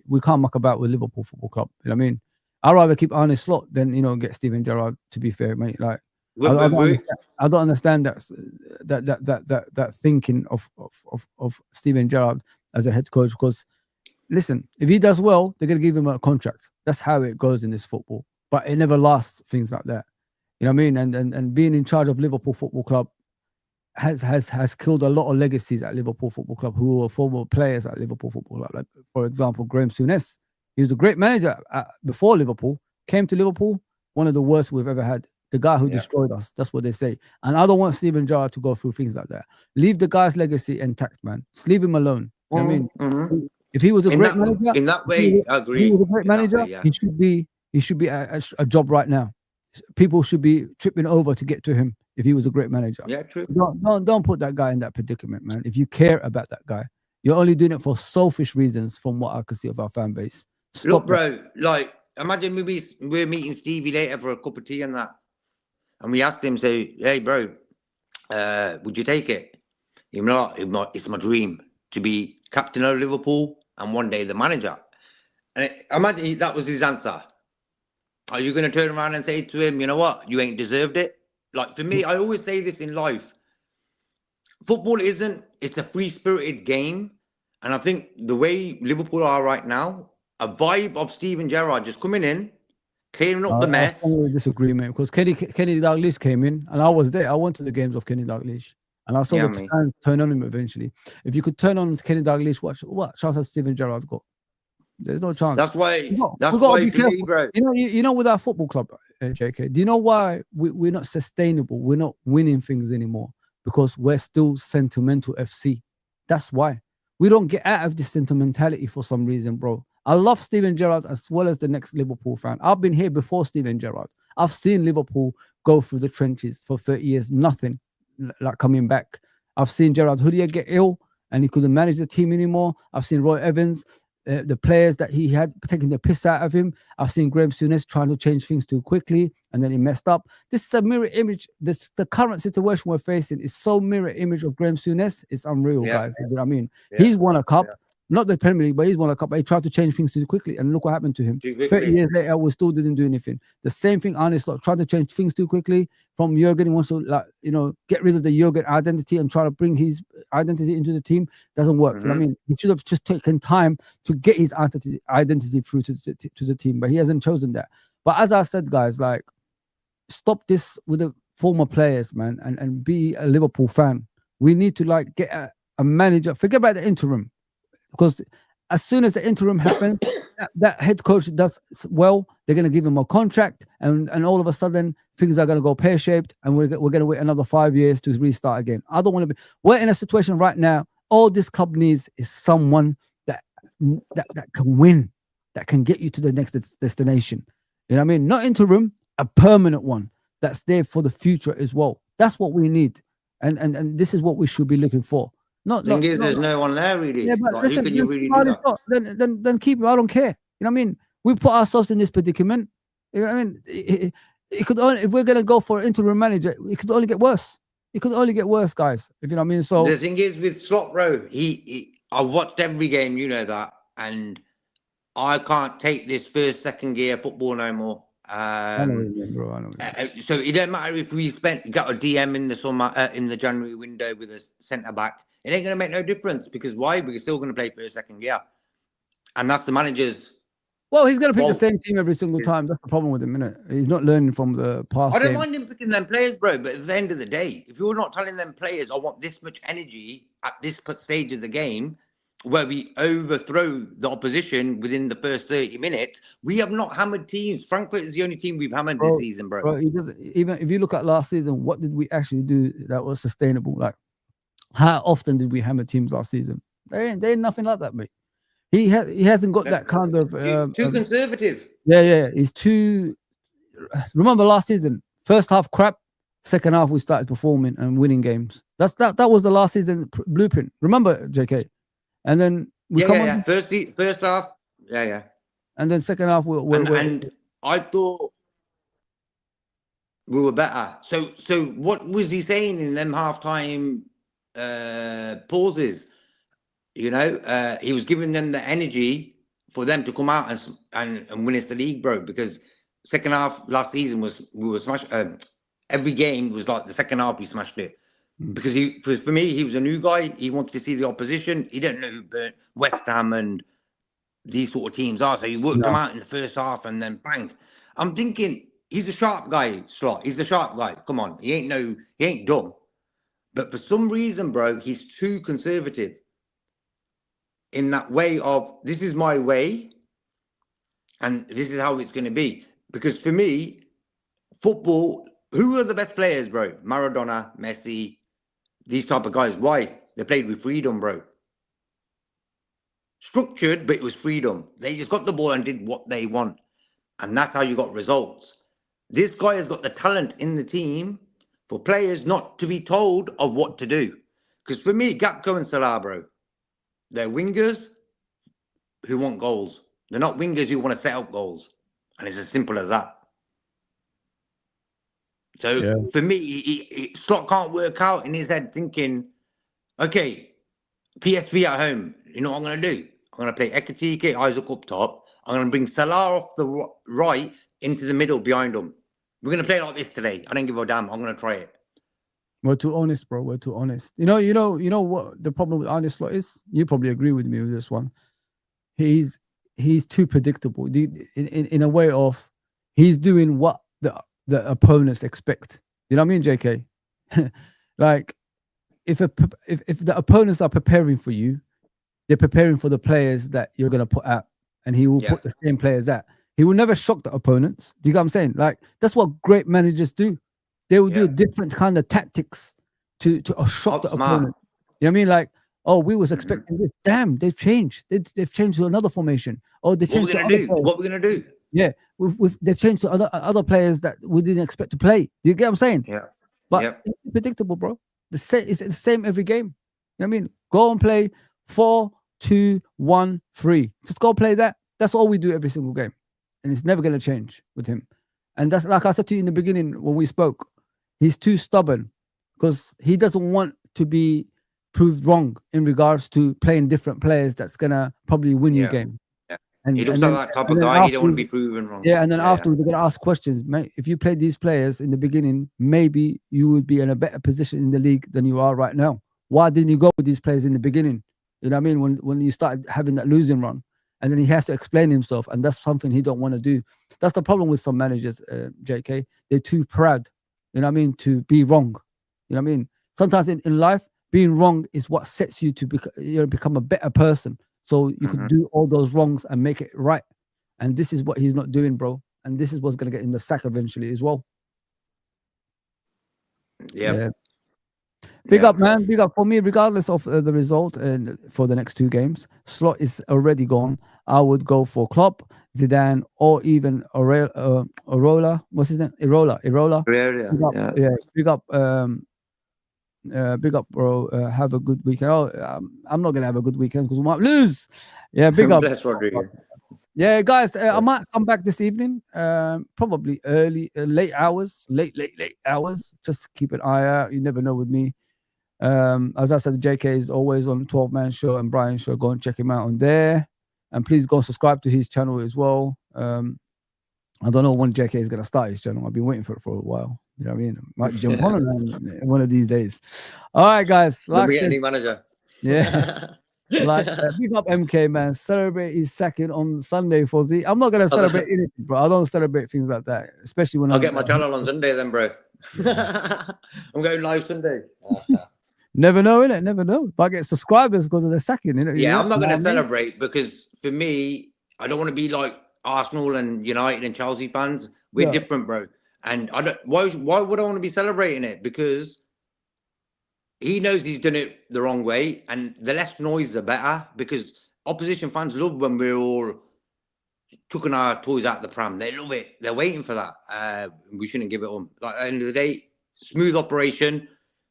We can't muck about with Liverpool Football Club. You know what I mean? I'd rather keep Arne Slot than get Steven Gerrard. To be fair, mate. Like I don't understand that thinking of Steven Gerrard as a head coach. Because listen, if he does well, they're gonna give him a contract. That's how it goes in this football. But it never lasts. Things like that. You know what I mean? And being in charge of Liverpool Football Club has killed a lot of legacies at Liverpool Football Club who were former players at Liverpool Football Club. Like, for example, Graham Souness. He was a great manager before Liverpool. Came to Liverpool, one of the worst we've ever had. The guy who destroyed us. That's what they say. And I don't want Steven Gerrard to go through things like that. Leave the guy's legacy intact, man. Just leave him alone. You know what I mean? If he was a great manager, in that way, I agree. If he was a great manager, he should be at a job right now. People should be tripping over to get to him if he was a great manager. Yeah, true. Don't put that guy in that predicament, man. If you care about that guy, you're only doing it for selfish reasons, from what I can see of our fan base. Look, bro, like imagine we're meeting Stevie later for a cup of tea and that, and we asked him, say, hey, bro, would you take it? It's my dream to be captain of Liverpool and one day the manager. And imagine that was his answer. Are you going to turn around and say to him, you know what, you ain't deserved it? Like, for me, I always say this in life. Football it's a free-spirited game. And I think the way Liverpool are right now, a vibe of Steven Gerrard just coming in, clearing up the mess. I disagree, mate, because Kenny Dalglish came in, and I was there. I went to the games of Kenny Dalglish, and I saw the fans turn on him eventually. If you could turn on Kenny Dalglish, what chance has Steven Gerrard got? There's no chance. That's why. That's why, bro. You know, with our football club, JK. Do you know why we're not sustainable? We're not winning things anymore because we're still sentimental FC. That's why we don't get out of this sentimentality for some reason, bro. I love Steven Gerrard as well as the next Liverpool fan. I've been here before Steven Gerrard. I've seen Liverpool go through the trenches for 30 years, nothing like coming back. I've seen Gerard Houllier get ill and he couldn't manage the team anymore. I've seen Roy Evans, the players that he had taking the piss out of him. I've seen Graham Souness trying to change things too quickly and then he messed up. This is a mirror image. The current situation we're facing is so mirror image of Graham Souness. It's unreal, guys. You know what I mean? He's won a cup. Not the Premier League, but he's won a cup. But he tried to change things too quickly, and look what happened to him. 30 years later, we still didn't do anything. The same thing, Arne Slot tried to change things too quickly. From Jurgen, he wants to get rid of the Jurgen identity and try to bring his identity into the team. Doesn't work. You know what I mean? He should have just taken time to get his identity through to the team, but he hasn't chosen that. But as I said, guys, like, stop this with the former players, man, and be a Liverpool fan. We need to get a manager. Forget about the interim. Because as soon as the interim happens, that head coach does well, they're going to give him a contract, and all of a sudden things are going to go pear-shaped, and we're going to wait another 5 years to restart again. I don't want to be. We're in a situation right now. All this club needs is someone that can win, that can get you to the next destination. You know what I mean? Not interim, a permanent one. that's there for the future as well. That's what we need, and this is what we should be looking for. Thing is, there's no one there really. Yeah, but Like, listen, who can you really do that? then keep it. I don't care. You know what I mean? We put ourselves in this predicament. You know what I mean? It could only, if we're gonna go for an interim manager, it could only get worse. It could only get worse, guys. If you know what I mean. So the thing is with Slot, bro, I watched every game, you know that, and I can't take this first, second gear football no more. I know what you mean, bro. I know what you mean. So it don't matter if we got a DM in the summer, in the January window with a centre back. It ain't gonna make no difference because why? We're still gonna play first, second gear, and that's the manager's. Well, he's gonna pick the same team every single time. That's the problem with him, innit? He's not learning from the past. I don't mind him picking them players, bro. But at the end of the day, if you're not telling them players, I want this much energy at this stage of the game, where we overthrow the opposition within the first 30 minutes, we have not hammered teams. Frankfurt is the only team we've hammered this season, bro. He doesn't, even if you look at last season, what did we actually do that was sustainable? Like, how often did we hammer teams last season? They ain't nothing like that, mate. He hasn't got that kind of too conservative. Yeah. He's too. Remember last season, first half crap, second half we started performing and winning games. That was the last season blueprint. Remember, JK? And then we First half, yeah. And then second half, and I thought we were better. So what was he saying in them halftime pauses? You know, he was giving them the energy for them to come out and win us the league, bro. Because second half last season we were smashed. Every game was like the second half we smashed it. Because for me, he was a new guy. He wanted to see the opposition. He didn't know who West Ham and these sort of teams are. So he worked them out in the first half and then bang. I'm thinking he's a sharp guy, Slot. He's the sharp guy. Come on, he ain't dumb. But for some reason, bro, he's too conservative. In that way of, this is my way, and this is how it's going to be. Because for me, football, who are the best players, bro? Maradona, Messi, these type of guys. Why? They played with freedom, bro. Structured, but it was freedom. They just got the ball and did what they want. And that's how you got results. This guy has got the talent in the team for players not to be told of what to do. Because for me, Gakpo and Salah, bro, they're wingers who want goals. They're not wingers who want to set up goals. And it's as simple as that. So for me, Slot can't work out in his head thinking, okay, PSV at home, you know what I'm going to do? I'm going to play Ekitike, Isaac up top. I'm going to bring Salah off the right into the middle behind him. We're going to play like this today. I don't give a damn. I'm going to try it. We're too honest, bro. We're too honest. You know what the problem with Arne Slot is? You probably agree with me with this one. He's too predictable. In a way of he's doing what the opponents expect. You know what I mean, JK? Like if the opponents are preparing for you, they're preparing for the players that you're gonna put out, and he will put the same players out. He will never shock the opponents. Do you get what I'm saying? Like that's what great managers do. They will do different kind of tactics to shock the opponent. You know what I mean? Like, oh, we was expecting this. Damn, they've changed. They've changed to another formation. Oh, they changed. What we're gonna do? Yeah, they've changed to other players that we didn't expect to play. Do you get what I'm saying? Yeah. But it's predictable, bro. It's the same every game. You know what I mean? Go and play 4-2-1-3. Just go play that. That's all we do every single game, and it's never gonna change with him. And that's like I said to you in the beginning when we spoke. He's too stubborn because he doesn't want to be proved wrong in regards to playing different players. That's gonna probably win you game. Yeah. And he looks like that type of guy. He don't want to be proven wrong. Yeah, and then afterwards they're gonna ask questions. Mate, if you played these players in the beginning, maybe you would be in a better position in the league than you are right now. Why didn't you go with these players in the beginning? You know what I mean? When you started having that losing run, and then he has to explain himself, and that's something he don't want to do. That's the problem with some managers, JK. They're too proud. You know what I mean? To be wrong. You know what I mean? Sometimes in life, being wrong is what sets you to become a better person. So you could do all those wrongs and make it right. And this is what he's not doing, bro. And this is what's going to get him the sack eventually as well. Yeah. Big up, man. Big up for me, regardless of the result and for the next 2 games. Slot is already gone. I would go for Klopp, Zidane, or even Arola. What's his name? Irola. Big up, yeah. Big up, bro. Have a good weekend. I'm not gonna have a good weekend because we might lose. Yeah, big up. Bless Rodrigo. Yeah, guys, I might come back this evening. Probably late hours. Just keep an eye out. You never know with me. As I said, JK is always on 12-Man Show and Brian Show. Go and check him out on there. And please go subscribe to his channel as well. I don't know when JK is going to start his channel. I've been waiting for it for a while. You know what I mean? Might jump on one of these days. All right, guys. Like, get a new manager. Yeah. Like, big up MK, man. Celebrate his second on Sunday, Fozzy. I'm not going to celebrate anything, bro. I don't celebrate things like that, especially when I'll get my channel on Sunday then, bro. I'm going live Sunday. Never know, innit? Never know. But I get subscribers because of the second, innit? Yeah, I'm not going to celebrate because for me, I don't want to be like Arsenal and United and Chelsea fans. We're different, bro. And I don't. Why would I want to be celebrating it? Because he knows he's done it the wrong way, and the less noise, the better. Because opposition fans love when we're all chucking our toys out the pram. They love it. They're waiting for that. We shouldn't give it on. Like, at the end of the day, smooth operation.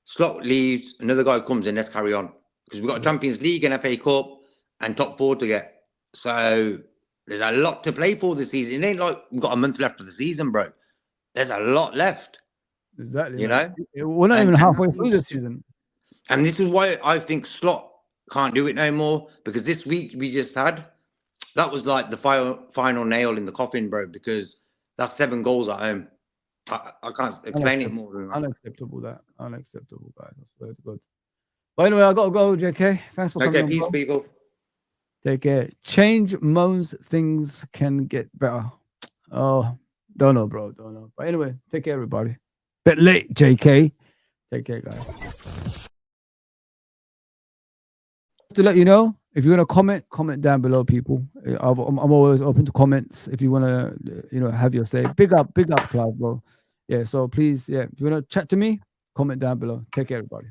Slot leaves, another guy comes in, let's carry on. Because we've got a Champions League and FA Cup and top 4 to get. So there's a lot to play for this season. It ain't like we've got a month left of the season, bro. There's a lot left. Exactly. You know? We're not even halfway through the season. And this is why I think Slot can't do it no more. Because this week we just had, that was like the final nail in the coffin, bro. Because that's 7 goals at home. I can't explain it more than that. Unacceptable, guys. That's very good. But anyway, I got to go, JK. Thanks for coming on, peace, people. Take care. Change moans, things can get better. Oh, don't know, bro. Don't know. But anyway, take care, everybody. Bit late, JK. Take care, guys. To let you know, if you want to comment down below, people. I'm always open to comments. If you want to, have your say. Big up, Clive, bro. Yeah. So please, if you want to chat to me, comment down below. Take care, everybody.